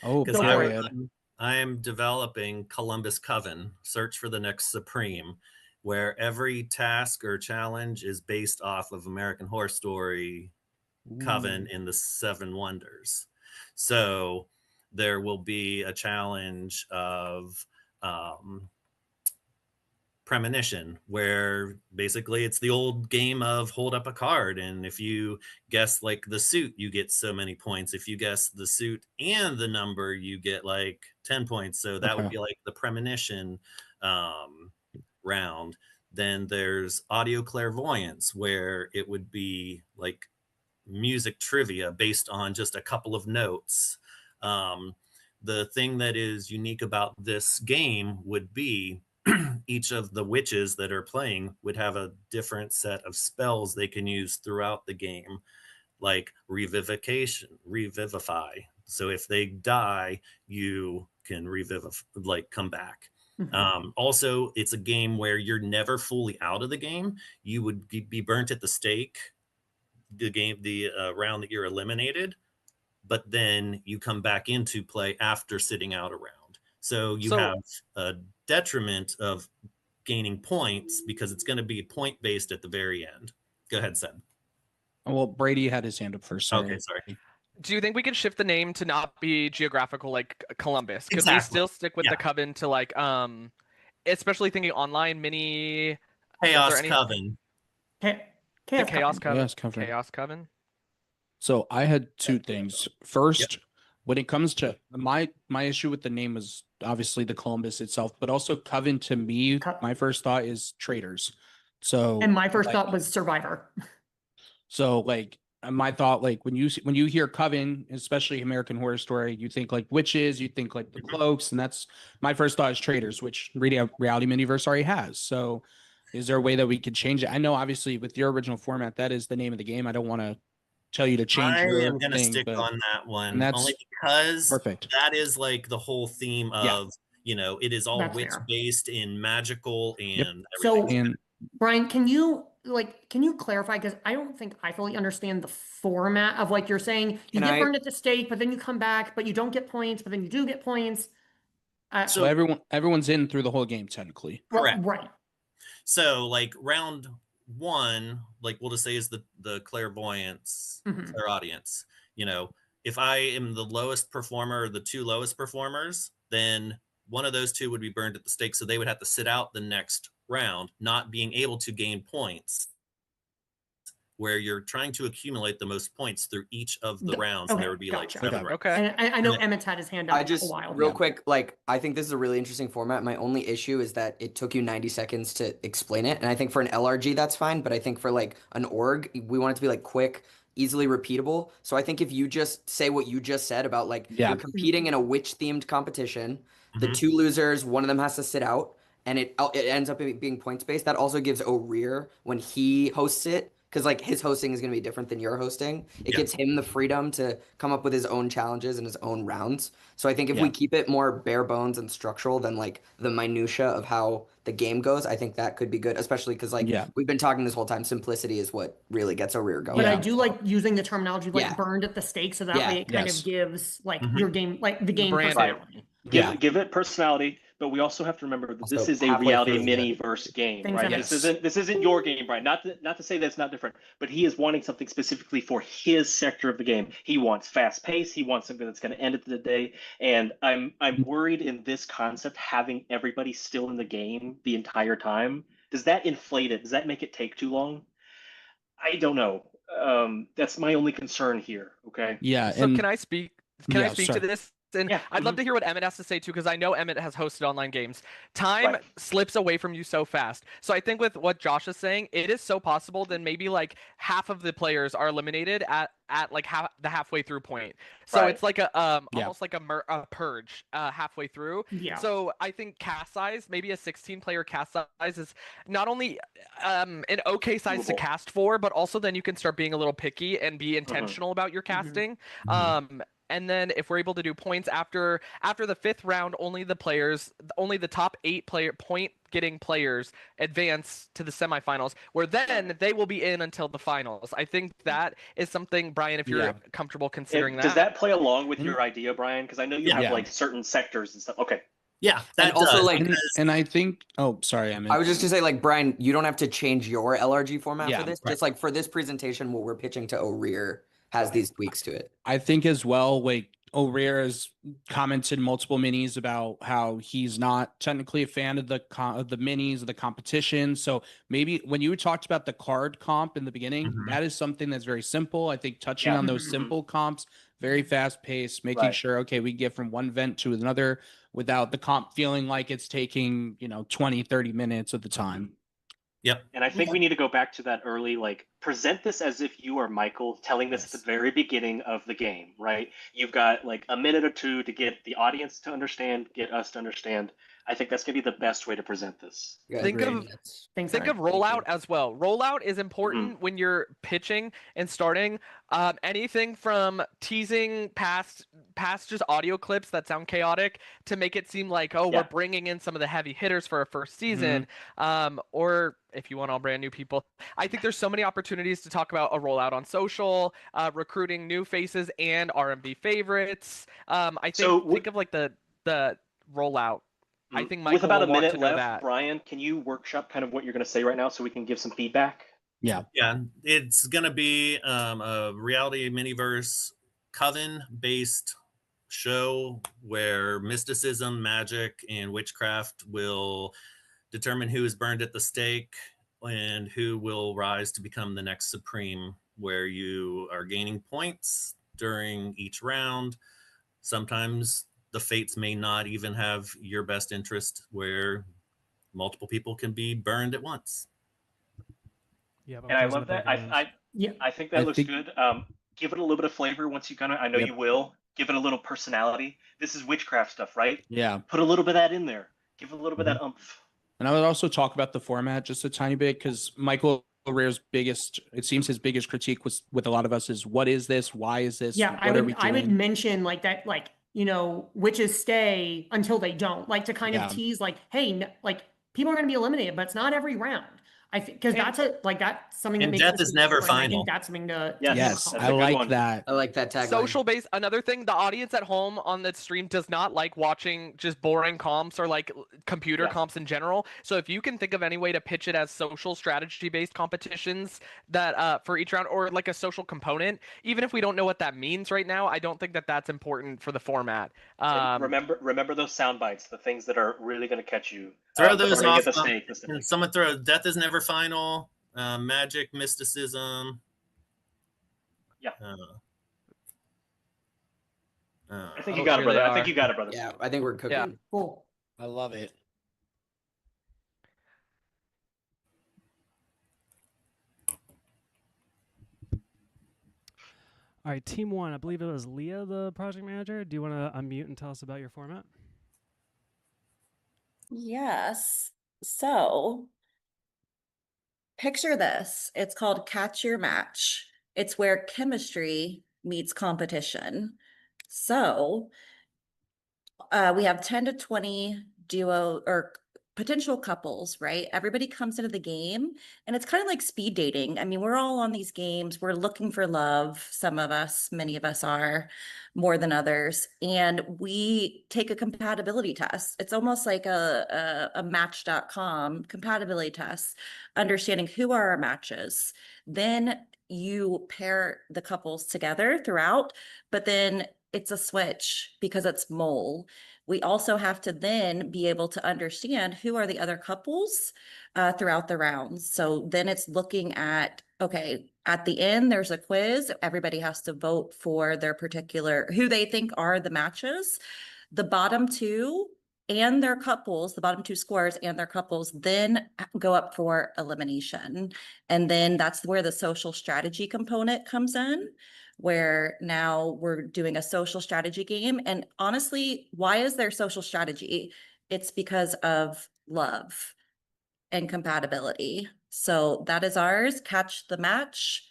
Oh, because period. I am developing Columbus Coven, Search for the Next Supreme, where every task or challenge is based off of American Horror Story Coven in the 7 Wonders. So there will be a challenge of premonition, where basically it's the old game of hold up a card, and if you guess like the suit, you get so many points. If you guess the suit and the number, you get like 10 points. So that would be like the premonition round. Then there's audio clairvoyance, where it would be like music trivia based on just a couple of notes. The thing that is unique about this game would be each of the witches that are playing would have a different set of spells they can use throughout the game, like revivify. So if they die, you can come back. Also, it's a game where you're never fully out of the game. You would be burnt at the stake the round that you're eliminated, but then you come back into play after sitting out a round. So you have a detriment of gaining points because it's going to be point based at the very end. Go ahead, Seb. Well, Brady had his hand up first. Sorry. Okay, sorry. Do you think we can shift the name to not be geographical like Columbus? Could we Exactly. still stick with Yeah. the Coven to like especially thinking online mini Chaos Coven. The Chaos Coven. Chaos Coven. Chaos Coven. So I had two things. First, when it comes to my issue with the name was obviously the Columbus itself, but also Coven to me, my first thought is traitors. So And my first like, thought was Survivor. So like my thought, like when you hear Coven, especially American Horror Story, you think like witches, you think like the cloaks, and that's my first thought is traitors, which Reality Miniverse already has. So is there a way that we could change it? I know obviously with your original format, that is the name of the game. I don't want to tell you to change I your am going to thing, stick but- on that one and that's only because perfect. that is like the whole theme of, you know, it is all That's witch fair. based in magical and So, everything. Brian, can you clarify? Because I don't think I fully understand the format of like you're saying you Can get I- burned at the stake, but then you come back, but you don't get points, but then you do get points. So everyone's in through the whole game technically. Correct. Right. So like round one, like we'll just say is the clairvoyance, Mhm. clairaudience. You know, if I am the lowest performer or the two lowest performers, then one of those two would be burned at the stake. So they would have to sit out the next round, not being able to gain points, where you're trying to accumulate the most points through each of the rounds. And there would be like 7 rounds. And I know Emmett's had his hand up I just a while. real quick, like I think this is a really interesting format. My only issue is that it took you 90 seconds to explain it, and I think for an LRG that's fine, but I think for like an org, we want it to be like quick, easily repeatable. So I think if you just say what you just said about like Yeah. you're competing in a witch themed competition, the Mhm. two losers, one of them has to sit out, and it ends up being points based. That also gives O'Rear when he hosts it. Because like his hosting is going to be different than your hosting. It gives him the freedom to come up with his own challenges and his own rounds. So I think if we keep it more bare bones and structural than like the minutia of how the game goes, I think that could be good. Especially because like we've been talking this whole time, simplicity is what really gets O'Rear going. But I do like using the terminology like Yeah. burned at the stake, so that Yeah. way it kind Yes. of gives like Mhm. your game, like the game branding. personality. Give it personality, but we also have to remember that this Also, is a halfway reality through the- mini-verse game, Things right? that- This isn't your game, Brian. Not to say that's not different, but he is wanting something specifically for his sector of the game. He wants fast pace. He wants something that's going to end at the day. And I'm worried in this concept, having everybody still in the game the entire time. Does that inflate it? Does that make it take too long? I don't know. That's my only concern here. Okay. Yeah. So can I speak? Can I Yeah, speak sorry. to this? And Yeah, I'd love to hear what Emmett has to say too, because I know Emmett has hosted online games. Time slips away from you so fast. So I think with what Josh is saying, it is so possible that maybe like half of the players are eliminated at like the halfway through point. So it's like a almost like a purge halfway through. Yeah. So I think cast size, maybe a 16 player cast size is not only an okay size to Doable. cast for, but also then you can start being a little picky and be intentional about your casting. And then if we're able to do points after the 5th round, only the top 8 point getting players advance to the semifinals, where then they will be in until the finals. I think that is something, Brian, if you're comfortable considering that. Does that play along with your idea, Brian? Because I know you have Yeah. like certain sectors and stuff. Okay. Yeah, And also like and I think sorry, I mean I was just gonna say, like, Brian, you don't have to change your LRG format Yeah, for this. right. Just like for this presentation, what we're pitching to O'Rear has these tweaks to it. I think as well, like O'Rear has commented multiple minis about how he's not technically a fan of the minis of the competition. So maybe when you talked about the card comp in the beginning, that is something that's very simple. I think touching on those simple comps, very fast paced, making sure, okay, we get from one event to another without the comp feeling like it's taking, 20, 30 minutes of the time. Yep. And I think we need to go back to that early, like, present this as if you are Michael telling this at the very beginning of the game, right? You've got like a minute or two to get the audience to understand, get us to understand. I think that's going to be the best way to present this. Think of rollout as well. Rollout is important when you're pitching and starting. Anything from teasing past just audio clips that sound chaotic to make it seem like, we're bringing in some of the heavy hitters for our first season. Or if you want all brand new people, I think there's so many opportunities to talk about a rollout on social, recruiting new faces and RMV favorites. I think think of like the rollout. I think With Michael about will a want minute to know left, that. Brian, can you workshop kind of what you're going to say right now so we can give some feedback? Yeah. Yeah, it's going to be a reality miniverse coven-based show where mysticism, magic, and witchcraft will determine who is burned at the stake and who will rise to become the next supreme, where you are gaining points during each round. Sometimes the fates may not even have your best interest, where multiple people can be burned at once. Yeah, And I love that. I think that looks good. Give it a little bit of flavor once you kind of, I know you will. Give it a little personality. This is witchcraft stuff, right? Yeah. Put a little bit of that in there. Give it a little bit of that oomph. And I would also talk about the format just a tiny bit, because Michael Rare's biggest, it seems his biggest critique was with a lot of us is, what is this? Why is this? Yeah, What I are we would I would doing? mention like that, like, you know, witches stay until they don't, like to kind Yeah. of tease like, hey, like people are going to be eliminated, but it's not every round. I think because that's something that And makes death this is game never different, and I final. think that's something to Yes, I like that. I like that tagline. Social base. Another thing, the audience at home on the stream does not like watching just boring comps or like computer comps in general. So if you can think of any way to pitch it as social strategy based competitions that for each round, or like a social component, even if we don't know what that means right now, I don't think that that's important for the format. And remember those sound bites, the things that are really going to catch you. Throw those burning off. at the stake. And someone throw death is never final, magic, mysticism. Yeah. I think Oh, you got it, here brother. they I think are. you got it, brother. Yeah, I think we're cooking. Yeah. Cool. I love it. All right, team one. I believe it was Leah, the project manager. Do you want to unmute and tell us about your format? Yes. So picture this. It's called Catch Your Match. It's where chemistry meets competition. So we have 10 to 20 duo or potential couples, right? Everybody comes into the game and it's kind of like speed dating. I mean, we're all on these games. We're looking for love. Some of us, many of us are more than others. And we take a compatibility test. It's almost like a match.com compatibility test, understanding who are our matches. Then you pair the couples together throughout, but then it's a switch because it's mole. We also have to then be able to understand who are the other couples throughout the rounds. So then it's looking at, okay, at the end, there's a quiz. Everybody has to vote for their particular, who they think are the matches. The bottom two and their couples, the bottom two scorers and their couples then go up for elimination. And then that's where the social strategy component comes in, where now we're doing a social strategy game. And honestly, why is there social strategy? It's because of love and compatibility. So that is ours. Catch the Match,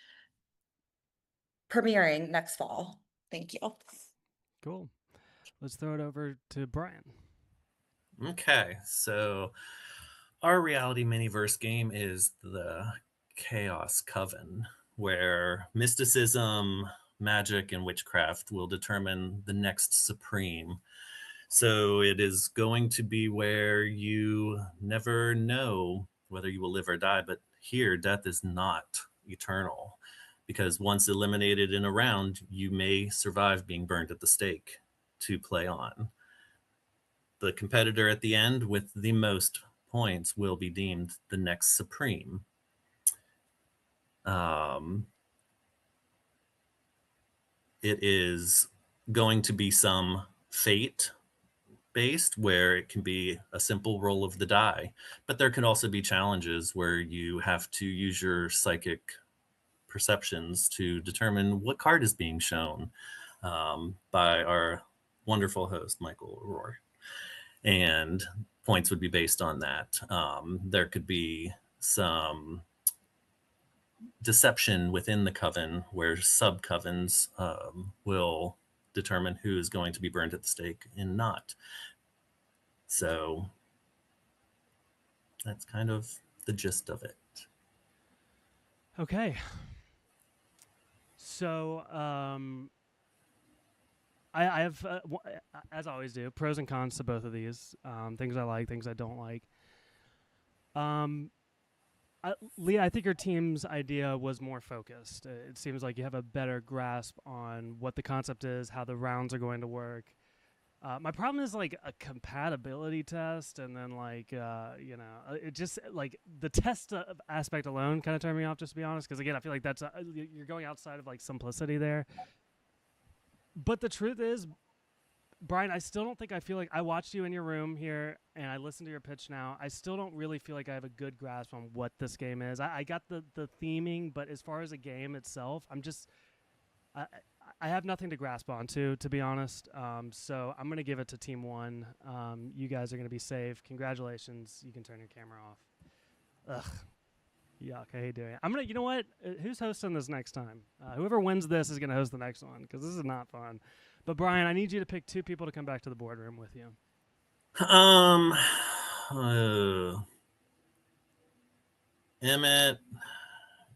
premiering next fall. Thank you. Cool. Let's throw it over to Brian. Okay, so our reality miniverse game is the Chaos Coven, where mysticism, magic, and witchcraft will determine the next supreme. So it is going to be where you never know whether you will live or die, but here death is not eternal, because once eliminated in a round, you may survive being burned at the stake to play on. The competitor at the end with the most points will be deemed the next supreme. It is going to be some fate based, where it can be a simple roll of the die, but there can also be challenges where you have to use your psychic perceptions to determine what card is being shown by our wonderful host, Michael Rohr. And points would be based on that. There could be some deception within the coven where sub-covens will determine who is going to be burned at the stake and not. So that's kind of the gist of it. Okay. So I have, as I always do, pros and cons to both of these. Things I like, things I don't like. Leah, I think your team's idea was more focused. It seems like you have a better grasp on what the concept is, how the rounds are going to work. My problem is like a compatibility test, and then like it just like the test aspect alone kind of turned me off, just to be honest. Because again, I feel like that's you're going outside of like simplicity there. But the truth is, Brian, I still don't think I feel like I watched you in your room here and I listened to your pitch now. I still don't really feel like I have a good grasp on what this game is. I got the theming, but as far as a game itself, I'm just I have nothing to grasp onto, to be honest. So I'm going to give it to Team 1. You guys are going to be safe. Congratulations. You can turn your camera off. Ugh. Yuck. I hate doing it. I'm going to, you know what? Who's hosting this next time? Whoever wins this is going to host the next one because this is not fun. But Brian, I need you to pick 2 people to come back to the boardroom with you. Emmett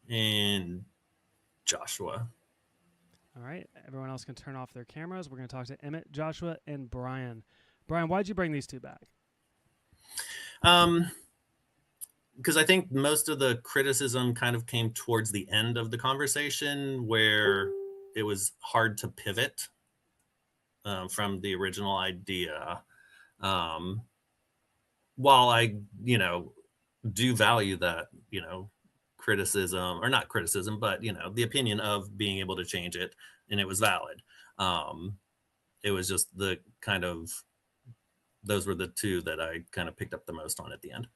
and Joshua. All right. Everyone else can turn off their cameras. We're going to talk to Emmett, Joshua, and Brian. Brian, why'd you bring these 2 back? Because I think most of the criticism kind of came towards the end of the conversation where it was hard to pivot from the original idea. While I, do value that, criticism, or not criticism, but, the opinion of being able to change it, and it was valid. It was just the kind of, those were the 2 that I kind of picked up the most on at the end.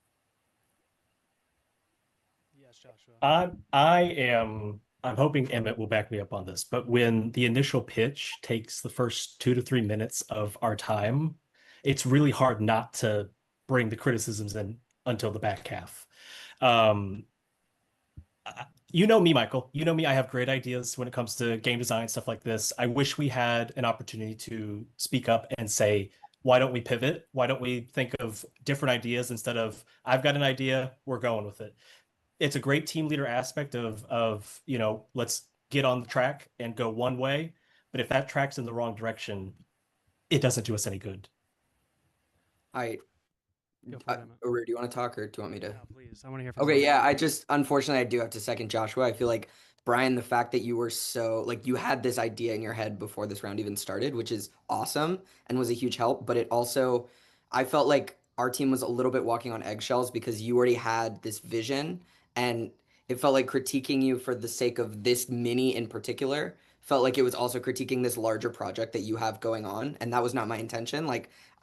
Yes, Joshua. I'm hoping Emmett will back me up on this, but when the initial pitch takes the first 2 to 3 minutes of our time, it's really hard not to bring the criticisms in until the back half. You know me, Michael. You know me. I have great ideas when it comes to game design, stuff like this. I wish we had an opportunity to speak up and say, why don't we pivot? Why don't we think of different ideas instead of, I've got an idea, we're going with it. It's a great team leader aspect of let's get on the track and go one way. But if that track's in the wrong direction, it doesn't do us any good. Uru, do you want to talk or do you want me to? No, please. I want to hear from Okay, you. yeah, unfortunately, I do have to second Joshua. I feel like, Brian, the fact that you were you had this idea in your head before this round even started, which is awesome and was a huge help. But I felt like our team was a little bit walking on eggshells because you already had this vision, and it felt like critiquing you for the sake of this mini in particular felt like it was also critiquing this larger project that you have going on, and that was not my intention. I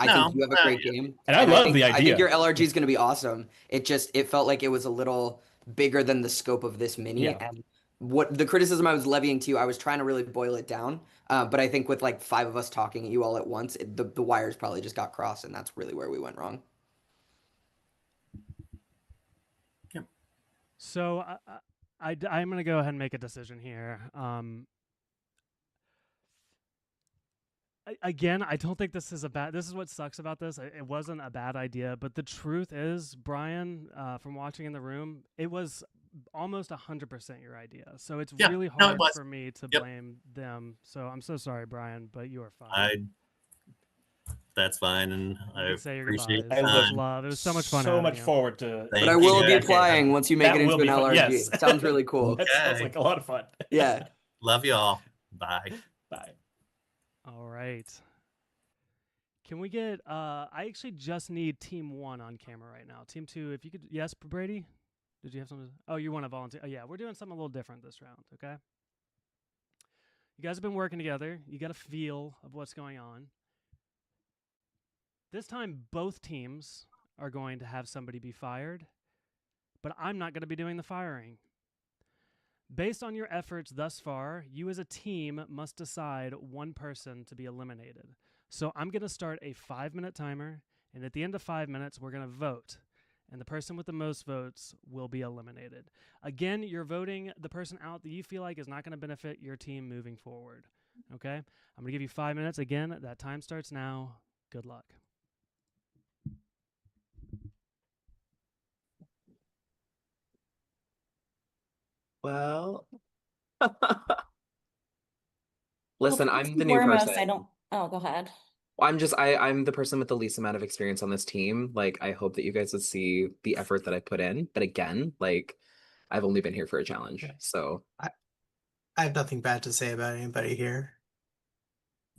think you have a great game, and I love the idea. I think your LRG is going to be awesome. It felt like it was a little bigger than the scope of this mini. Yeah. And what the criticism I was levying to you, I was trying to really boil it down. But I think with 5 of us talking at you all at once, the wires probably just got crossed, and that's really where we went wrong. Yep. So I'm going to go ahead and make a decision here. Again, I don't think this is this is what sucks about this. It wasn't a bad idea, but the truth is, Brian, from watching in the room, it was almost 100% your idea. So it's really hard for me to blame them. So I'm so sorry, Brian, but you are fine. That's fine, and I appreciate it. Love. It was so much fun. So much forward to. But I will be applying once you make it into an LRG. Yes. It sounds really cool. That sounds like a lot of fun. Yeah. Love you all. Bye. Bye. All right. Can we get I actually just need Team 1 on camera right now. Team 2, if you could. Yes, Brady? Did you have something? Oh, you want to volunteer? Oh, yeah, we're doing something a little different this round, okay? You guys have been working together. You got a feel of what's going on. This time, both teams are going to have somebody be fired, but I'm not going to be doing the firing. Based on your efforts thus far, you as a team must decide one person to be eliminated. So I'm going to start a 5-minute timer, and at the end of 5 minutes, we're going to vote. And the person with the most votes will be eliminated. Again, you're voting the person out that you feel like is not going to benefit your team moving forward. Okay? I'm going to give you 5 minutes. Again, that time starts now. Good luck. Well, listen, I'm the new person. Oh, go ahead. I'm the person with the least amount of experience on this team. Like, I hope that you guys would see the effort that I put in. But again, like, I've only been here for a challenge. So I have nothing bad to say about anybody here,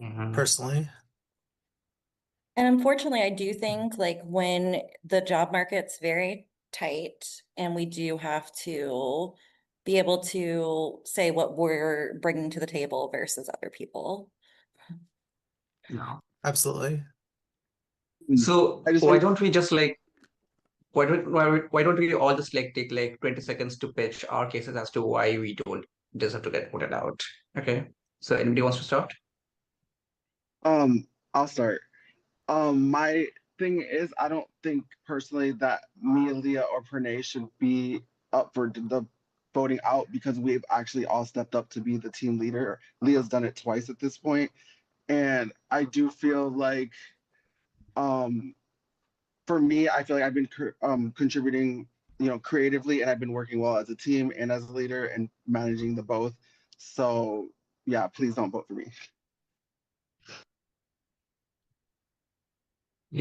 Mhm. personally. And unfortunately, I do think like when the job market's very tight and we do have to be able to say what we're bringing to the table versus other people. No, absolutely. So I just why want don't we just like why don't we all just like take like 20 seconds to pitch our cases as to why we don't deserve to get voted out? Okay. So anybody wants to start? I'll start. My thing is, I don't think personally that me, Leah, or Pranay should be up for the voting out because we've actually all stepped up to be the team leader. Leah's done it twice at this point, and I do feel like, for me, I feel like I've been contributing, creatively, and I've been working well as a team and as a leader and managing the both. So yeah, please don't vote for me.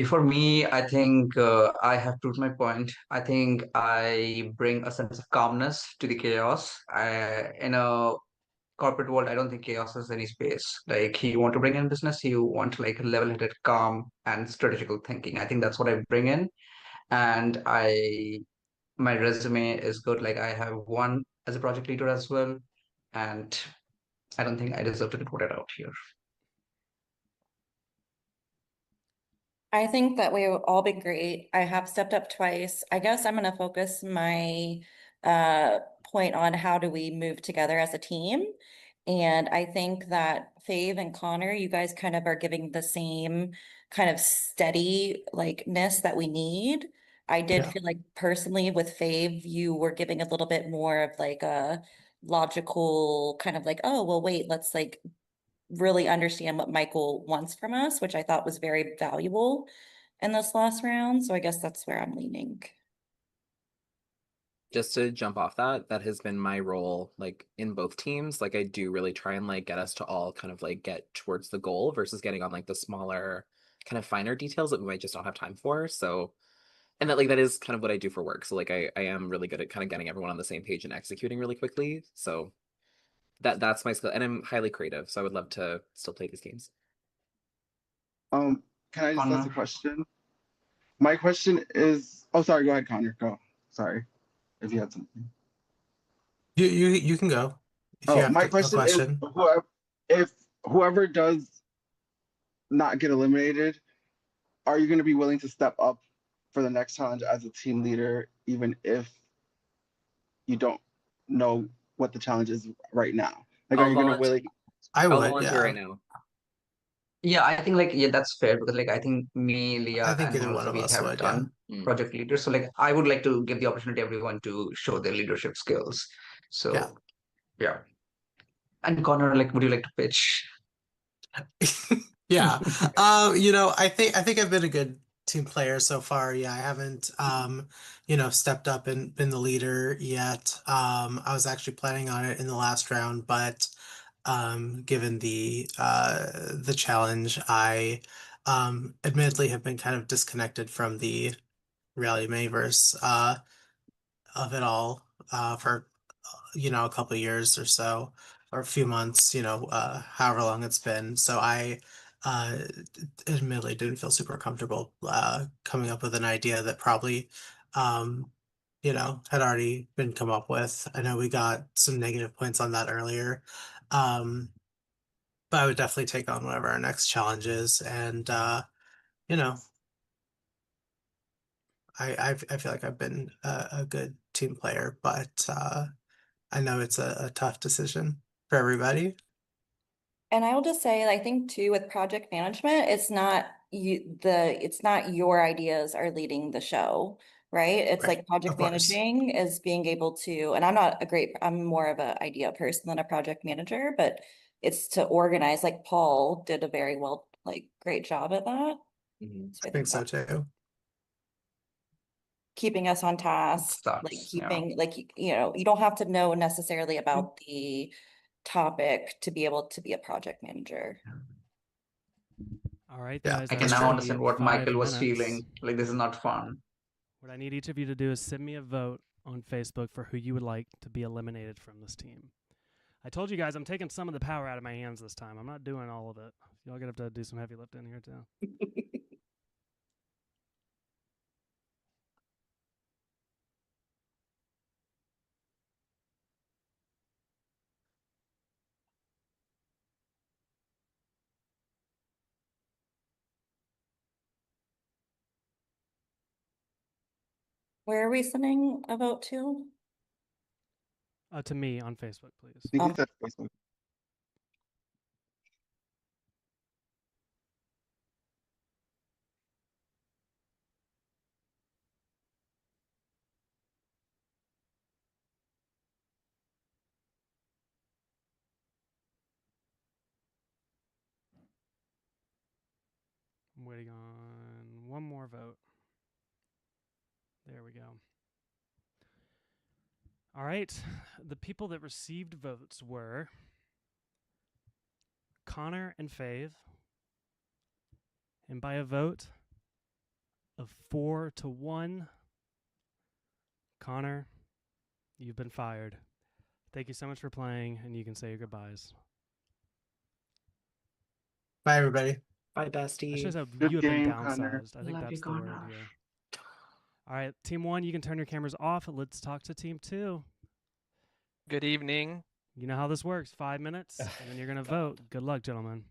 For me, I think I have proved my point. I think I bring a sense of calmness to the chaos. In a corporate world, I don't think chaos has any space. Like you want to bring in business, you want like level-headed, calm, and strategical thinking. I think that's what I bring in, and my resume is good. Like I have won as a project leader as well, and I don't think I deserve to get voted out here. I think that we've all been great. I have stepped up twice. I guess I'm going to focus my point on how do we move together as a team. And I think that Fave and Connor, you guys kind of are giving the same kind of steady likeness that we need. I did feel like personally with Fave, you were giving a little bit more of like a logical kind of like, oh, well, wait, let's like really understand what Michael wants from us, which I thought was very valuable in this last round. So I guess that's where I'm leaning. just to jump off that, that has been my role, like in both teams. Like I do really try and like get us to all kind of like get towards the goal versus getting on like the smaller kind of finer details that we might just not have time for. So, and that like that is kind of what I do for work. So like I am really good at kind of getting everyone on the same page and executing really quickly. So that's my skill, and I'm highly creative. So I would love to still play these games. Can I just ask a Connor. question? My question is, oh, sorry, go ahead, Connor, go. Sorry, if you had something. You can go if you Oh, have my a question is, question. if whoever does not get eliminated, are you going to be willing to step up for the next challenge as a team leader, even if you don't know what the challenge is right now? Like, are I'll you going to volunteer. really? I I'll would, volunteer yeah. right now. Yeah, I think like yeah, that's fair because like I think me, I Leah, think and either Connor one also of we us have would, yeah. done project leaders. So like I would like to give the opportunity to everyone to show their leadership skills. So Yeah. yeah. And Connor, like, would you like to pitch? Yeah. I think I've been a good team player so far. Yeah, I haven't stepped up and been the leader yet. I was actually planning on it in the last round, but given the challenge, I admittedly have been kind of disconnected from the reality miniverse of it all for a couple of years or so, or a few months, however long it's been. So I uh, admittedly didn't feel super comfortable coming up with an idea that probably, um, had already been come up with. I know we got some negative points on that earlier. But I would definitely take on whatever our next challenge is. And, you know, I feel like I've been a good team player, but I know it's a tough decision for everybody. And I will just say, I think too, with project management, it's not your ideas are leading the show, right? It's Right, like project of course. managing is being able to, and I'm more of an idea person than a project manager, but it's to organize, like Paul did a very great job at that. So I think so too. keeping us on task, you don't have to know necessarily about the topic to be able to be a project manager. All right, Yeah, guys. I can let's now see, understand what 5 Michael was minutes. feeling. Like, this is not fun. What I need each of you to do is send me a vote on Facebook for who you would like to be eliminated from this team. I told you guys I'm taking some of the power out of my hands this time. I'm not doing all of it. Y'all gonna have to do some heavy lifting here too. Where are we sending a vote to? To me on Facebook, please. I think he said Facebook. I'm waiting on one more vote. There we go. All right. The people that received votes were Connor and Fave. And by a vote of 4-1, Connor, you've been fired. Thank you so much for playing, and you can say your goodbyes. Bye, everybody. Bye, I bestie. should have Good you have been game, Connor. downsized. I think Love you, that's the word Connor. here. All right, Team 1, you can turn your cameras off. Let's talk to Team 2. Good evening. You know how this works. 5 minutes, and then you're going to vote. Good luck, gentlemen.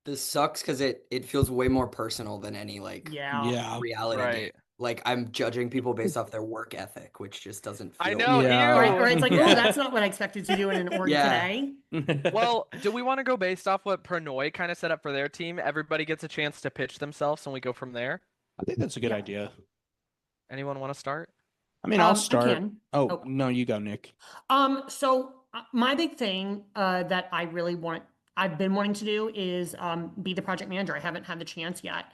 This sucks because it feels way more personal than any like reality game. Right. Like I'm judging people based off their work ethic, which just doesn't feel I know. Yeah. Ew. Right, it's like, Yeah. oh, that's not what I expected to do in an org Yeah. today. Well, do we want to go based off what Pranoy kind of set up for their team? Everybody gets a chance to pitch themselves, and we go from there. I think that's a good idea. Anyone want to start? I mean, I'll I start. can. Oh, no, you go, Nick. So my big thing that I've been wanting to do is be the project manager. I haven't had the chance yet.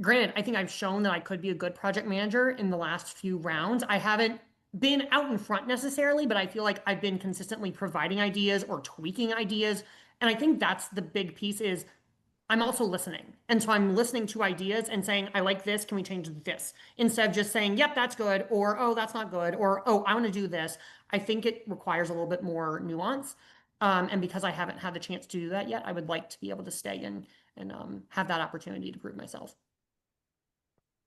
Granted, I think I've shown that I could be a good project manager in the last few rounds. I haven't been out in front necessarily, but I feel like I've been consistently providing ideas or tweaking ideas. And I think that's the big piece is I'm also listening. And so I'm listening to ideas and saying, I like this, can we change this? Instead of just saying, yep, that's good, or oh, that's not good, or oh, I want to do this. I think it requires a little bit more nuance. And because I haven't had the chance to do that yet, I would like to be able to stay and have that opportunity to prove myself.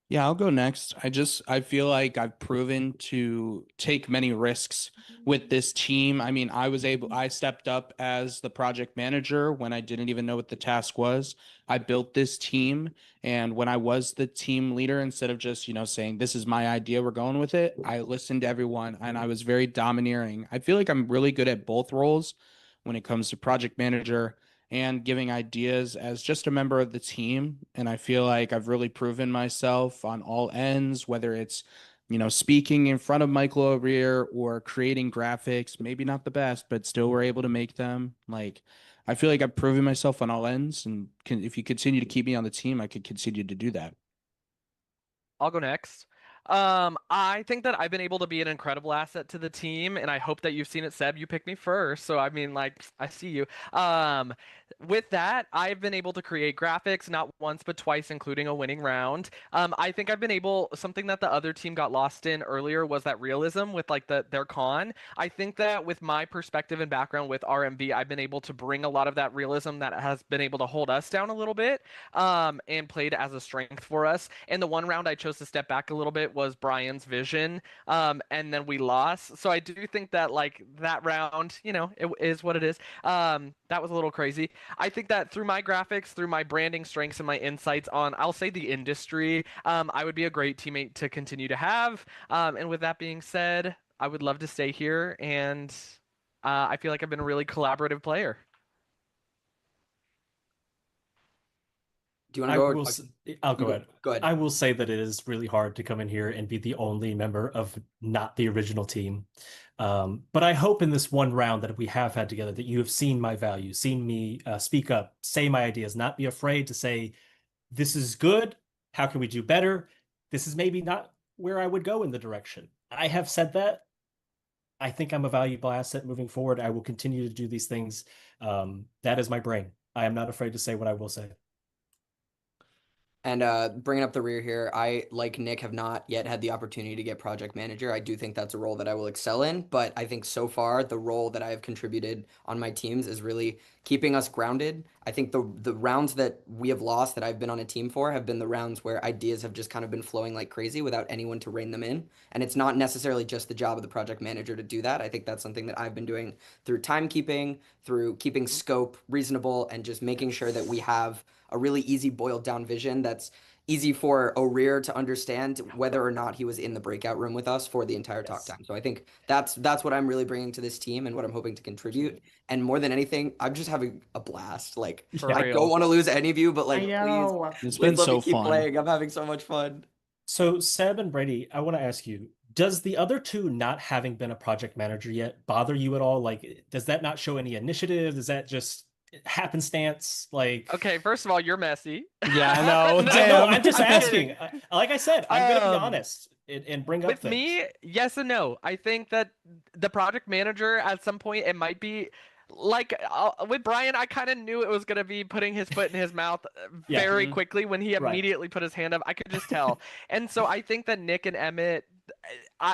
Yeah, I'll go next. I feel like I've proven to take many risks with this team. I mean, I stepped up as the project manager when I didn't even know what the task was. I built this team. And when I was the team leader, instead of just, saying, this is my idea, we're going with it, I listened to everyone and I was very domineering. I feel like I'm really good at both roles when it comes to project manager and giving ideas as just a member of the team. And I feel like I've really proven myself on all ends, whether it's, speaking in front of Michael O'Rear or creating graphics, maybe not the best, but still we're able to make them. Like, I feel like I've proven myself on all ends. And if you continue to keep me on the team, I could continue to do that. I'll go next. I think that I've been able to be an incredible asset to the team, and I hope that you've seen it, Seb. You picked me first, so I mean, like, I see you. With that, I've been able to create graphics not once but twice, including a winning round. I think I've been able, something that the other team got lost in earlier was that realism with like their con. I think that with my perspective and background with RMV, I've been able to bring a lot of that realism that has been able to hold us down a little bit, and played as a strength for us. And the one round I chose to step back a little bit was Brian's vision, and then we lost. So I do think that like that round, it is what it is. That was a little crazy. I think that through my graphics, through my branding strengths and my insights on, I'll say the industry, I would be a great teammate to continue to have. And with that being said, I would love to stay here, and I feel like I've been a really collaborative player. Do you want to go? I'll go ahead. Go ahead. I will say that it is really hard to come in here and be the only member of not the original team. But I hope in this one round that we have had together that you have seen my value, seen me speak up, say my ideas, not be afraid to say, this is good. How can we do better? This is maybe not where I would go in the direction. I have said that. I think I'm a valuable asset moving forward. I will continue to do these things. That is my brain. I am not afraid to say what I will say. And bringing up the rear here, I, like Nick, have not yet had the opportunity to get project manager. I do think that's a role that I will excel in, but I think so far the role that I have contributed on my teams is really keeping us grounded. I think the rounds that we have lost that I've been on a team for have been the rounds where ideas have just kind of been flowing like crazy without anyone to rein them in. And it's not necessarily just the job of the project manager to do that. I think that's something that I've been doing through timekeeping, through keeping scope reasonable, and just making sure that we have a really easy boiled down vision that's easy for O'Rear to understand whether or not he was in the breakout room with us for the entire talk time. So I think that's what I'm really bringing to this team and what I'm hoping to contribute. And more than anything, I'm just having a blast. Like, I don't want to lose any of you, but like, It's please been let me so keep fun. playing. I'm having so much fun. So Seb and Brady, I want to ask you, does the other two not having been a project manager yet bother you at all? Like, does that not show any initiative? Is that just happenstance? Like, Okay, first of all, you're messy. yeah, I know. No, I'm just asking. Like I said, I'm gonna be honest and bring up With things. me, yes and no. I think that the project manager at some point it might be like with Brian. I kind of knew it was gonna be putting his foot in his mouth very quickly when he immediately put his hand up. I could just tell. And so I think that Nick and Emmett.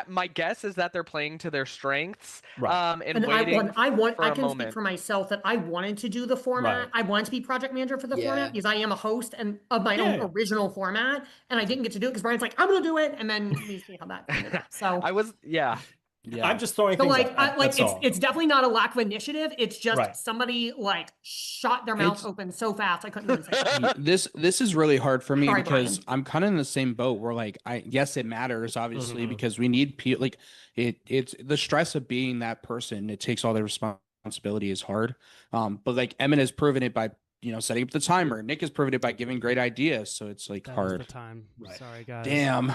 My guess is that they're playing to their strengths, and waiting I for a can moment. speak for myself that I wanted to do the format. I wanted to be project manager for the format because I am a host and of my own original format, and I didn't get to do it because Brian's like, I'm gonna do it, and then we see how that ended up. So I was, I'm just throwing things out. It's definitely not a lack of initiative. It's just somebody like shot their mouth open so fast I couldn't even say it. This is really hard for me Sorry, because Brian. I'm kind of in the same boat where like yes it matters obviously because we need people like it's the stress of being that person. It takes all the responsibility is hard. But like Emmett has proven it by setting up the timer. Nick has proven it by giving great ideas. So it's like That hard. was the time. Sorry guys. Damn.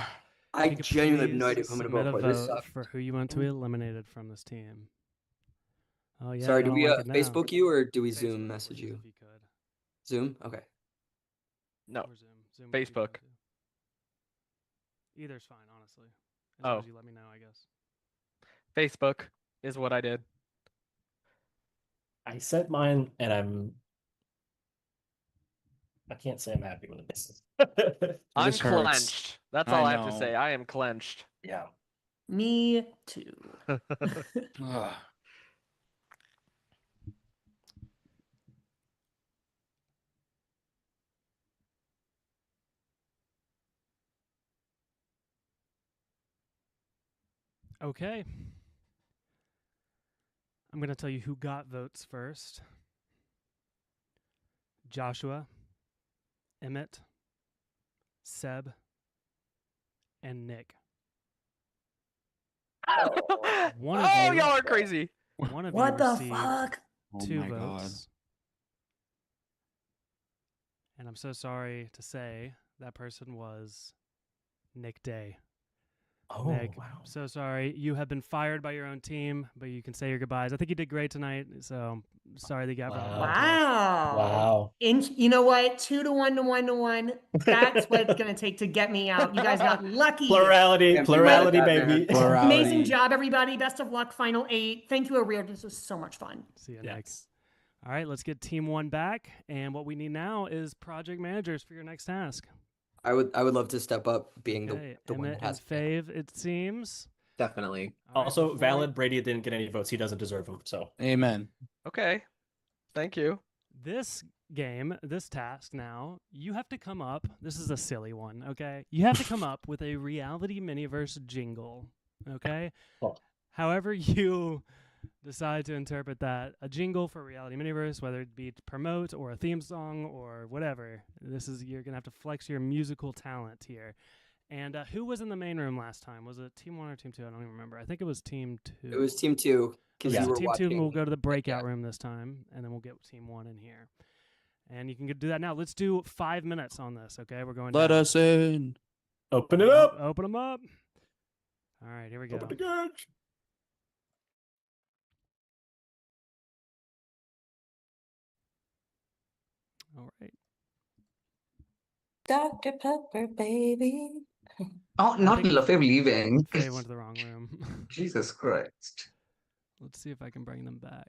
I genuinely have no idea who I'm submit gonna a vote for. This vote sucks. for who you want to be eliminated from this team. Oh yeah. Sorry, you do don't we like it now. Facebook you or do we Zoom message you? If you could. Zoom? Okay. No. Or Zoom. Zoom would be Facebook. good, too. Either's fine, honestly. As long as you let me know, I guess. Facebook is what I did. I set mine, and I can't say I'm happy with it. I'm This hurts. clenched. That's all I have to say. I am clenched. Yeah. Me too. Ugh. Okay. I'm going to tell you who got votes first. Joshua, Emmett, Seb, and Nick. One of you, y'all are crazy. One of What you the received fuck? 2 Oh my votes. God. And I'm so sorry to say that person was Nick Day. Oh, Nick, wow. I'm so sorry. You have been fired by your own team, but you can say your goodbyes. I think you did great tonight, so sorry that you got voted. Wow. You know what? 2 to 1 to 1 to 1. That's what it's going to take to get me out. You guys got lucky. Plurality, baby. Amazing job, everybody. Best of luck, final 8. Thank you, O'Rear. This was so much fun. See you, Nick. All right, let's get team 1 back. And what we need now is project managers for your next task. I would love to step up being Okay, the one Emmett that has and Fave, it seems. Definitely. Also, valid. Brady didn't get any votes. He doesn't deserve them. So, amen. Okay. Thank you. This game, this task now, you have to come up. This is a silly one, okay? You have to come up with a reality miniverse jingle, okay? However you decide to interpret that, a jingle for reality miniverse, whether it be to promote or a theme song or whatever. You're gonna have to flex your musical talent here. And who was in the main room last time? Was it team 1 or team 2? I don't even remember. I think it was team 2. It was team 2 because you were team watching. 2 will go to the breakout room this time, and then we'll get team 1 in here. And you can do that now. Let's do 5 minutes on this, okay? We're going. Let down. us in. Open it up. Open them up. All right, here we go. Open the gauge. All right. Dr. Pepper, baby. Oh, not Lafayette leaving. They went to the wrong room. Jesus Christ. Let's see if I can bring them back.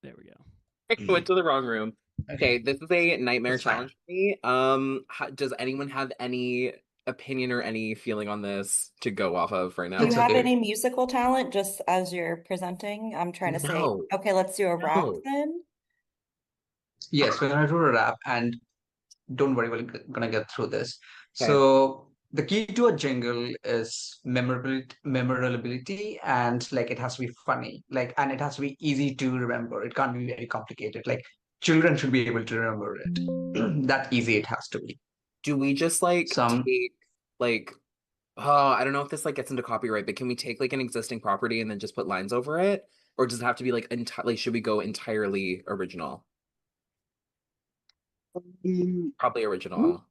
There we go. I went to the wrong room. Okay, this is a nightmare That's fine. challenge for me. Does anyone have any opinion or any feeling on this to go off of right Do now? you have any musical talent just as you're presenting? I'm trying to say, No. okay, let's do a rap No. then. Yes, we're gonna do a wrap, and don't worry, we're gonna get through this. Okay. So the key to a jingle is memorability, and like it has to be funny, like, and it has to be easy to remember. It can't be very complicated. Like children should be able to remember it. That easy it has to be. Do we just like Some take like I don't know if this like gets into copyright, but can we take like an existing property and then just put lines over it? Or does it have to be like like should we go entirely original? Probably original.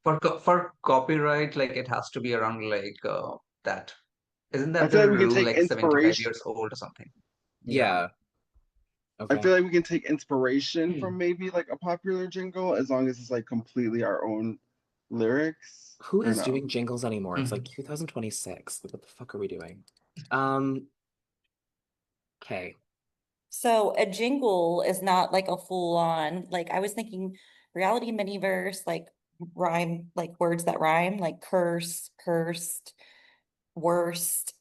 for copyright, like it has to be around like that. Isn't I that feel the like we can rule, take like 75 inspiration. years old or something? Yeah. I Okay. feel like we can take inspiration from maybe like a popular jingle as long as it's like completely our own lyrics. Who or is no? doing jingles anymore? It's like 2026. Like, what the fuck are we doing? Okay. So a jingle is not like a full on, like I was thinking reality miniverse, like rhyme, like words that rhyme, like curse, cursed, worst.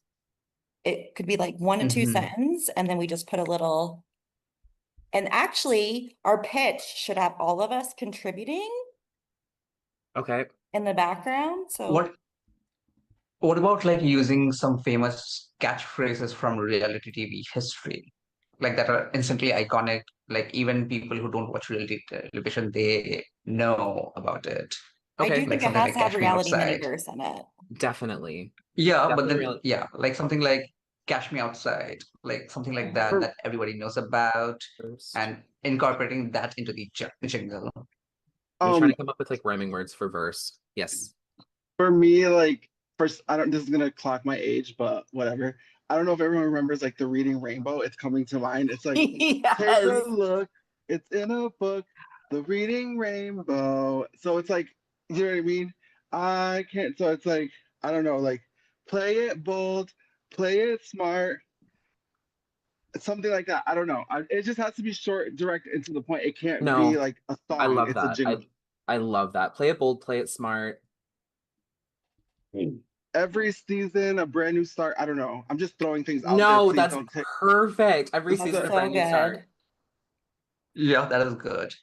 It could be like 1 to 2 sentences, and then we just put a little. And actually, our pitch should have all of us contributing Okay. in the background. So What about like using some famous catchphrases from reality TV history, like that are instantly iconic? Like even people who don't watch reality television, they know about it. I do Okay. Like think it something has like to have Cash Me reality Outside. miniverse in it. Definitely. Yeah, but Definitely then yeah, like something like Cash Me Outside, like something like that that everybody knows about, and incorporating that into the jingle. I'm trying to come up with like rhyming words for verse. Yes. For me, like first, I don't. This is gonna clock my age, but whatever. I don't know if everyone remembers like the Reading Rainbow. It's coming to mind. It's like Yes. take a look. It's in a book. The Reading Rainbow. So it's like, you know what I mean? I can't. So it's like, I don't know. Like play it bold, play it smart, something like that. I don't know. It just has to be short, direct, and to the point. It can't No. be like a song. I love it's that. a jingle. I love that. Play it bold, play it smart. Every season, a brand new start. I don't know. I'm just throwing things out there. No, Please that's don't take. perfect. Every That's season a so brand new start. good. Yeah, that is good.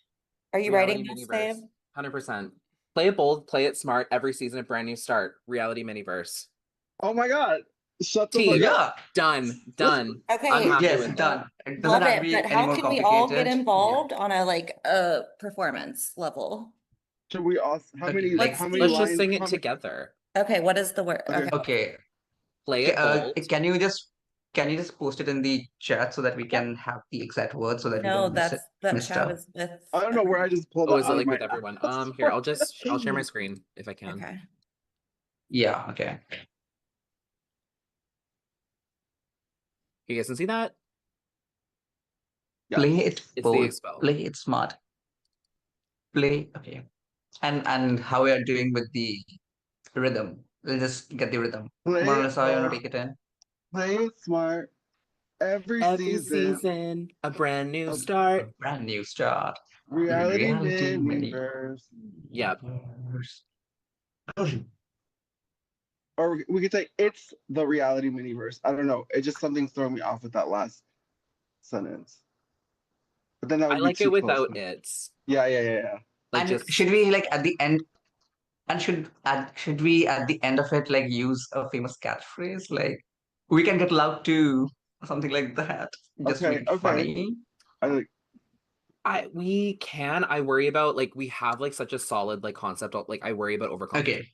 Are you Reality writing this, miniverse. babe? 100%. Play it bold, play it smart. Every season a brand new start. Reality miniverse. Oh my god! Shut the T. fuck up. Done. Done. Okay. I'm happy Yes, with done. it. It doesn't Love have to it, be but any how more can we all get complicated. involved on a like a performance level? Should we also? How many? Like, how many Let's lines? just sing it how many- together. Okay, what is the word? Okay. Okay. Play it bold. Can you just post it in the chat so that we can have the exact words so that we No, don't miss that's it? that miss chat stuff? is with. I don't know where I just pulled Oh, that is it out like of with my everyone? ass. Here, I'll share my screen if I can. Okay. Yeah, okay. You guys can see that? Play it It's the bold, expel. play it smart. Play, okay. And how we are doing with the rhythm. We'll just get the rhythm. Play Come on, it Alyssa, you wanna bold, take it in? play it smart. Every season, a brand new a start. Brand new start. reality mini. miniverse. Yep. Or we could say it's the reality miniverse. I don't know. It just something's throwing me off with that last sentence. But then that would I be like too it without close. it's. Yeah. Like And just should we like at the end? And should we at the end of it like use a famous catchphrase like "We can get loud too" or something like that, just to make it funny? we can. I worry about like we have like such a solid like concept of like I worry about overcomplicating. Okay.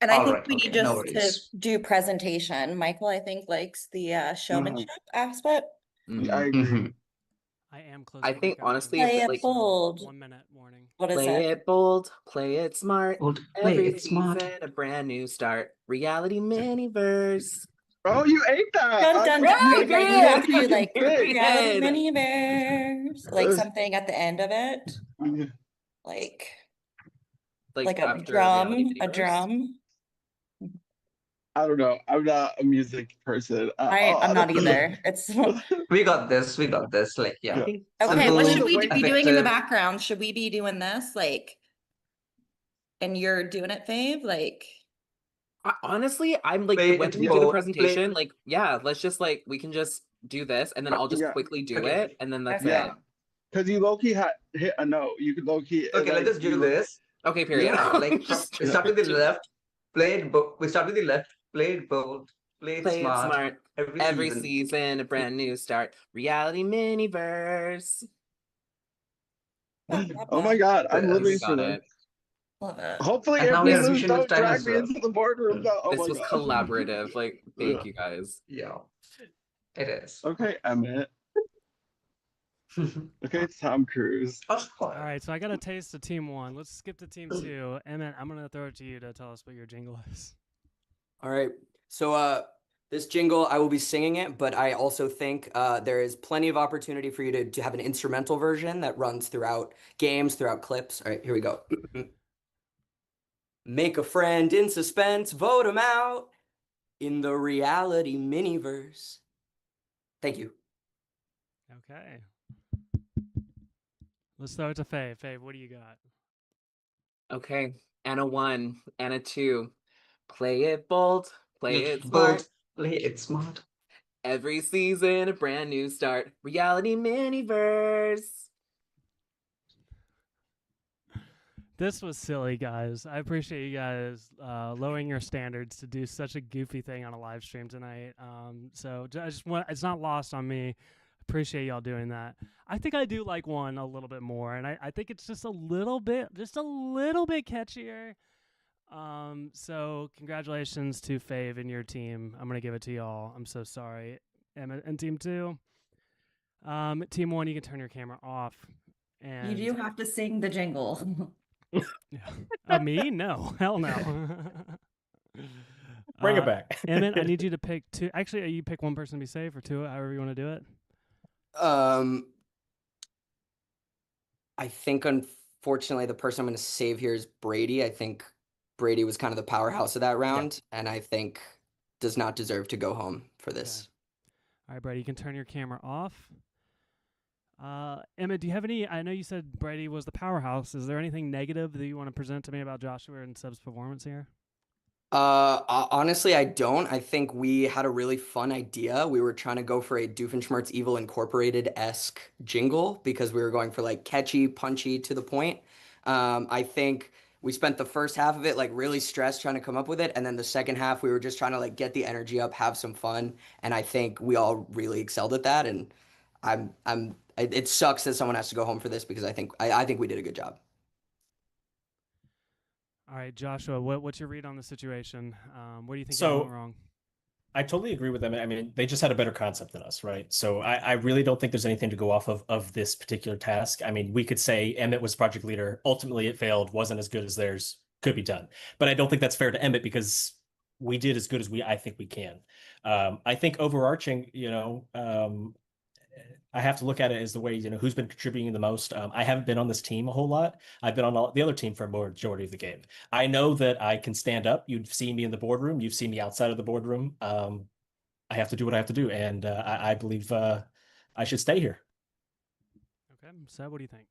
And I All think right, we need okay, no just to worries. do presentation. Michael, I think, likes the showmanship aspect. Yeah, I agree. I am close. I think honestly, Play if it like bold. 1 minute warning. What is play it? it bold, play it smart. Bold, play Every it smart. season a brand new start. Reality miniverse. Oh, you ate that. Dun dun dun. Are you ready? You have to do like Period. reality miniverse, like something at the end of it, like a after reality drum, a miniverse? drum. I don't know. I'm not a music person at I'm all. not either. It's We got this. We got this. Like, yeah. okay. Simple, What should we be doing in the effective. background? Should we be doing this like, and you're doing it, Fave? Like, Honestly, I'm like Play when it we do the both, presentation, like yeah, let's just like we can just do this and then I'll just Yeah. quickly do Okay. it and then that's Yeah. it. Because you low-key hit a note. You could low-key Okay, like, let's just do you- this. Okay, period. Yeah, like Just we start with the left, play it bold. We start with the left, play it bold, play it play it smart. smart. Every season, a brand new start. Reality Miniverse. Oh my God, I'm Yes. living We for got this. it. love it. Hopefully, And if now we we have lose, vision with don't time drag as me well. into the boardroom. No, oh This my was God. collaborative. Like, thank Yeah. you guys. Yeah, it is. Okay, Emmett. Okay, Tom Cruise. All right, so I got a taste of Team 1. Let's skip to Team 2. Emmett, I'm going to throw it to you to tell us what your jingle is. All right. So this jingle, I will be singing it, but I also think there is plenty of opportunity for you to have an instrumental version that runs throughout games, throughout clips. All right, here we go. Make a friend in suspense, vote him out in the reality miniverse. Thank you. Okay. Let's throw it to Faye. Faye, what do you got? Okay. And a 1 and a 2. Play it bold. Play it Bold, smart. play it smart. Every season, a brand new start. Reality Miniverse. This was silly, guys. I appreciate you guys lowering your standards to do such a goofy thing on a live stream tonight. So I just want, it's not lost on me. Appreciate y'all doing that. I think I do like one a little bit more, and I think it's just a little bit catchier. So congratulations to Fave and your team. I'm gonna give it to y'all. I'm so sorry. And Team 2. Team 1, you can turn your camera off. And You do have to sing the jingle. me? No, hell no. Bring it back. Emmett, I need you to pick 2. Actually, you pick one person to be safe, or 2, however you want to do it. I think unfortunately the person I'm going to save here is Brady. I think Brady was kind of the powerhouse of that round, and I think does not deserve to go home for this. All right, Brady, you can turn your camera off. Emmett, do you have any? I know you said Brady was the powerhouse. Is there anything negative that you want to present to me about Joshua and Seb's performance here? Honestly, I don't. I think we had a really fun idea. We were trying to go for a Doofenshmirtz Evil Incorporated-esque jingle because we were going for like catchy, punchy, to the point. I think we spent the first half of it like really stressed trying to come up with it, and then the second half we were just trying to like get the energy up, have some fun, and I think we all really excelled at that. And it sucks that someone has to go home for this because I think we did a good job. All right, Joshua, what's your read on the situation? What do you think So, went wrong? I totally agree with them. I mean, they just had a better concept than us, right? So I really don't think there's anything to go off of this particular task. I mean, we could say Emmett was project leader. Ultimately, it failed, wasn't as good as theirs, could be done. But I don't think that's fair to Emmett because we did as good as I think we can. I think overarching, I have to look at it as the way, who's been contributing the most. I haven't been on this team a whole lot. I've been on the other team for a majority of the game. I know that I can stand up. You've seen me in the boardroom. You've seen me outside of the boardroom. I have to do what I have to do. And I believe I should stay here. Okay. Seb, what do you think?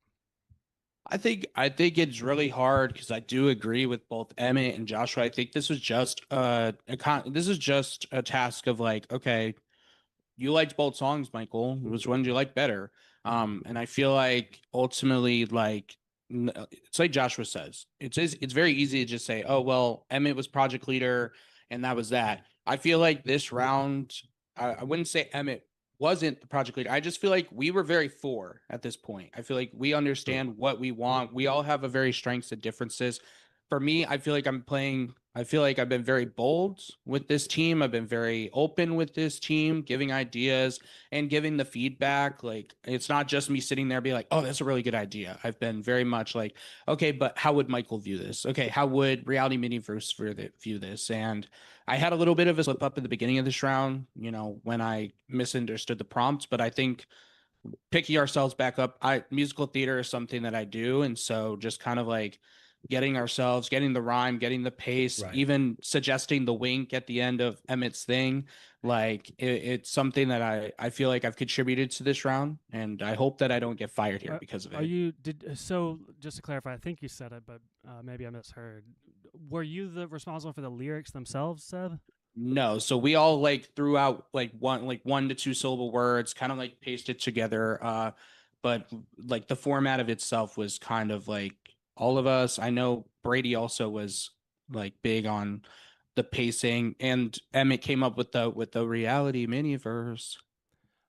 I think it's really hard because I do agree with both Emmett and Joshua. I think this was just a task of like, okay, you liked both songs, Michael. Which one do you like better? And I feel like ultimately, like it's like Joshua says, it's very easy to just say, oh well, Emmett was project leader, and that was that. I feel like this round, I wouldn't say Emmett wasn't the project leader. I just feel like we were very for at this point. I feel like we understand what we want. We all have a very strengths and differences. For me, I feel like I've been very bold with this team. I've been very open with this team, giving ideas and giving the feedback. Like, it's not just me sitting there being like, oh, that's a really good idea. I've been very much like, okay, but how would Michael view this? Okay, how would Reality Miniverse view this? And I had a little bit of a slip up at the beginning of this round, when I misunderstood the prompts, but I think picking ourselves back up, musical theater is something that I do. And so just kind of like getting the rhyme, getting the pace, even suggesting the wink at the end of Emmett's thing. Like it's something that I feel like I've contributed to this round, and I hope that I don't get fired here because of it. So just to clarify, I think you said it, but maybe I misheard. Were you the responsible for the lyrics themselves, Seb? No, so we all like threw out like 1 to 2 syllable words, kind of like pasted together. But like the format of itself was kind of like all of us. I know Brady also was like big on the pacing, and Emmett came up with the reality miniverse.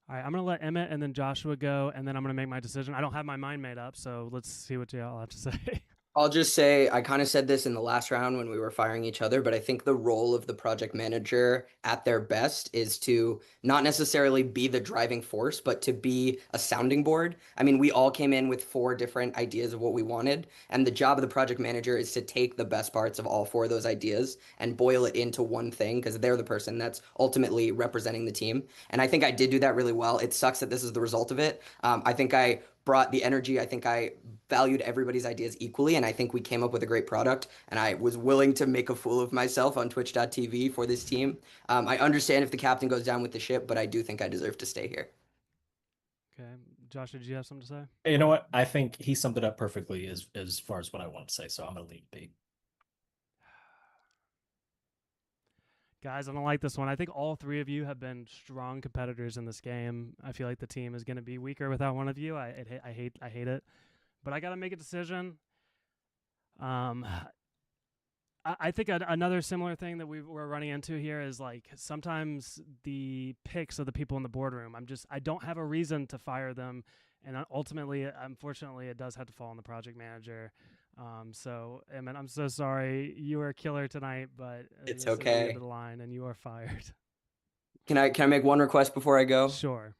All right, I'm gonna let Emmett and then Joshua go, and then I'm gonna make my decision. I don't have my mind made up, so let's see what y'all have to say. I'll just say, I kind of said this in the last round when we were firing each other, but I think the role of the project manager at their best is to not necessarily be the driving force, but to be a sounding board. I mean, we all came in with 4 different ideas of what we wanted, and the job of the project manager is to take the best parts of all 4 of those ideas and boil it into one thing, because they're the person that's ultimately representing the team. And I think I did do that really well. It sucks that this is the result of it. I think I brought the energy. I think I valued everybody's ideas equally, and I think we came up with a great product, and I was willing to make a fool of myself on twitch.tv for this team. I understand if the captain goes down with the ship, but I do think I deserve to stay here. Okay. Josh, did you have something to say? You know what? I think he summed it up perfectly as far as what I want to say, so I'm going to leave it be. Guys, I don't like this one. I think all 3 of you have been strong competitors in this game. I feel like the team is going to be weaker without one of you. I hate it, but I got to make a decision. I think another similar thing that we're running into here is like sometimes the picks of the people in the boardroom. I don't have a reason to fire them, and ultimately, unfortunately, it does have to fall on the project manager. So, Emmett, I'm so sorry. You were a killer tonight, but it's this okay. is the end of the line, and you are fired. Can I make one request before I go? Sure.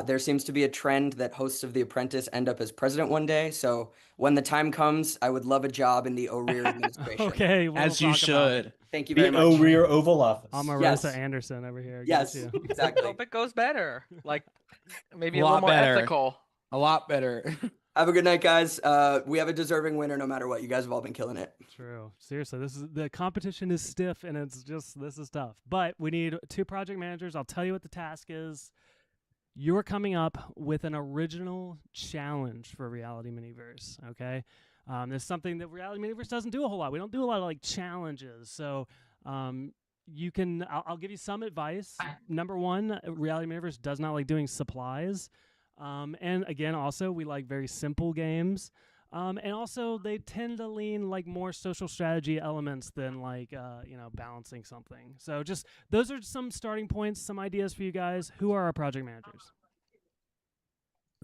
There seems to be a trend that hosts of The Apprentice end up as president one day. So when the time comes, I would love a job in the OREAR administration. Okay, as you should. Thank you very much. OREAR Oval Office. I'm Marissa Anderson over here. Yes, Got you. exactly. Hope it goes better. Like maybe A a little lot more better. ethical. A lot better. Have a good night, guys. We have a deserving winner no matter what. You guys have all been killing it. True. Seriously, the competition is stiff, and this is tough. But we need 2 project managers. I'll tell you what the task is. You're coming up with an original challenge for Reality Miniverse, okay? There's something that Reality Miniverse doesn't do a whole lot. We don't do a lot of like challenges. So you can, I'll give you some advice. Number 1, Reality Miniverse does not like doing supplies. And again, also, we like very simple games. And also, they tend to lean like more social strategy elements than like, balancing something. So just those are some starting points, some ideas for you guys. Who are our project managers?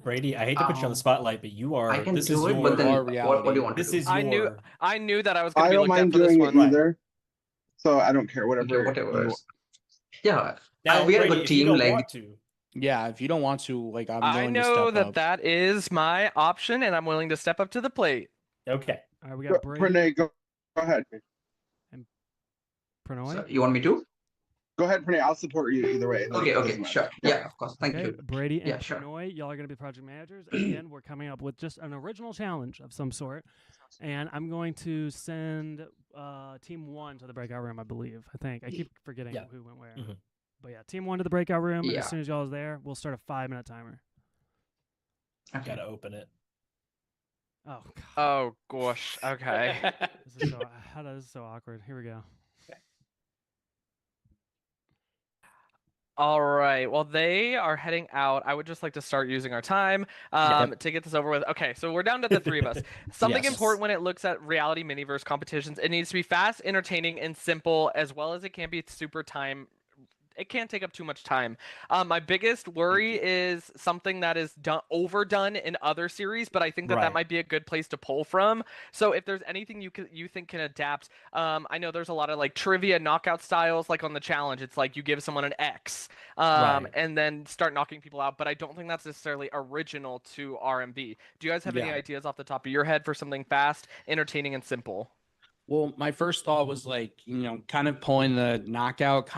Brady, I hate to put you on the spotlight, but you are. I can this do is it, your but then reality. what do you want This to do? is your. I knew that I was going I to be don't looked at mind for this doing one. it either. So I don't care, whatever. Okay, whatever. Yeah. Now, we are a Brady, good if you team. don't Like, want to, Yeah, if you don't want to, like, I'm I willing to know step up. that is my option, and I'm willing to step up to the plate. okay. All right, we got Brady. Pranay, go ahead. And Pranoy? so you want me to? Go ahead, Pranay. I'll support you either way. Okay, sure. Yeah, of course. Thank Okay, you. Brady and Yeah, sure. Pranoy, y'all are going to be project managers. Again, we're coming up with just an original challenge of some sort. And I'm going to send Team 1 to the breakout room, I believe. I think. I keep forgetting who went where. Mm-hmm. But yeah, Team 1 to the breakout room. And Yeah. as soon as y'all is there, we'll start a 5-minute timer. Okay. Gotta open it. Oh, God. Oh, gosh. Okay. This is so awkward. Here we go. All right. Well, they are heading out. I would just like to start using our time to get this over with. Okay, so we're down to the 3 of us. Something Yes. important when it looks at reality miniverse competitions, it needs to be fast, entertaining, and simple, as well as it can't be super time. It can't take up too much time. My biggest worry is something that is overdone in other series, but I think that Right. might be a good place to pull from. So if there's anything you think can adapt, I know there's a lot of like trivia knockout styles, like on the challenge, it's like you give someone an X, Right. and then start knocking people out. But I don't think that's necessarily original to RMV. Do you guys have any ideas off the top of your head for something fast, entertaining, and simple? Well, my first thought was like, kind of pulling the knockout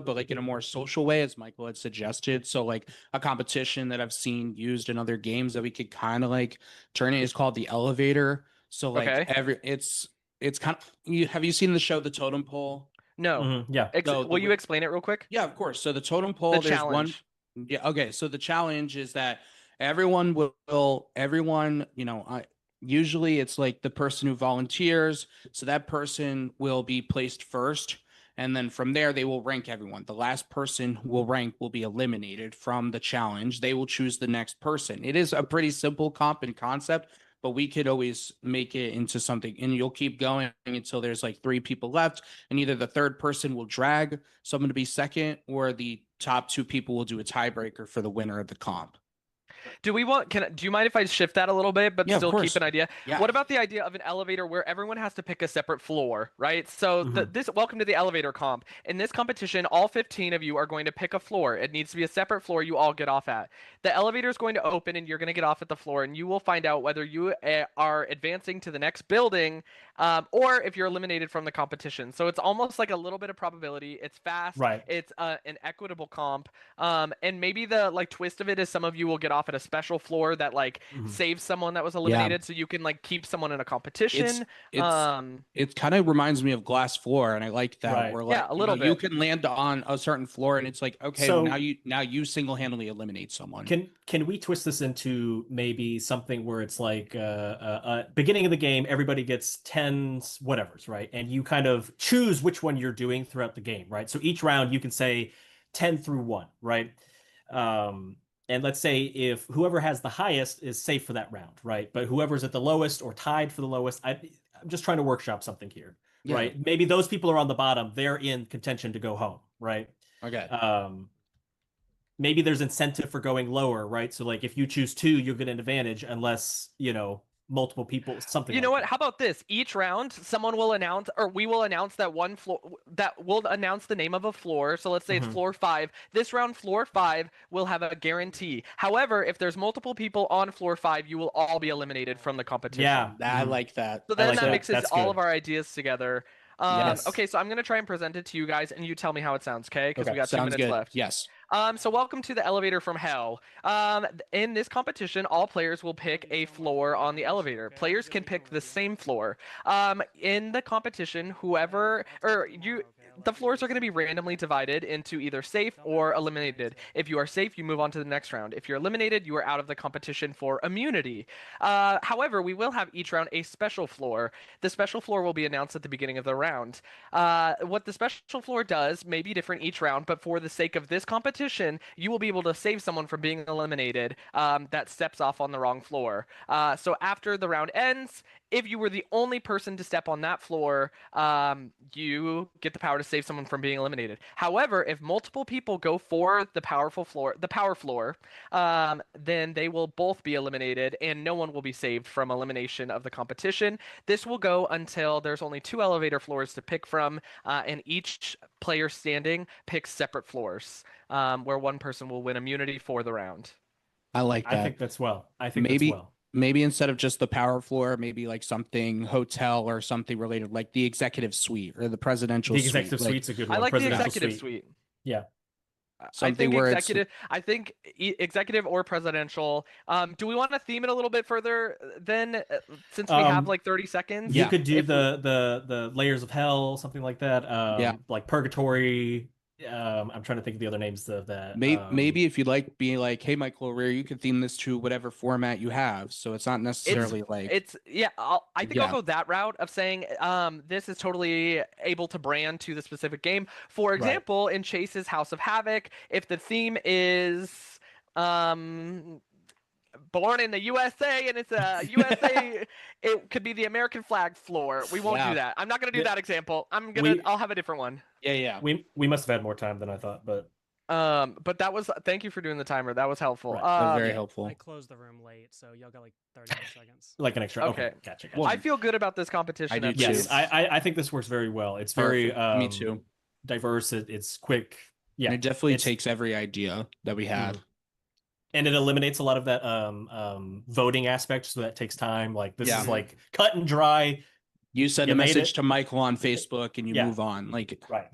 but like in a more social way, as Michael had suggested. So like a competition that I've seen used in other games that we could kind of like turn it is called the elevator. So like Okay. it's kind of have you seen the show The Totem Pole? No. Yeah. Will you explain it real quick? Yeah, of course. So the totem pole, The there's one. challenge. Yeah. Okay. So the challenge is that everyone, usually it's like the person who volunteers. So that person will be placed first. And then from there, they will rank everyone. The last person who will rank will be eliminated from the challenge. They will choose the next person. It is a pretty simple comp and concept, but we could always make it into something, and you'll keep going until there's like 3 people left, and either the third person will drag someone to be second, or the top 2 people will do a tiebreaker for the winner of the comp. Do you mind if I shift that a little bit, but Yeah, of still course. keep an idea? Yeah. What about the idea of an elevator where everyone has to pick a separate floor, right? So welcome to the elevator comp. In this competition, all 15 of you are going to pick a floor. It needs to be a separate floor you all get off at. The elevator is going to open and you're going to get off at the floor, and you will find out whether you are advancing to the next building, or if you're eliminated from the competition. So it's almost like a little bit of probability. It's fast. Right. It's an equitable comp. And maybe the like twist of it is some of you will get off at a special floor that like saves someone that was eliminated, so you can like keep someone in a competition. It kind of reminds me of Glass Floor, and I like that. Right. Where like Yeah, a little you bit. can land on a certain floor, and it's like, okay, So- well, now you single-handedly eliminate someone. Can we twist this into maybe something where it's like beginning of the game, everybody gets 10s, whatever's, right? And you kind of choose which one you're doing throughout the game, right? So each round you can say 10 through 1, right? And let's say if whoever has the highest is safe for that round, right? But whoever's at the lowest or tied for the lowest, I'm just trying to workshop something here, Yeah. right? Maybe those people are on the bottom, they're in contention to go home, right? Okay. Maybe there's incentive for going lower, right? So like if you choose 2, you'll get an advantage unless, multiple people, something You know like what? that. How about this? Each round, someone will announce, or we will announce that one floor, that will announce the name of a floor. So let's say it's floor 5. This round, floor 5 will have a guarantee. However, if there's multiple people on floor 5, you will all be eliminated from the competition. Yeah. I like that. So then like that that. mixes That's all good. of our ideas together. Yes. Okay, so I'm going to try and present it to you guys, and you tell me how it sounds, okay? Because we got 2 Sounds minutes good. left. Yes. So welcome to the elevator from hell. In this competition, all players will pick a floor on the elevator. Players can pick the same floor. In the competition, the floors are going to be randomly divided into either safe or eliminated. If you are safe, you move on to the next round. If you're eliminated, you are out of the competition for immunity. However, we will have each round a special floor. The special floor will be announced at the beginning of the round. What the special floor does may be different each round, but for the sake of this competition, you will be able to save someone from being eliminated that steps off on the wrong floor. So after the round ends, if you were the only person to step on that floor, you get the power to save someone from being eliminated. However, if multiple people go for the power floor, then they will both be eliminated, and no one will be saved from elimination of the competition. This will go until there's only 2 elevator floors to pick from, and each player standing picks separate floors, where one person will win immunity for the round. I like that. I think that's well. That's well. Maybe instead of just the power floor, maybe like something hotel or something related, like the executive suite or the presidential suite. The executive suite's a good one. I like the Presidential executive suite. Yeah. Something where I think executive or presidential. Do we want to theme it a little bit further then, since we have like 30 seconds? You could do the layers of hell, something like that. Like purgatory. I'm trying to think of the other names of that. Maybe if you like being like, hey, Michael O'Rear, you can theme this to whatever format you have. So it's not necessarily I think I'll go that route of saying this is totally able to brand to the specific game. For example, in Chase's House of Havoc, if the theme is born in the USA and it's a USA, it could be the American flag floor. We won't do that. I'm not gonna do that example. I'll have a different one. Yeah. We must have had more time than I thought, but that was, thank you for doing the timer. That was helpful. Very helpful. I closed the room late, so y'all got like 30 more seconds. Like an extra. Okay. Gotcha. I feel good about this competition. I do Yes, too. I think this works very well. It's very me too. Diverse. It's quick. Yeah. And it definitely takes every idea that we had. And it eliminates a lot of that voting aspect, so that takes time. Like this is like cut and dry. You send a message to Michael on Facebook and you move on. Right.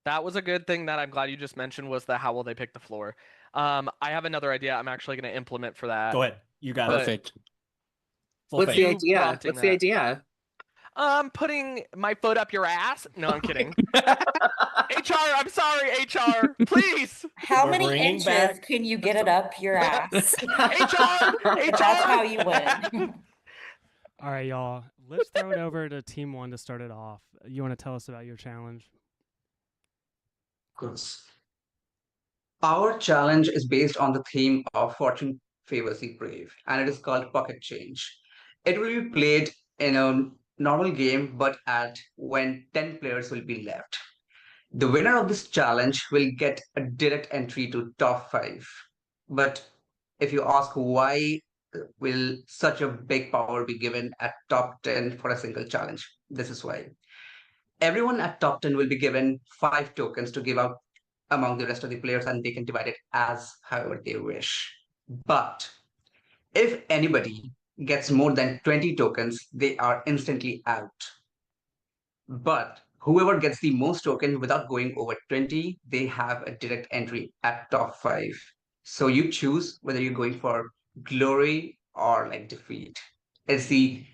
That was a good thing that I'm glad you just mentioned, was the how will they pick the floor. I have another idea I'm actually going to implement for that. Go ahead. You got Perfect. What's the idea? What's the idea? Putting my foot up your ass. No, I'm kidding. HR, I'm sorry, HR. Please. How many inches can you get it up your ass? HR. That's how you win. All right, y'all. Let's throw it over to Team 1 to start it off. You want to tell us about your challenge? Of course. Our challenge is based on the theme of Fortune Favors the Brave, and it is called Pocket Change. It will be played in a normal game, but at when 10 players will be left. The winner of this challenge will get a direct entry to top 5. But if you ask why will such a big power be given at top 10 for a single challenge, this is why. Everyone at top 10 will be given 5 tokens to give out among the rest of the players, and they can divide it as however they wish. But if anybody gets more than 20 tokens, they are instantly out. But whoever gets the most tokens without going over 20, they have a direct entry at top 5. So you choose whether you're going for glory or like defeat. It's the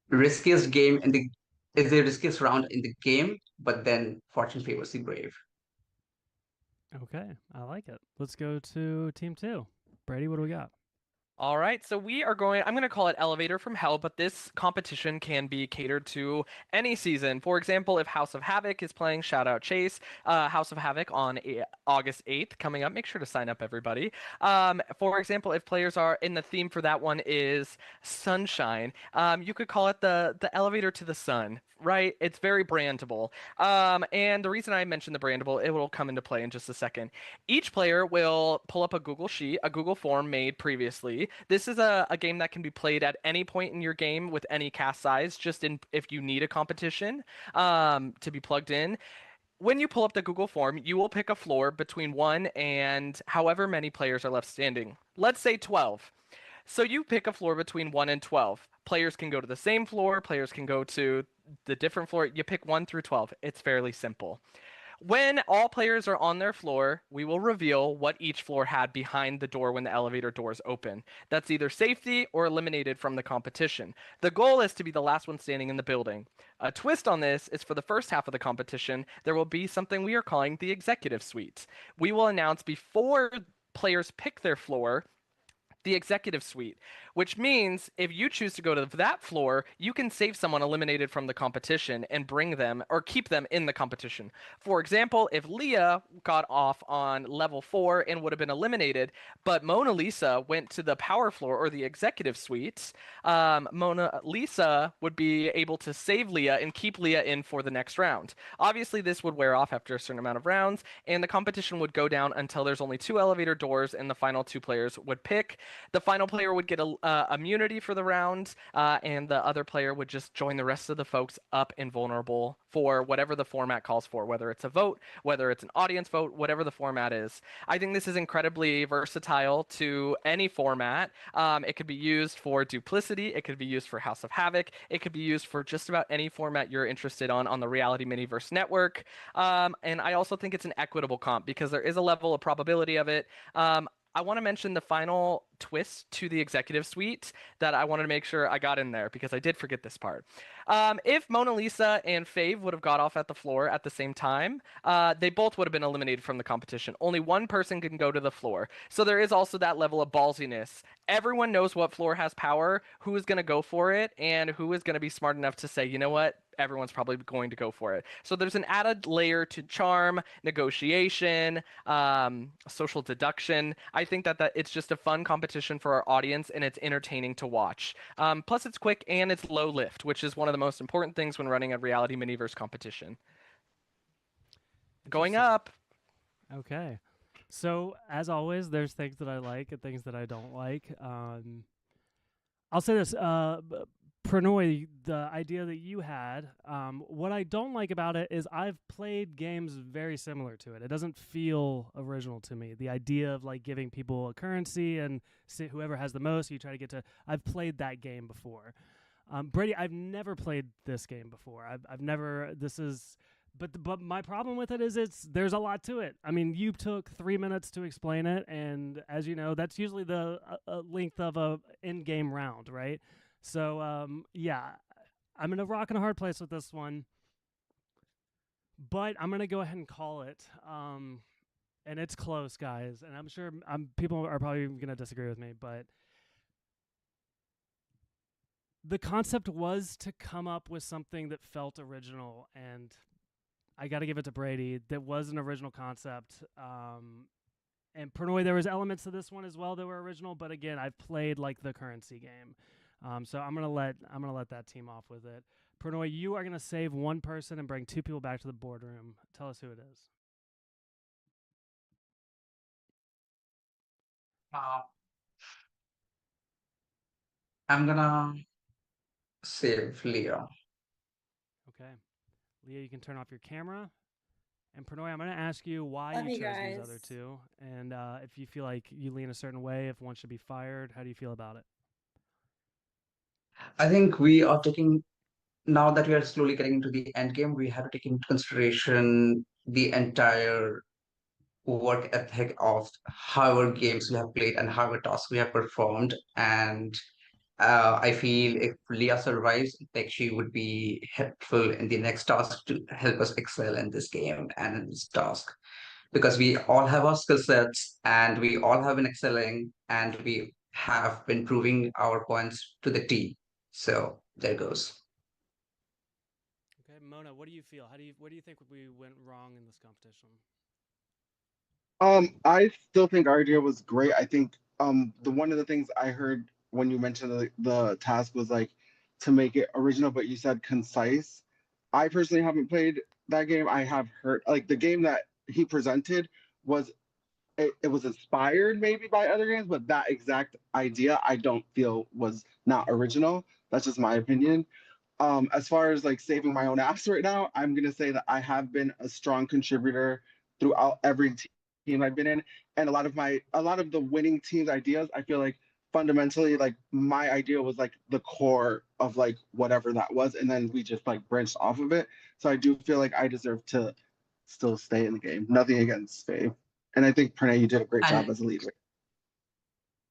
riskiest game in the is the riskiest round in the game, but then fortune favors the brave. Okay, I like it. Let's go to Team 2. Brady, what do we got? All right, so I'm going to call it Elevator from Hell, but this competition can be catered to any season. For example, if House of Havoc is playing, shout out Chase, House of Havoc on August 8th coming up. Make sure to sign up, everybody. For example, if players are in the theme for that one is Sunshine, you could call it the Elevator to the Sun. Right? It's very brandable. And the reason I mentioned the brandable, it will come into play in just a second. Each player will pull up a Google Sheet, a Google form made previously. This is a game that can be played at any point in your game with any cast size, just if you need a competition to be plugged in. When you pull up the Google form, you will pick a floor between 1 and however many players are left standing. Let's say 12. So you pick a floor between 1 and 12. Players can go to the same floor, players can go to the different floor. You pick 1 through 12. It's fairly simple. When all players are on their floor, we will reveal what each floor had behind the door when the elevator doors open. That's either safety or eliminated from the competition. The goal is to be the last one standing in the building. A twist on this is for the first half of the competition, there will be something we are calling the Executive Suite. We will announce before players pick their floor the Executive Suite, which means if you choose to go to that floor, you can save someone eliminated from the competition and bring them or keep them in the competition. For example, if Leah got off on level 4 and would have been eliminated, but Mona Lisa went to the power floor or the Executive Suite, Mona Lisa would be able to save Leah and keep Leah in for the next round. Obviously, this would wear off after a certain amount of rounds, and the competition would go down until there's only 2 elevator doors and the final 2 players would pick. The final player would get immunity for the round, and the other player would just join the rest of the folks up invulnerable for whatever the format calls for, whether it's a vote, whether it's an audience vote, whatever the format is. I think this is incredibly versatile to any format. It could be used for Duplicity, it could be used for House of Havoc, it could be used for just about any format you're interested on the Reality Miniverse network. And I also think it's an equitable comp because there is a level of probability of it. I want to mention the final twist to the Executive Suite that I wanted to make sure I got in there because I did forget this part. If Mona Lisa and Fave would have got off at the floor at the same time, they both would have been eliminated from the competition. Only one person can go to the floor. So there is also that level of ballsiness. Everyone knows what floor has power, who is going to go for it, and who is going to be smart enough to say, you know what, everyone's probably going to go for it. So there's an added layer to charm, negotiation, social deduction. I think that it's just a fun competition for our audience, and it's entertaining to watch. Plus, it's quick and it's low lift, which is one of the most important things when running a Reality Miniverse competition. Going up. Okay. So, as always, there's things that I like and things that I don't like. I'll say this. Pranoy, the idea that you had, what I don't like about it is I've played games very similar to it. It doesn't feel original to me. The idea of like giving people a currency and see whoever has the most, you try to get to. I've played that game before. Brady, I've never played this game before. I've never. This is. But my problem with it is there's a lot to it. I mean, you took 3 minutes to explain it, and as you know, that's usually the length of a in-game round, right? So yeah, I'm in a rock and a hard place with this one, but I'm gonna go ahead and call it. And it's close, guys, and I'm sure people are probably gonna disagree with me, but the concept was to come up with something that felt original, and I got to give it to Brady. That was an original concept. And Pernod, there was elements to this one as well that were original, but again, I've played like the currency game, so I'm gonna let that team off with it. Pernod, you are gonna save one person and bring two people back to the boardroom. Tell us who it is. I'm gonna save Leo. Okay, Leah, you can turn off your camera. And Pernod, I'm going to ask you why Love you you chose these guys. other two, and if you feel like you lean a certain way, if one should be fired. How do you feel about it? I think we are taking now that we are slowly getting into the end game, we have to take into consideration the entire work ethic of however games we have played and however tasks we have performed. And I feel if Leah survives, like she would be helpful in the next task to help us excel in this game and in this task. Because we all have our skill sets and we all have been excelling and we have been proving our points to the team. So there goes. Okay, Mona, what do you feel? What do you think we went wrong in this competition? I still think our idea was great. I think the one of the things I heard when you mentioned the task was like to make it original, but you said concise. I personally haven't played that game. I have heard like the game that he presented was it was inspired maybe by other games, but that exact idea I don't feel was not original. That's just my opinion. As far as like saving my own ass right now, I'm gonna say that I have been a strong contributor throughout every team I've been in, and a lot of the winning teams' ideas, I feel like fundamentally like my idea was like the core of like whatever that was, and then we just like branched off of it. So I do feel like I deserve to still stay in the game. Nothing against Faye, and I think Pranay, you did a great job as a leader.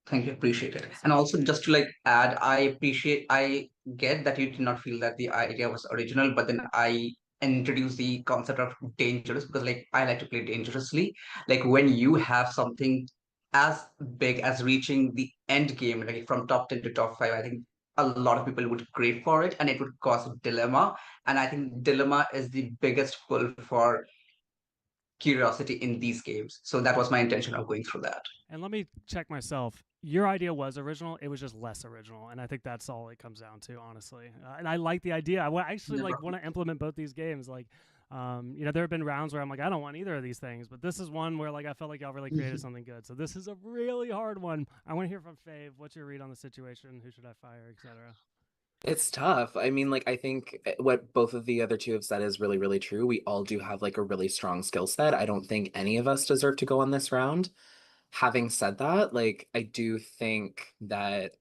Thank you, appreciate it. And also just to like add, I get that you did not feel that the idea was original, but then I introduced the concept of dangerous because like I like to play dangerously. Like when you have something as big as reaching the end game, like from top 10 to top 5, I think a lot of people would crave for it and it would cause a dilemma. And I think dilemma is the biggest pull for curiosity in these games. So that was my intention of going through that. And let me check myself. Your idea was original. It was just less original, and I think that's all it comes down to, honestly. And I like the idea. I actually like want to implement both these games. Like, there have been rounds where I'm like, I don't want either of these things, but this is one where like I felt like y'all really created something good. So this is a really hard one. I want to hear from Fave. What's your read on the situation? Who should I fire, etc. It's tough. I mean, like, I think what both of the other two have said is really, really true. We all do have like a really strong skill set. I don't think any of us deserve to go on this round. Having said that, like, I do think that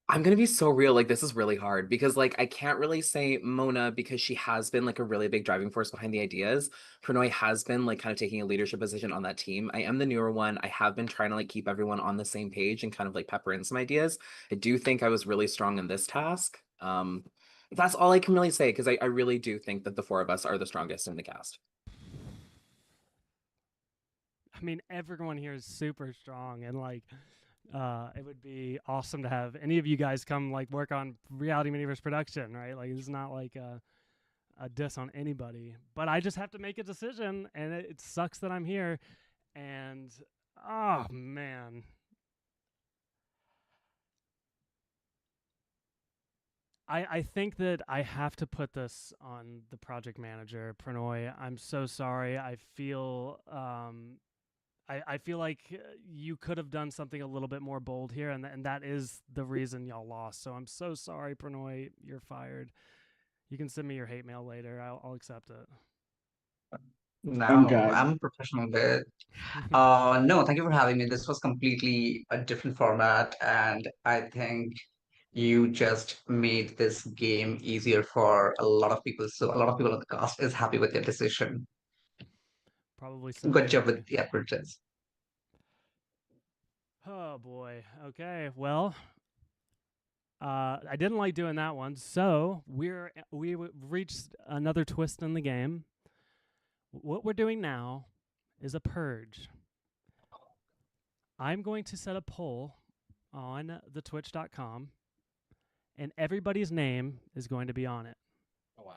I'm gonna be so real. Like, this is really hard because, like, I can't really say Mona because she has been like a really big driving force behind the ideas. Pranay has been like kind of taking a leadership position on that team. I am the newer one. I have been trying to like keep everyone on the same page and kind of like pepper in some ideas. I do think I was really strong in this task. That's all I can really say because I really do think that the four of us are the strongest in the cast. I mean, everyone here is super strong, and like, it would be awesome to have any of you guys come like work on Reality Miniverse production, right? Like, it's not like a diss on anybody, but I just have to make a decision, and it sucks that I'm here, and oh man. I think that I have to put this on the project manager, Pranay. I'm so sorry. I feel I feel like you could have done something a little bit more bold here, and that is the reason y'all lost. So I'm so sorry, Pranay. You're fired. You can send me your hate mail later. I'll accept it. No, I'm a professional bit. No, thank you for having me. This was completely a different format, and I think you just made this game easier for a lot of people. So a lot of people on the cast is happy with your decision. Probably so. Good job with the Apprentice. Oh boy. Okay. Well, I didn't like doing that one, so we reached another twist in the game. What we're doing now is a purge. I'm going to set a poll on the twitch.com, and everybody's name is going to be on it. Wow.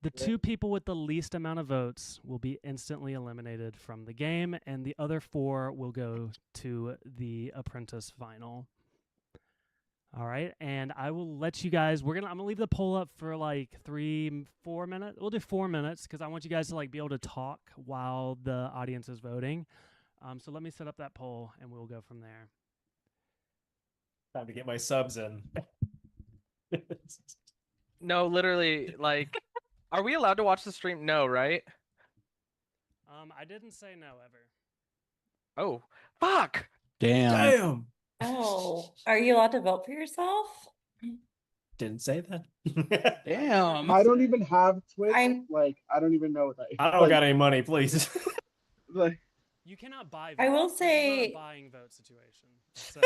The two people with the least amount of votes will be instantly eliminated from the game, and the other 4 will go to the Apprentice final. All right, and I will let you guys. I'm gonna leave the poll up for like 3-4 minutes. We'll do 4 minutes because I want you guys to like be able to talk while the audience is voting. So let me set up that poll, and we'll go from there. Time to get my subs in. No, literally, like, are we allowed to watch the stream? No, right? I didn't say no ever. Oh, fuck! Damn! Oh, are you allowed to vote for yourself? Didn't say that. Damn. I don't even have Twitch. I'm- Like, I don't even know what that is. I don't got any money, please. Like, You cannot buy votes. I will This is not a say- buying vote situation. So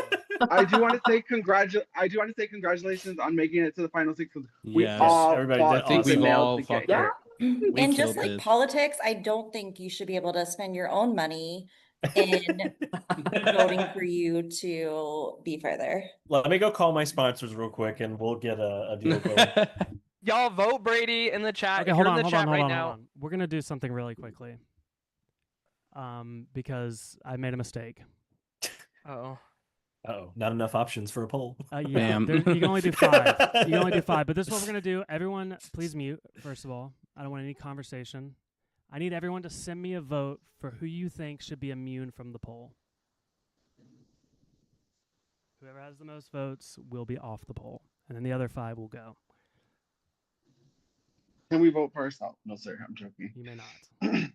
I do want to say congratulations on making it to the final 6 because we Yes. all Everybody fought did I think tooth and we've nails all to get fucked here. up. We And killed just like this. politics, I don't think you should be able to spend your own money in voting for you to be further. Let me go call my sponsors real quick, and we'll get a deal going. Y'all vote Brady in the chat. okay, If hold you're on, in the hold chat on, hold right on, now. hold on. We're gonna do something really quickly. Because I made a mistake. Oh. Oh, not enough options for a poll. Yeah, Bam. you can only do 5. You can only do 5. But this is what we're gonna do. Everyone, please mute. First of all, I don't want any conversation. I need everyone to send me a vote for who you think should be immune from the poll. Whoever has the most votes will be off the poll, and then the other 5 will go. Can we vote for ourselves? No, sir. I'm joking. You may not.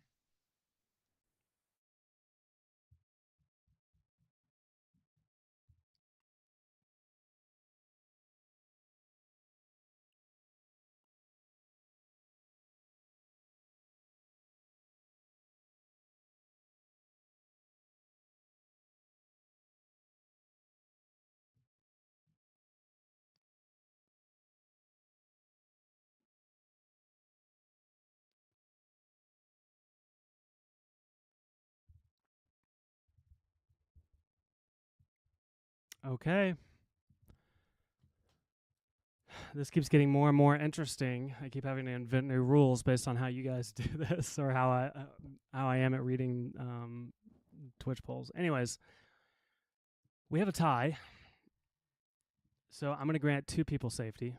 Okay. This keeps getting more and more interesting. I keep having to invent new rules based on how you guys do this or how I am at reading Twitch polls. Anyways, we have a tie. So I'm going to grant 2 people safety.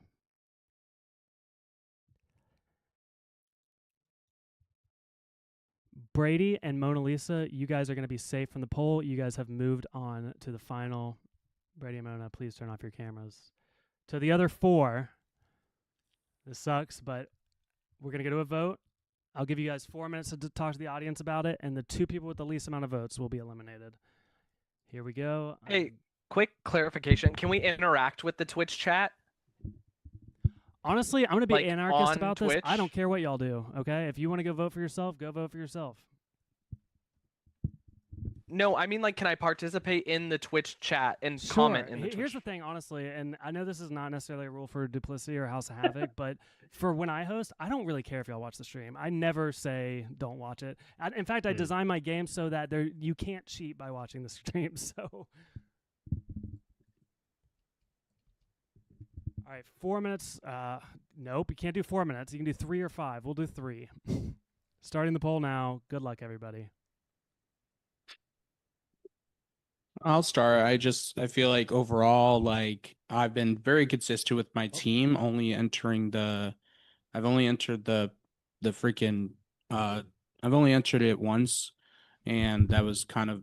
Brady and Mona Lisa, you guys are going to be safe from the poll. You guys have moved on to the final. Brady and Mona, please turn off your cameras. To the other 4, this sucks, but we're going to go to a vote. I'll give you guys 4 minutes to talk to the audience about it, and the 2 people with the least amount of votes will be eliminated. Here we go. Hey, quick clarification. Can we interact with the Twitch chat? Honestly, I'm going to be Like, anarchist on about this. I Twitch? don't care what y'all do, okay? If you want to go vote for yourself, go vote for yourself. No, I mean, like, can I participate in the Twitch chat and comment in the Twitch? Here's the thing, honestly, and I know this is not necessarily a rule for Duplicity or House of Havoc, but for when I host, I don't really care if y'all watch the stream. I never say don't watch it. In fact, I design my game so that you can't cheat by watching the stream. So, all right, 4 minutes. Nope, you can't do 4 minutes. You can do 3 or 5. We'll do 3. Starting the poll now. Good luck, everybody. I'll start. I feel like overall, like I've been very consistent with my team, I've only entered the freaking I've only entered it once, and that was kind of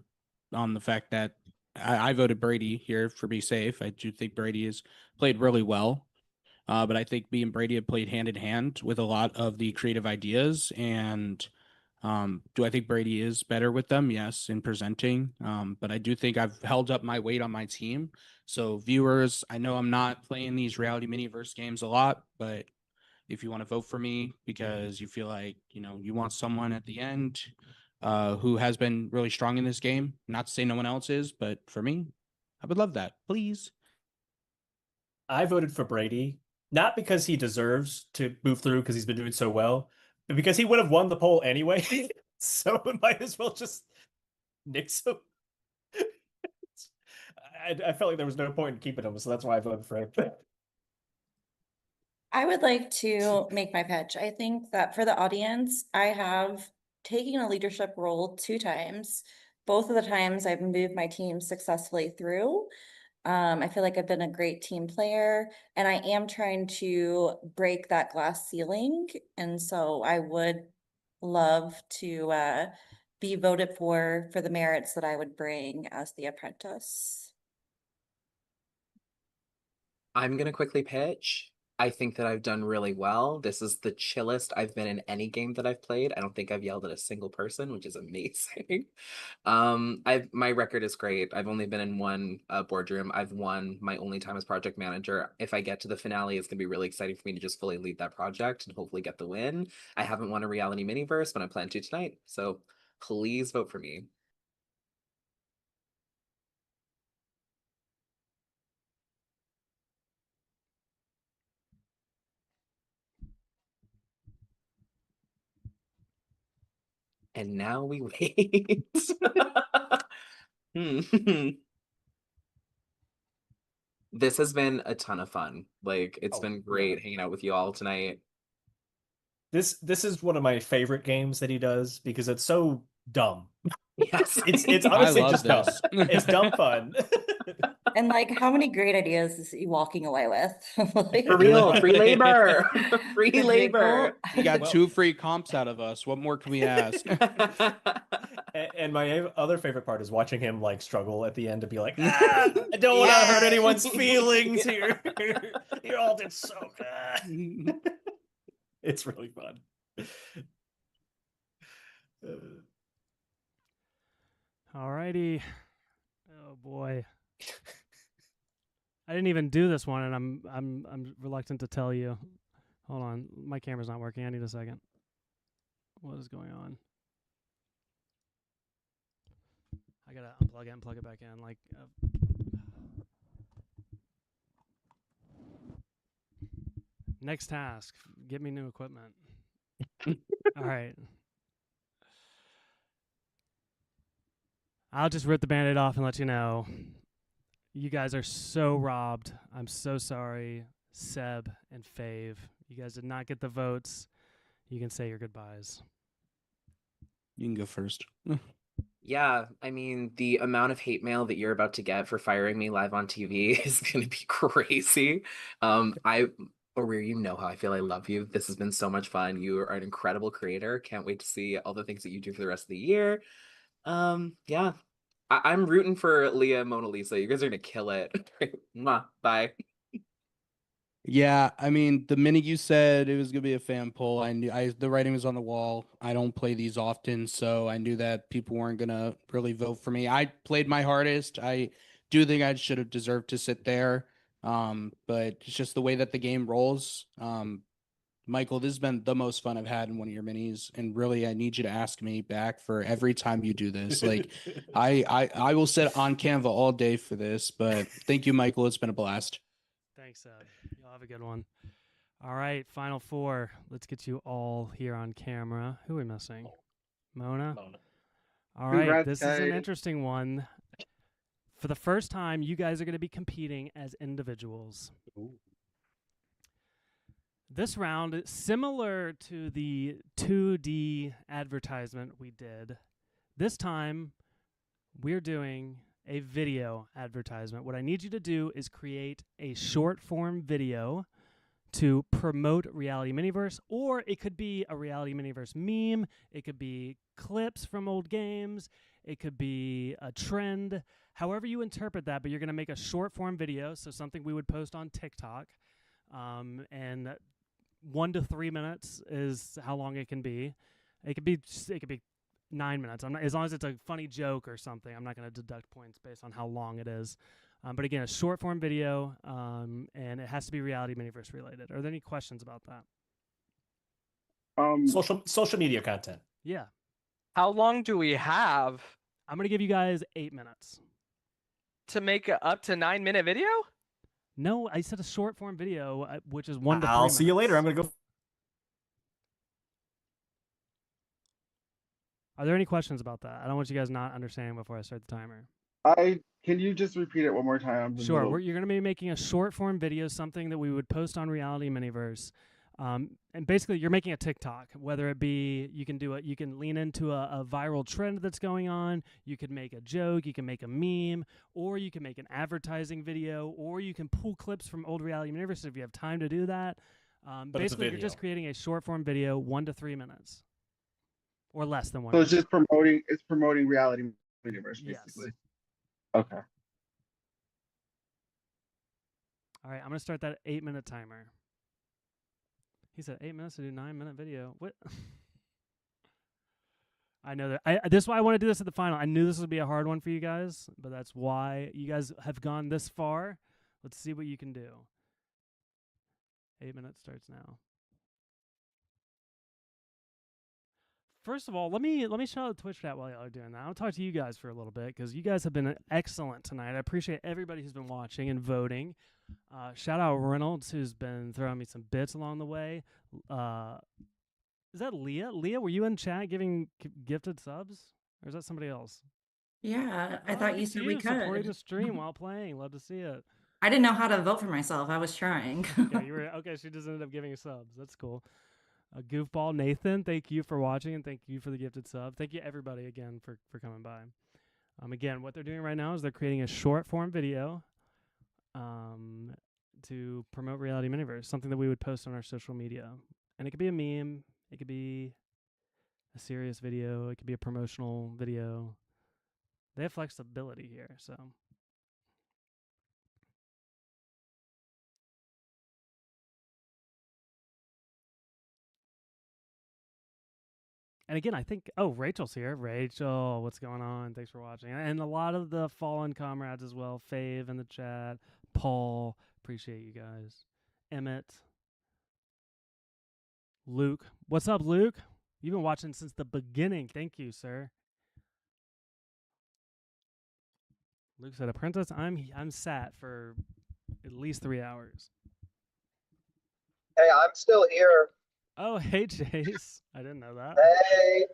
on the fact that I voted Brady here for be safe. I do think Brady has played really well. But I think me and Brady have played hand in hand with a lot of the creative ideas. And do I think Brady is better with them? Yes, in presenting. But I do think I've held up my weight on my team. So viewers, I know I'm not playing these reality miniverse games a lot, but if you want to vote for me because you feel like, you know, you want someone at the end who has been really strong in this game. Not to say no one else is, but for me, I would love that. Please. I voted for Brady, not because he deserves to move through because he's been doing so well, but because he would have won the poll anyway. So it might as well just nix him. I felt like there was no point in keeping him, so that's why I voted for him. I would like to make my pitch. I think that for the audience, I have taken a leadership role 2 times. Both of the times I've moved my team successfully through. I feel like I've been a great team player, and I am trying to break that glass ceiling. And so I would love to be voted for the merits that I would bring as the apprentice. I'm gonna quickly pitch. I think that I've done really well. This is the chillest I've been in any game that I've played. I don't think I've yelled at a single person, which is amazing. My record is great. I've only been in one boardroom. I've won my only time as project manager. If I get to the finale, it's gonna be really exciting for me to just fully lead that project and hopefully get the win. I haven't won a reality miniverse, but I plan to tonight. So please vote for me. And now we wait. This has been a ton of fun. Like, it's been great hanging out with you all tonight. This is one of my favorite games that he does because it's so dumb. Yes. It's honestly just dumb. It's dumb fun. And like, how many great ideas is he walking away with? Like, For real, free labor. Free Good labor. You got 2 free comps out of us. What more can we ask? And my other favorite part is watching him like struggle at the end to be like, I don't want to hurt anyone's feelings here. You all did so good. It's really fun. Alrighty. Oh boy. I didn't even do this one, and I'm reluctant to tell you. Hold on, my camera's not working. I need a second. What is going on? I gotta unplug it and plug it back in. Like, next task: get me new equipment. All right. I'll just rip the Band-Aid off and let you know. You guys are so robbed. I'm so sorry, Seb and Fave. You guys did not get the votes. You can say your goodbyes. You can go first. Yeah, I mean, the amount of hate mail that you're about to get for firing me live on TV is going to be crazy. Arir, you know how I feel. I love you. This has been so much fun. You are an incredible creator. Can't wait to see all the things that you do for the rest of the year. Yeah, I'm rooting for Leah and Mona Lisa. You guys are going to kill it. Mwah, bye. Yeah, I mean, the minute you said it was gonna be a fan poll, I knew the writing was on the wall. I don't play these often, so I knew that people weren't gonna really vote for me. I played my hardest. I do think I should have deserved to sit there. But it's just the way that the game rolls. Michael, this has been the most fun I've had in one of your minis, and really, I need you to ask me back for every time you do this. Like, I will sit on Canva all day for this. But thank you, Michael. It's been a blast. Thanks, Seb. Y'all have a good one. All right, final 4. Let's get you all here on camera. Who are we missing? Mona? All right, Congrats, this is an interesting one. For the first time, you guys are going to be competing as individuals. Ooh. This round, similar to the 2D advertisement we did, this time we're doing a video advertisement. What I need you to do is create a short form video to promote Reality Miniverse, or it could be a Reality Miniverse meme, it could be clips from old games, it could be a trend, however you interpret that, but you're going to make a short form video, so something we would post on TikTok, and 1 to 3 minutes is how long it can be. It could be 9 minutes. As long as it's a funny joke or something, I'm not going to deduct points based on how long it is. But again, a short form video, and it has to be Reality Miniverse related. Are there any questions about that? Social media content. Yeah. How long do we have? I'm gonna give you guys 8 minutes to make a up to 9-minute video. No, I said a short form video, which is 1 to 3 I'll minutes. see you later. I'm gonna go. Are there any questions about that? I don't want you guys not understanding before I start the timer. Can you just repeat it one more time? Sure. You're going to be making a short form video, something that we would post on Reality Miniverse. And basically, you're making a TikTok, whether it be you can do it, you can lean into a viral trend that's going on. You could make a joke, you can make a meme, or you can make an advertising video, or you can pull clips from old Reality Miniverse if you have time to do that. Basically, you're just creating a short form video, 1 to 3 minutes, or less than 1. So it's just promoting Reality Miniverse, basically. Yes. Okay. All right, I'm gonna start that 8-minute timer. He said 8 minutes to do 9-minute video. What? I know that. This is why I want to do this at the final. I knew this would be a hard one for you guys, but that's why you guys have gone this far. Let's see what you can do. 8 minutes starts now. First of all, let me shout out the Twitch chat while y'all are doing that. I'll talk to you guys for a little bit because you guys have been excellent tonight. I appreciate everybody who's been watching and voting. Shout out Reynolds, who's been throwing me some bits along the way. Is that Leah? Leah, were you in chat giving gifted subs, or is that somebody else? Yeah, I thought you said we supporting could. the stream while playing. Love to see it. I didn't know how to vote for myself. I was trying. Okay, okay. She just ended up giving you subs. That's cool. Goofball Nathan, thank you for watching and thank you for the gifted sub. Thank you everybody again for coming by. Again, what they're doing right now is they're creating a short form video to promote Reality Miniverse, something that we would post on our social media. And it could be a meme, it could be a serious video, it could be a promotional video. They have flexibility here, so. And again, I think, Rachel's here. Rachel, what's going on? Thanks for watching. And a lot of the fallen comrades as well. Fave in the chat. Paul, appreciate you guys. Emmett. Luke. What's up, Luke? You've been watching since the beginning. Thank you, sir. Luke said, Apprentice, I'm sat for at least 3 hours. Hey, I'm still here. Oh, hey, Chase. I didn't know that. Hey.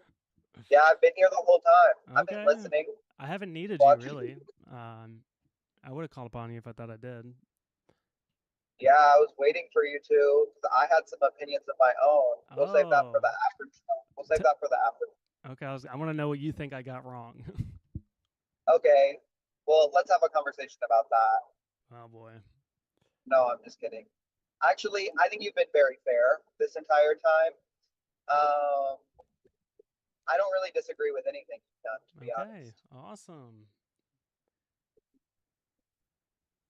Yeah, I've been here the whole time. I've been listening. I haven't needed you, really. I would have called upon you if I thought I did. Yeah, I was waiting for you to. I had some opinions of my own. We'll save that for the after show. We'll save that for the after. Okay, I want to know what you think I got wrong. Okay. Well, let's have a conversation about that. Oh, boy. No, I'm just kidding. Actually, I think you've been very fair this entire time. I don't really disagree with anything you've done, to be honest. Awesome.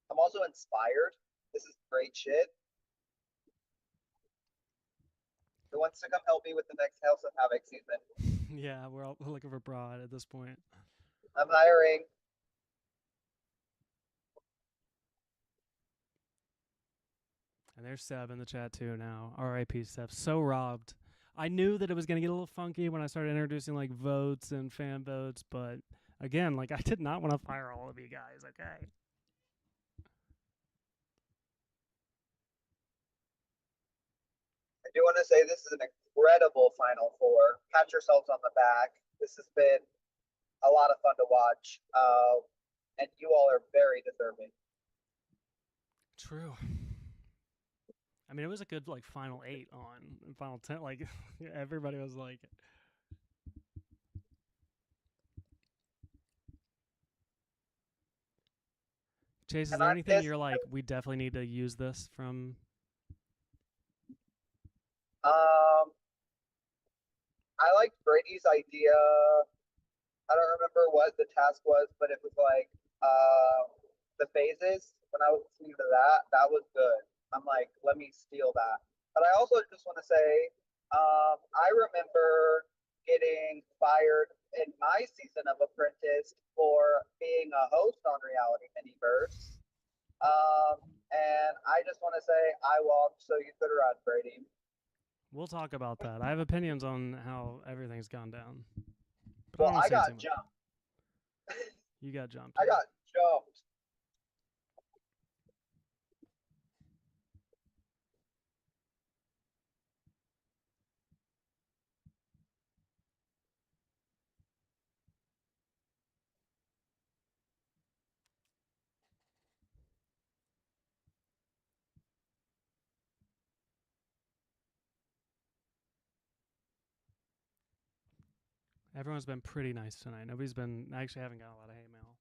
I'm also inspired. This is great shit. Who wants to come help me with the next House of Havoc season? Yeah, we're all looking for broad at this point. I'm hiring. And there's Seb in the chat too now. R.I.P. Seb. So robbed. I knew that it was going to get a little funky when I started introducing like votes and fan votes, but again, like I did not want to fire all of you guys, okay? I do want to say this is an incredible Final Four. Pat yourselves on the back. This has been a lot of fun to watch, and you all are very deserving. True. I mean, it was a good like final 8 on and final 10. Like everybody was like, Chase, is there anything you're like, we definitely need to use this from? I liked Brady's idea. I don't remember what the task was, but it was like the phases. When I was listening to that, that was good. I'm like, let me steal that. But I also just want to say, I remember getting fired in my season of Apprentice for being a host on Reality Miniverse. And I just want to say, I walked so you could run, Brady. We'll talk about that. I have opinions on how everything's gone down. But Well, I got jumped. You got jumped. I got jumped. Everyone's been pretty nice tonight. I actually haven't got a lot of hate mail.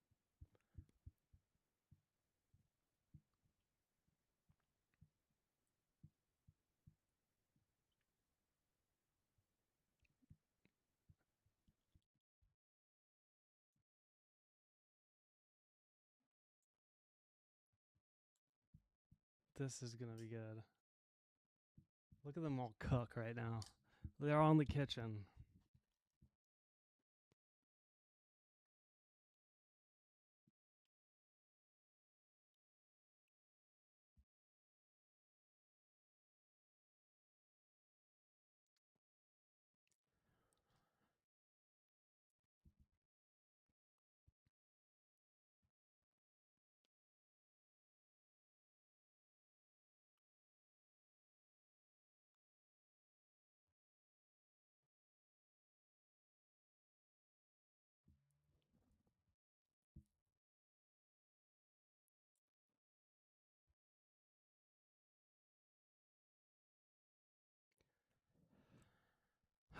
This is gonna be good. Look at them all cook right now. They're all in the kitchen.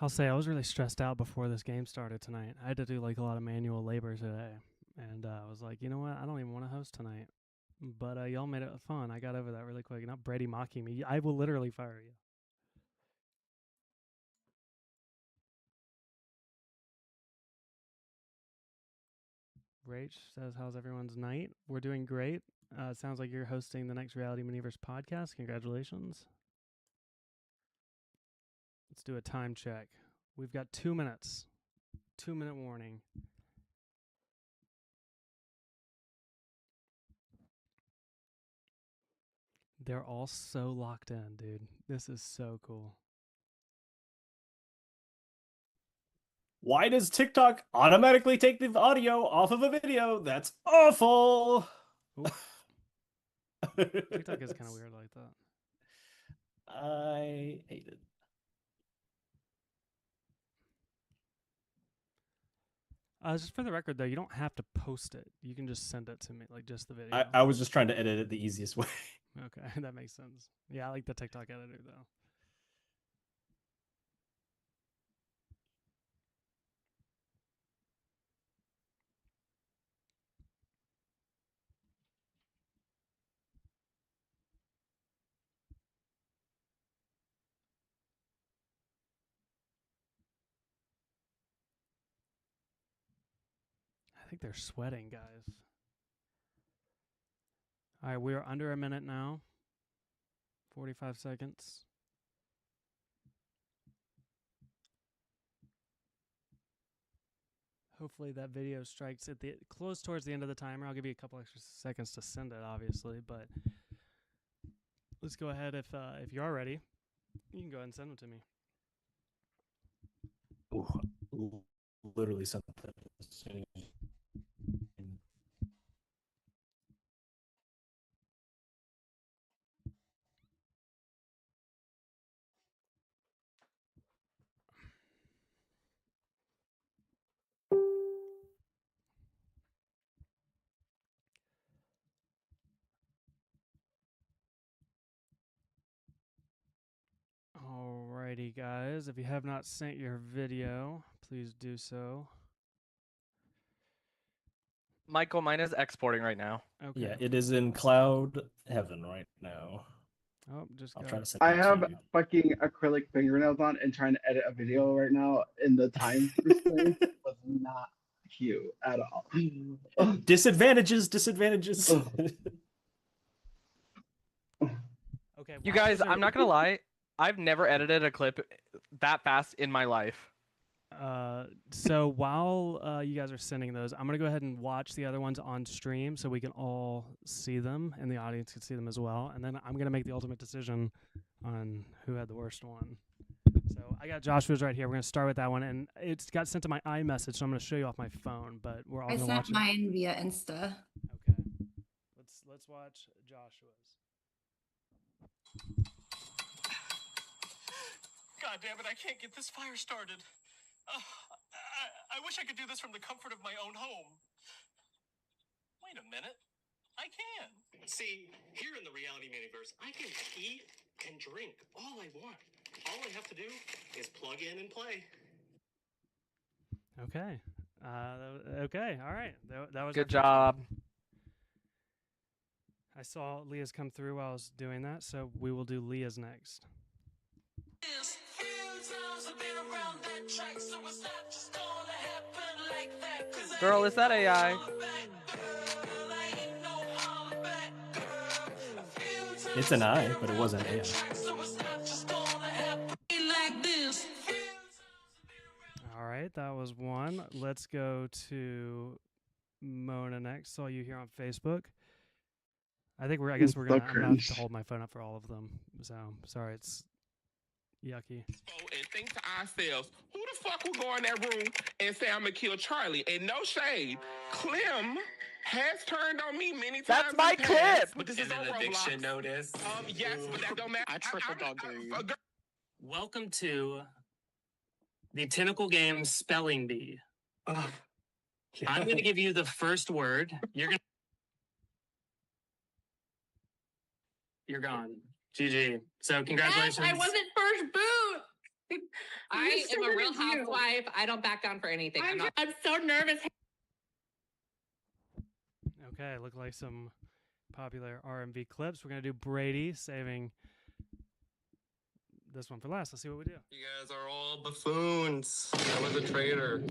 I'll say I was really stressed out before this game started tonight. I had to do like a lot of manual labor today, and I was like, you know what? I don't even want to host tonight. But y'all made it fun. I got over that really quick. Not Brady mocking me. I will literally fire you. Rach says, how's everyone's night? We're doing great. It sounds like you're hosting the next Reality Miniverse podcast. Congratulations. Let's do a time check. We've got 2 minutes. 2-minute warning. They're all so locked in, dude. This is so cool. Why does TikTok automatically take the audio off of a video? That's awful. TikTok is kind of weird like that. I hate it. Just for the record, though, you don't have to post it. You can just send it to me, like just the video. I was just trying to edit it the easiest way. Okay, that makes sense. Yeah, I like the TikTok editor, though. I think they're sweating, guys. All right, we are under a minute now. 45 seconds. Hopefully that video strikes at the close towards the end of the timer. I'll give you a couple extra seconds to send it, obviously, but let's go ahead. If you are ready, you can go ahead and send them to me. Ooh, literally something. Alrighty, guys. If you have not sent your video, please do so. Michael, mine is exporting right now. Okay. Yeah, it is in cloud heaven right now. Oh, just I'll got try to it. send I it to have you. fucking acrylic fingernails on and trying to edit a video right now, and the time restraint was not cute at all. Disadvantages. Okay. You guys, I'm not gonna lie. I've never edited a clip that fast in my life. So while you guys are sending those, I'm gonna go ahead and watch the other ones on stream so we can all see them and the audience can see them as well. And then I'm gonna make the ultimate decision on who had the worst one. So I got Joshua's right here. We're gonna start with that one, and it's got sent to my iMessage, so I'm gonna show you off my phone. But we're all I gonna sent watch it. mine via Insta. Okay. Let's watch Joshua's. God damn it! I can't get this fire started. I wish I could do this from the comfort of my own home. Wait a minute. I can. See, here in the reality miniverse, I can eat and drink all I want. All I have to do is plug in and play. Okay. Okay. All right. That was Good our first job. one. I saw Leah's come through while I was doing that, so we will do Leah's next. Girl, is that AI? It's an I, but it wasn't AI. All right, that was one. Let's go to Mona next. Saw you here on Facebook. I guess we're So gonna. I'm gonna have cringe. to hold my phone up for all of them. So sorry, it's yucky. And think to ourselves, who the fuck will go in that room and say I'm gonna kill Charlie? And no shade, Clem has turned on me many times. That's my in the past, clip. But this And is on an eviction Roblox. notice. Yes, but that don't matter. I triple dogged you. Welcome to the Tentacle Games Spelling Bee. I'm going to give you the first word. You're gone. GG. So congratulations. Yes, I wasn't first boot. I am a real housewife. I don't back down for anything. I'm so nervous. Okay, look like some popular RMV clips. We're gonna do Brady, saving this one for last. Let's see what we do. You guys are all buffoons. I was a traitor.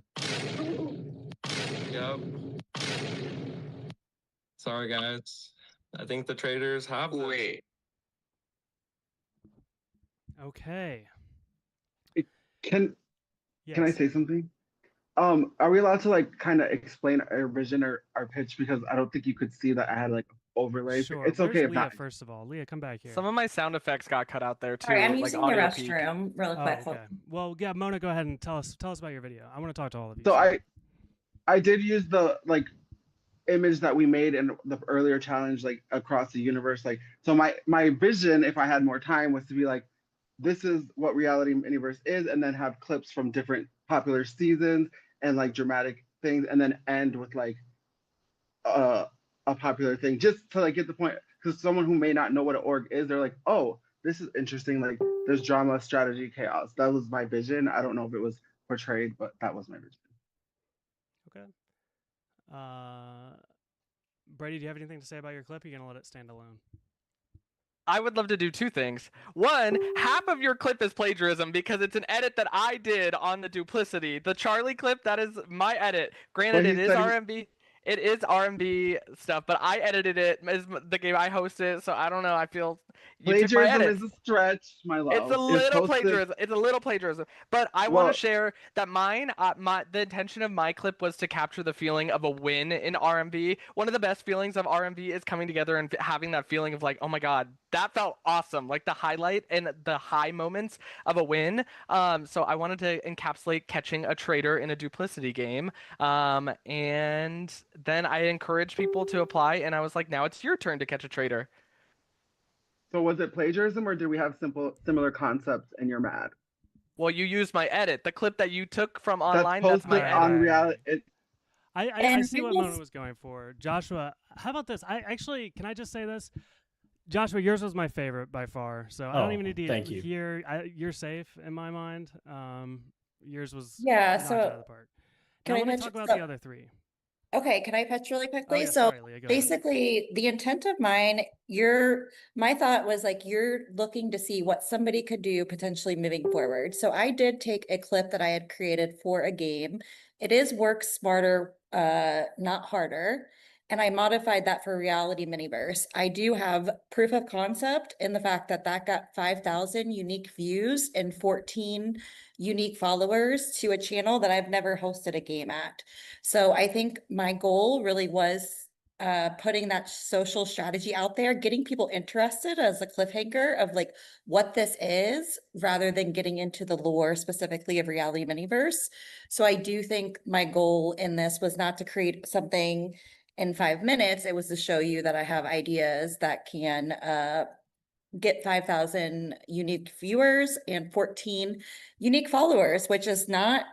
Yep. Sorry, guys. I think the traitors have this. Wait. Okay. Can I Yes. say something? Are we allowed to like kind of explain our vision or our pitch, because I don't think you could see that I had like overlay. Sure. It's Where's okay if Leah, not. first of all? Leah, come back here. Some of my sound effects got cut out there too. Sorry, I'm like using the audio peak. restroom really quick. Oh, okay. Well, yeah, Mona, go ahead and tell us about your video. I want to talk to all of you. So I did use the like image that we made in the earlier challenge, like across the universe. Like, so my vision, if I had more time, was to be like, this is what reality universe is, and then have clips from different popular seasons and like dramatic things, and then end with like a popular thing, just to like get the point. Because someone who may not know what an org is, they're like, oh, this is interesting. Like, there's drama, strategy, chaos. That was my vision. I don't know if it was portrayed, but that was my vision. Okay. Brady, do you have anything to say about your clip? Or are you gonna let it stand alone? I would love to do two things. One, half of your clip is plagiarism because it's an edit that I did on the duplicity. The Charlie clip, that is my edit. Granted, Well, it he is said he- RMV. It is RMV stuff, but I edited it. It's the game I hosted, so I don't know. I feel you took my Plagiarism edit. is a stretch, my love. It's a little posted- plagiarism. It's a little plagiarism. But I want to share that mine, the intention of my clip was to capture the feeling of a win in RMV. One of the best feelings of RMV is coming together and having that feeling of like, oh my God, that felt awesome. Like the highlight and the high moments of a win. So I wanted to encapsulate catching a traitor in a duplicity game. And then I encouraged people to apply, and I was like, now it's your turn to catch a traitor. So was it plagiarism, or did we have similar concepts and you're mad? Well, you used my edit. The clip that you took from That's online, that's my posted on edit. reality. I see what Mona was going for. Joshua, how about this? Can I just say this? Joshua, yours was my favorite by far. So I don't even need to thank you. hear. You're safe in my mind. Yours was knocked So out of the park. Now let me talk about the other three. Okay, can I pitch really quickly? yeah, So sorry, Leah, go ahead. basically the intent of mine, my thought was like you're looking to see what somebody could do potentially moving forward. So I did take a clip that I had created for a game. It is work smarter, not harder. And I modified that for reality miniverse. I do have proof of concept in the fact that got 5,000 unique views and 14 unique followers to a channel that I've never hosted a game at. So I think my goal really was putting that social strategy out there, getting people interested as a cliffhanger of like what this is, rather than getting into the lore specifically of Reality Miniverse. So I do think my goal in this was not to create something in 5 minutes. It was to show you that I have ideas that can get 5,000 unique viewers and 14 unique followers, which is not,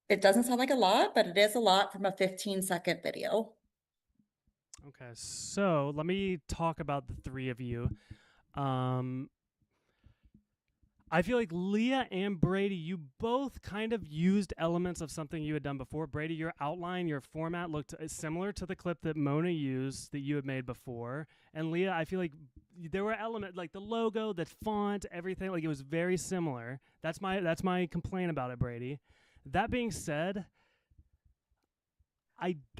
it doesn't sound like a lot, but it is a lot from a 15-second video. Okay, so let me talk about the three of you. I feel like Leah and Brady, you both kind of used elements of something you had done before. Brady, your outline, your format looked similar to the clip that Mona used that you had made before. And Leah, I feel like there were elements like the logo, the font, everything, like it was very similar. That's my complaint about it, Brady. That being said,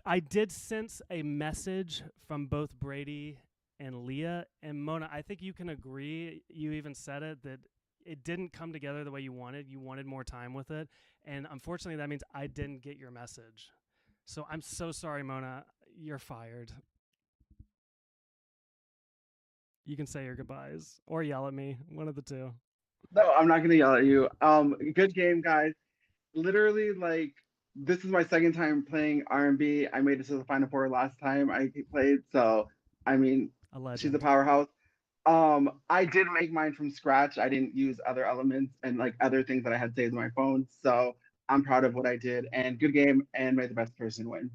I did sense a message from both Brady and Leah. And Mona, I think you can agree, you even said it, that it didn't come together the way you wanted. You wanted more time with it. And unfortunately, that means I didn't get your message. So I'm so sorry, Mona. You're fired. You can say your goodbyes or yell at me. One of the two. No, I'm not going to yell at you. Good game, guys. Literally, like, this is my second time playing RMV. I made it to the Final Four last time I played. So, I mean, she's a powerhouse. I did make mine from scratch. I didn't use other elements and like other things that I had saved on my phone. So I'm proud of what I did, and good game, and may the best person win.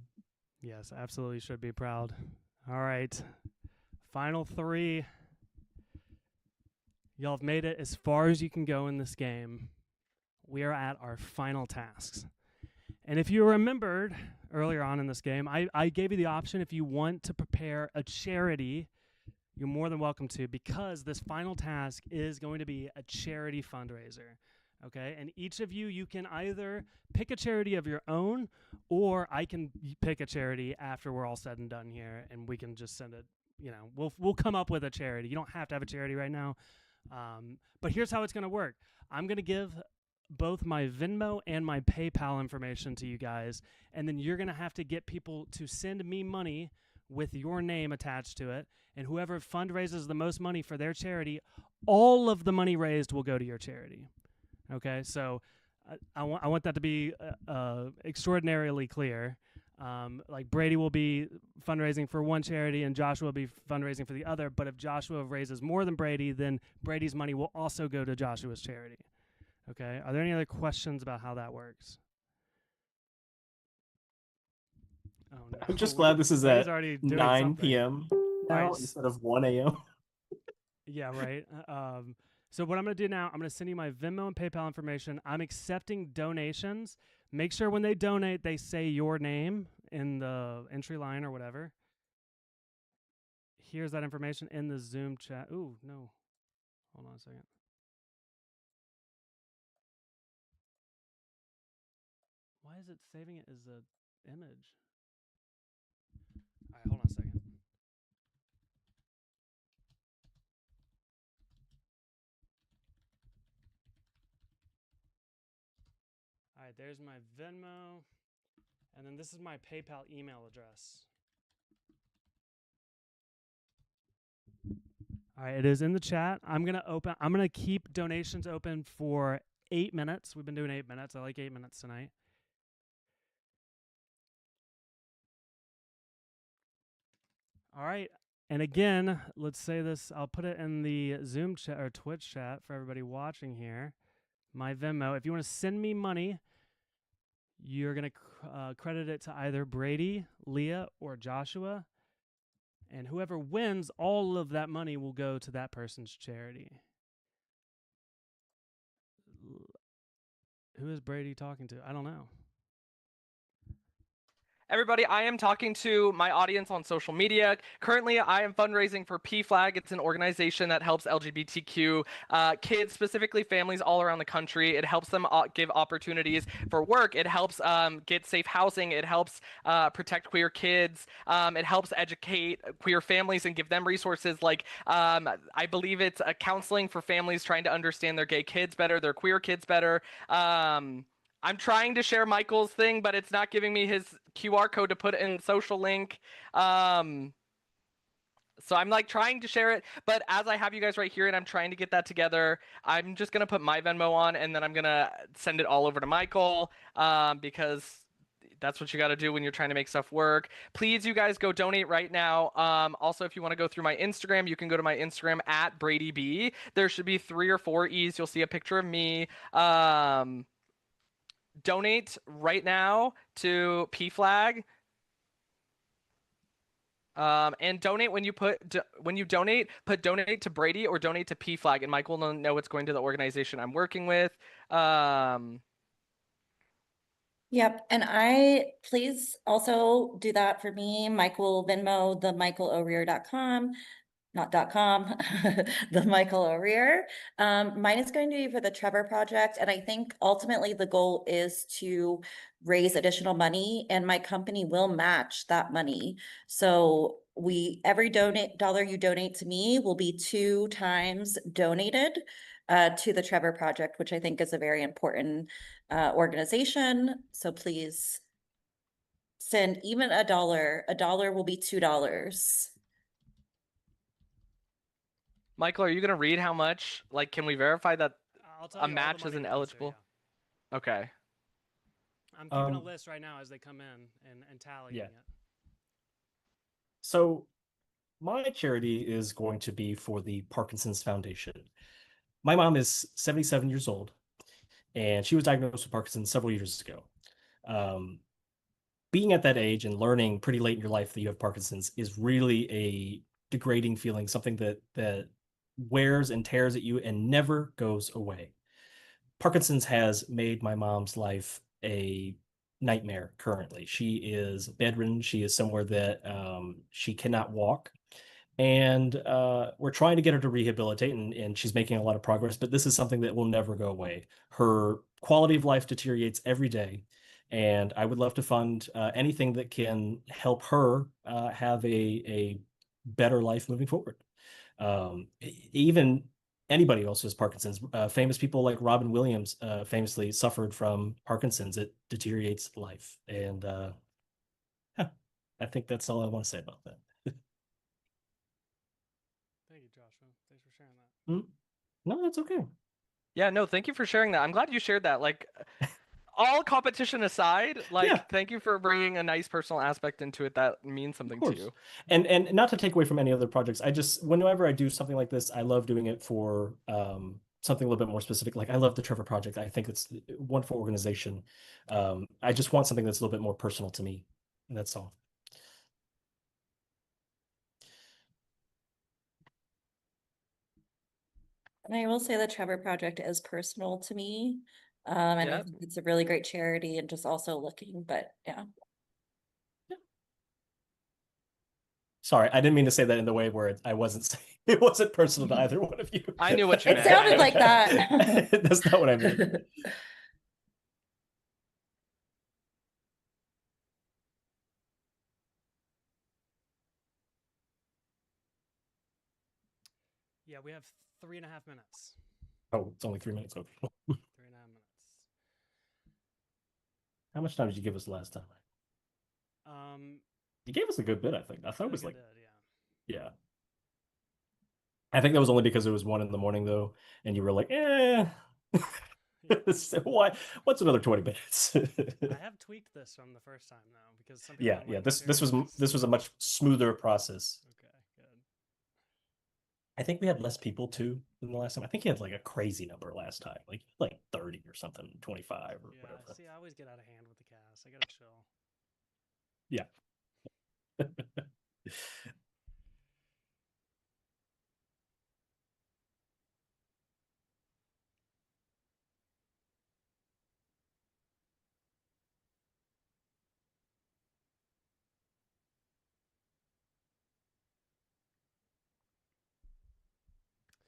Yes, absolutely should be proud. All right. Final three. Y'all have made it as far as you can go in this game. We are at our final tasks. And if you remembered earlier on in this game, I gave you the option if you want to prepare a charity, you're more than welcome to, because this final task is going to be a charity fundraiser, okay? And each of you, you can either pick a charity of your own, or I can pick a charity after we're all said and done here, and we can just send it, you know, we'll come up with a charity. You don't have to have a charity right now, but here's how it's going to work. I'm going to give both my Venmo and my PayPal information to you guys, and then you're going to have to get people to send me money with your name attached to it, and whoever fundraises the most money for their charity, all of the money raised will go to your charity. Okay, so I want that to be extraordinarily clear. Like Brady will be fundraising for one charity and Joshua will be fundraising for the other, but if Joshua raises more than Brady, then Brady's money will also go to Joshua's charity. Okay, are there any other questions about how that works? Oh, no. I'm just glad this is at 9 p.m. now Right. instead of 1 a.m. Yeah, right. So what I'm going to do now, I'm going to send you my Venmo and PayPal information. I'm accepting donations. Make sure when they donate, they say your name in the entry line or whatever. Here's that information in the Zoom chat. Ooh, no. Hold on a second. Why is it saving it as an image? All right, hold on a second. All right, there's my Venmo, and then this is my PayPal email address. All right, it is in the chat. I'm gonna keep donations open for 8 minutes. We've been doing 8 minutes. I like 8 minutes tonight. All right, and again, let's say this. I'll put it in the Zoom chat or Twitch chat for everybody watching here. My Venmo. If you want to send me money, you're going to credit it to either Brady, Leah, or Joshua. And whoever wins, all of that money will go to that person's charity. Who is Brady talking to? I don't know. Everybody, I am talking to my audience on social media. Currently, I am fundraising for PFLAG. It's an organization that helps LGBTQ kids, specifically families all around the country. It helps them give opportunities for work. It helps get safe housing. It helps protect queer kids. It helps educate queer families and give them resources like, I believe it's counseling for families trying to understand their gay kids better, their queer kids better. I'm trying to share Michael's thing, but it's not giving me his QR code to put in social link. So I'm like trying to share it, but as I have you guys right here and I'm trying to get that together, I'm just gonna put my Venmo on and then I'm gonna send it all over to Michael, because that's what you got to do when you're trying to make stuff work. Please, you guys, go donate right now. Also, if you want to go through my Instagram, you can go to my Instagram at Brady B. There should be 3 or 4 E's. You'll see a picture of me. Donate right now to PFlag. And donate when you donate, put donate to Brady or donate to PFlag, and Michael will know it's going to the organization I'm working with. Yep. And please also do that for me. Michael Venmo, the michaelorear.com, not .com, the Michael O'Rear. Mine is going to be for the Trevor Project. And I think ultimately the goal is to raise additional money and my company will match that money. So every dollar you donate to me will be 2 times donated to the Trevor Project, which I think is a very important organization. So please send even $1. $1 will be $2. Michael, are you gonna read how much? Like, can we verify that a match isn't money eligible? Okay. I'm keeping a list right now as they come in and tallying it. So my charity is going to be for the Parkinson's Foundation. My mom is 77 years old, and she was diagnosed with Parkinson's several years ago. Being at that age and learning pretty late in your life that you have Parkinson's is really a degrading feeling, something that wears and tears at you and never goes away. Parkinson's has made my mom's life a nightmare currently. She is bedridden. She is somewhere that she cannot walk. And we're trying to get her to rehabilitate, and she's making a lot of progress, but this is something that will never go away. Her quality of life deteriorates every day, and I would love to fund anything that can help her have a better life moving forward. Even anybody else with Parkinson's, famous people like Robin Williams famously suffered from Parkinson's. It deteriorates life. And I think that's all I want to say about that. Thank you, Joshua. Thanks for sharing that. No, that's okay. Yeah, no, thank you for sharing that. I'm glad you shared that. Like, all competition aside, like, thank you for bringing a nice personal aspect into it that means something to you. And not to take away from any other projects, whenever I do something like this, I love doing it for something a little bit more specific. Like, I love the Trevor Project. I think it's a wonderful organization. I just want something that's a little bit more personal to me. And that's all. And I will say the Trevor Project is personal to me. And I think it's a really great charity and just also looking, but yeah. Sorry, I didn't mean to say that in the way where I wasn't saying it wasn't personal to either one of you. I knew what you meant. It sounded like that. That's not what I meant. Yeah, we have 3.5 minutes. Oh, it's only 3 minutes. Okay. 3.5 minutes. How much time did you give us last time? You gave us a good bit, I think. I thought it was like, yeah. I think that was only because it was 1 a.m. though, and you were like, so what's another 20 minutes? I have tweaked this from the first time though, because some people this was a much smoother process. Okay, good. I think we had less people too than the last time. I think you had like a crazy number last time, like 30 or something, 25 or whatever. See, I always get out of hand with the cast. I gotta chill. Yeah.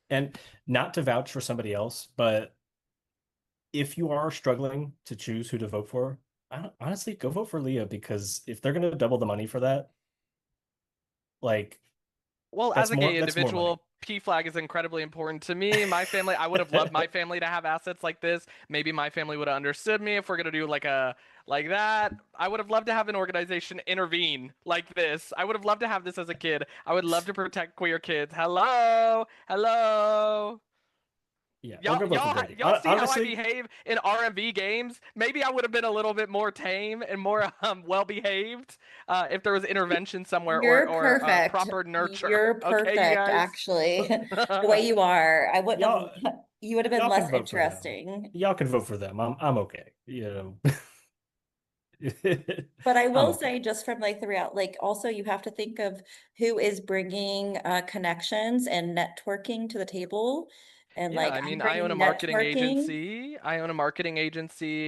And not to vouch for somebody else, but if you are struggling to choose who to vote for, honestly, go vote for Leah, because if they're going to double the money for that, like, well, as a gay individual, P flag is incredibly important to me. My family, I would have loved my family to have assets like this. Maybe my family would have understood me if we're gonna do like that. I would have loved to have an organization intervene like this. I would have loved to have this as a kid. I would love to protect queer kids. Hello. Yeah, Y'all see honestly, how I behave in RMV games? Maybe I would have been a little bit more tame and more well behaved if there was intervention somewhere You're or perfect. proper nurture. You're Okay, perfect, you guys? actually. The way you are. I wouldn't Y'all- have, you would have been y'all can less vote for them. interesting. Y'all can vote for them. I'm okay. But I will okay. say, just from like the real, like also you have to think of who is bringing connections and networking to the table. And Yeah, like I I'm mean, I own a bringing marketing networking. agency.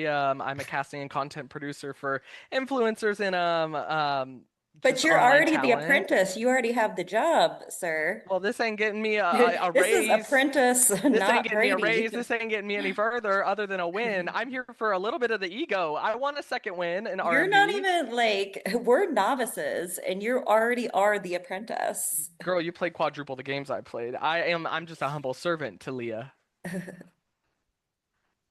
I'm a casting and content producer for influencers and But just you're online already the talent. apprentice. You already have the job, sir. Well, this ain't getting me a This is raise. apprentice, This ain't not getting me a Brady. raise. This ain't getting me any further other than a win. I'm here for a little bit of the ego. I want a second win in RMV. You're not even like, we're novices and you already are the apprentice. Girl, you played quadruple the games I played. I'm just a humble servant to Leah.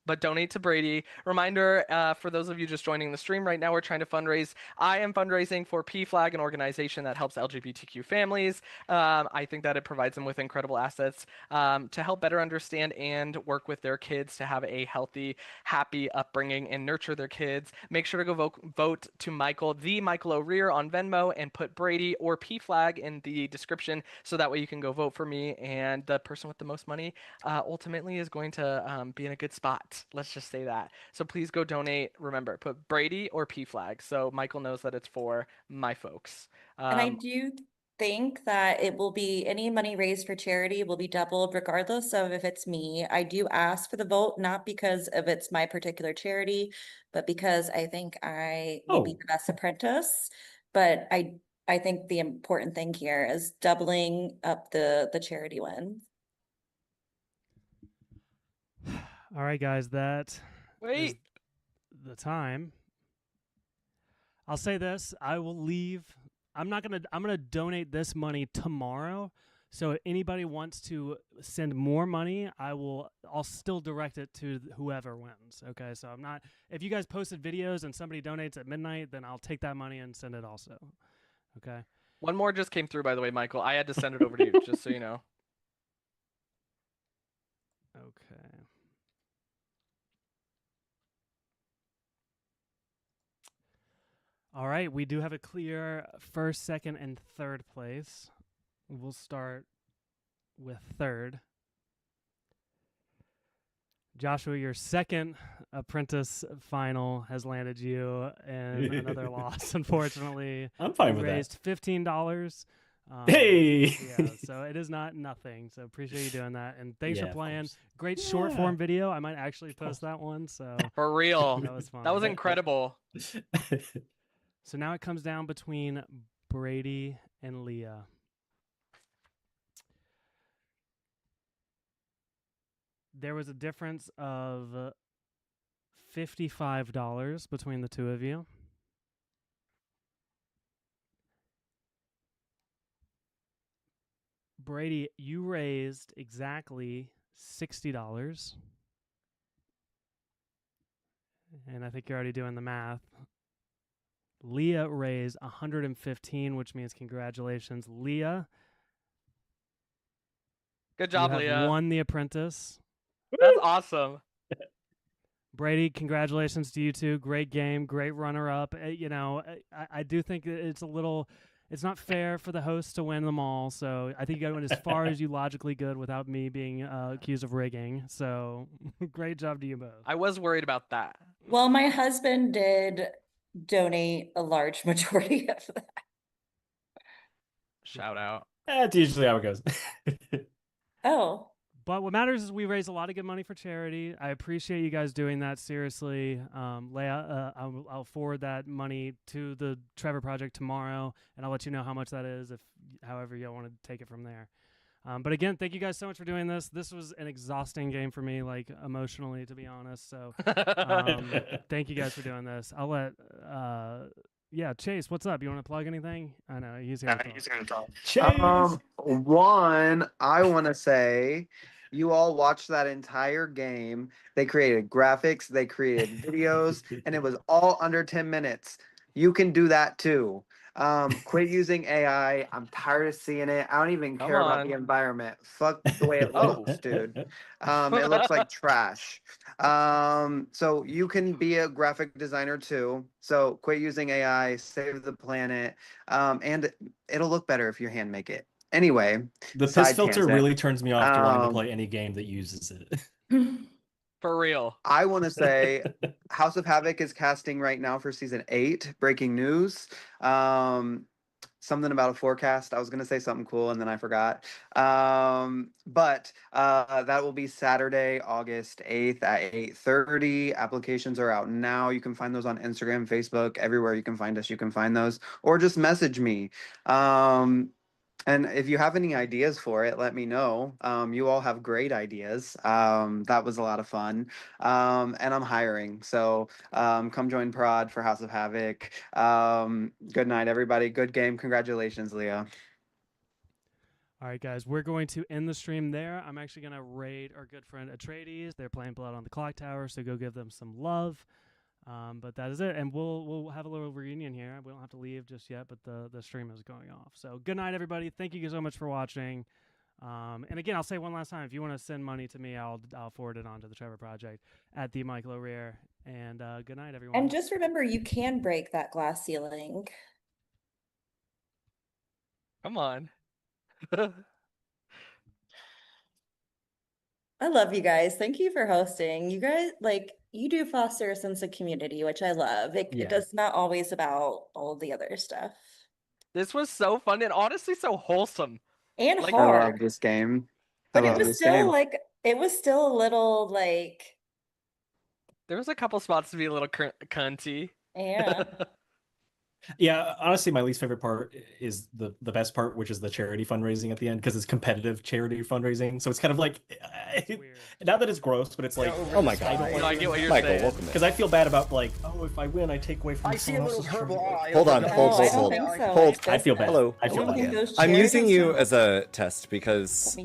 But donate to Brady. Reminder for those of you just joining the stream right now, we're trying to fundraise. I am fundraising for PFLAG, an organization that helps LGBTQ families. I think that it provides them with incredible assets to help better understand and work with their kids to have a healthy, happy upbringing and nurture their kids. Make sure to go vote to Michael O'Rear on Venmo and put Brady or PFLAG in the description so that way you can go vote for me. And the person with the most money ultimately is going to be in a good spot. Let's just say that. So please go donate. Remember, put Brady or PFLAG so Michael knows that it's for my folks. And I do think that it will be any money raised for charity will be doubled regardless of if it's me. I do ask for the vote, not because of it's my particular charity, but because I think I will be the best apprentice. But I think the important thing here is doubling up the charity wins. All right, guys, that is the time. I'll say this, I will leave. I'm going to donate this money tomorrow. So if anybody wants to send more money, I'll still direct it to whoever wins. Okay? So if you guys posted videos and somebody donates at midnight, then I'll take that money and send it also. Okay? One more just came through, by the way, Michael. I had to send it over to you, just so you know. Okay. All right, we do have a clear first, second, and third place. We'll start with third. Joshua, your second apprentice final has landed you in another loss, unfortunately. I'm fine with that. that. Raised $15. Hey! Yeah, so it is not nothing. So appreciate you doing that. And thanks for Yeah, of playing. course. Great short form video. I might actually post that one. So For real. That was fun. That was incredible. So now it comes down between Brady and Leah. There was a difference of $55 between the two of you. Brady, you raised exactly $60. And I think you're already doing the math. Leah raised $115, which means congratulations, Leah. Good job, you have Leah. won The Apprentice. That's awesome. Brady, congratulations to you two. Great game, great runner-up. I do think it's it's not fair for the host to win them all. So I think you got to win as far as you logically could without me being accused of rigging. So great job to you both. I was worried about that. Well, my husband did donate a large majority of that. Shout out. That's usually how it goes. Oh. But what matters is we raise a lot of good money for charity. I appreciate you guys doing that. Seriously, Leia, I'll forward that money to the Trevor Project tomorrow, and I'll let you know how much that is, however you want to take it from there. But again, thank you guys so much for doing this. This was an exhausting game for me, like emotionally, to be honest. So thank you guys for doing this. I'll let Chase, what's up? You want to plug anything? I know he's here to talk. Chase. One, I want to say you all watched that entire game. They created graphics, they created videos, and it was all under 10 minutes. You can do that too. Quit using AI. I'm tired of seeing it. I don't even Come care about on. the environment. Fuck the way it Oh. looks, dude. It looks like trash. So you can be a graphic designer too. So quit using AI, save the planet, and it'll look better if you hand make it. Anyway, The piss side filter tangent. really turns me off to wanting to play any game that uses it. For real. I want to say House of Havoc is casting right now for season 8. Breaking news. Something about a forecast. I was going to say something cool and then I forgot. But that will be Saturday, August 8th at 8:30. Applications are out now. You can find those on Instagram, Facebook, everywhere you can find us. You can find those or just message me. And if you have any ideas for it, let me know. You all have great ideas. That was a lot of fun. And I'm hiring. So come join Prod for House of Havoc. Good night, everybody. Good game. Congratulations, Leah. All right, guys, we're going to end the stream there. I'm actually going to raid our good friend Atreides. They're playing Blood on the Clock Tower, so go give them some love. But that is it, and we'll have a little reunion here. We don't have to leave just yet, but the stream is going off. So good night, everybody. Thank you so much for watching. And again, I'll say one last time: if you want to send money to me, I'll forward it on to the Trevor Project at the Michael O'Rear. And good night, everyone. And just remember, you can break that glass ceiling. Come on. I love you guys. Thank you for hosting. You guys, like, you do foster a sense of community, which I love. It does not always about all the other stuff. This was so fun and honestly so wholesome. And Like, I hard. love this game. But it was still like, it was still a little like. There was a couple spots to be a little cunty. Yeah. Yeah, honestly, my least favorite part is the best part, which is the charity fundraising at the end, because it's competitive charity fundraising. So it's kind of like, not that it's gross, but it's like, oh my god, I get what you're Michael, saying. welcome in. Because I feel bad about like, oh, if I win, I take away from. I see a little charity. purple eye. Hold on, hold. I feel bad. Hello. I feel bad. I'm using you as a test because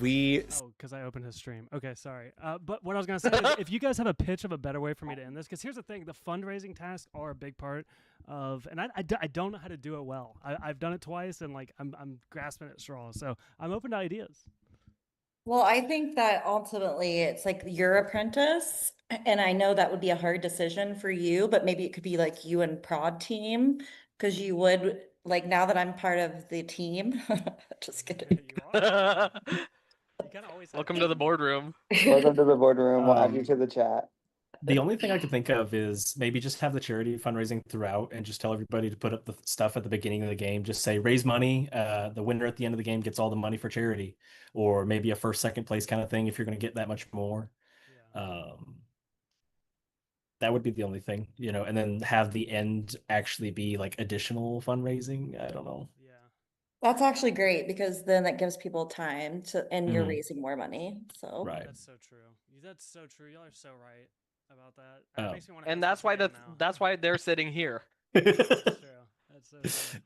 we. Oh, because I opened his stream. Okay, sorry. But what I was gonna say is, if you guys have a pitch of a better way for me to end this, because here's the thing: the fundraising tasks are a big part of, and I don't know how to do it well. I've done it twice, and like I'm grasping at straws. So I'm open to ideas. Well, I think that ultimately it's like your apprentice, and I know that would be a hard decision for you, but maybe it could be like you and Prod team, because you would like, now that I'm part of the team. Just kidding. Welcome to the boardroom. Welcome to the boardroom. We'll add you to the chat. The only thing I could think of is maybe just have the charity fundraising throughout and just tell everybody to put up the stuff at the beginning of the game. Just say, raise money. The winner at the end of the game gets all the money for charity, or maybe a first, second place kind of thing if you're going to get that much more. That would be the only thing, and then have the end actually be like additional fundraising. I don't know. That's actually great, because then that gives people time to, and you're Mhm. raising more money. So Right. That's so true. That's so true. Y'all are so right about that. It makes me want to. And that's why that's why they're sitting here. That's true. That's so true.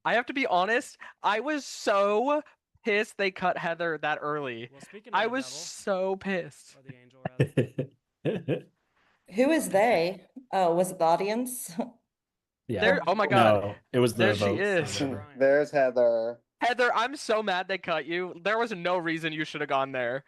I have to be honest, I was so pissed they cut Heather that early. Well, speaking of I the was devil, so pissed. or the angel, rather. who is they? Oh, was it the audience? Yeah. There, oh my god. No, it was the There she votes. is. There's Heather. Heather, I'm so mad they cut you. There was no reason you should have gone there.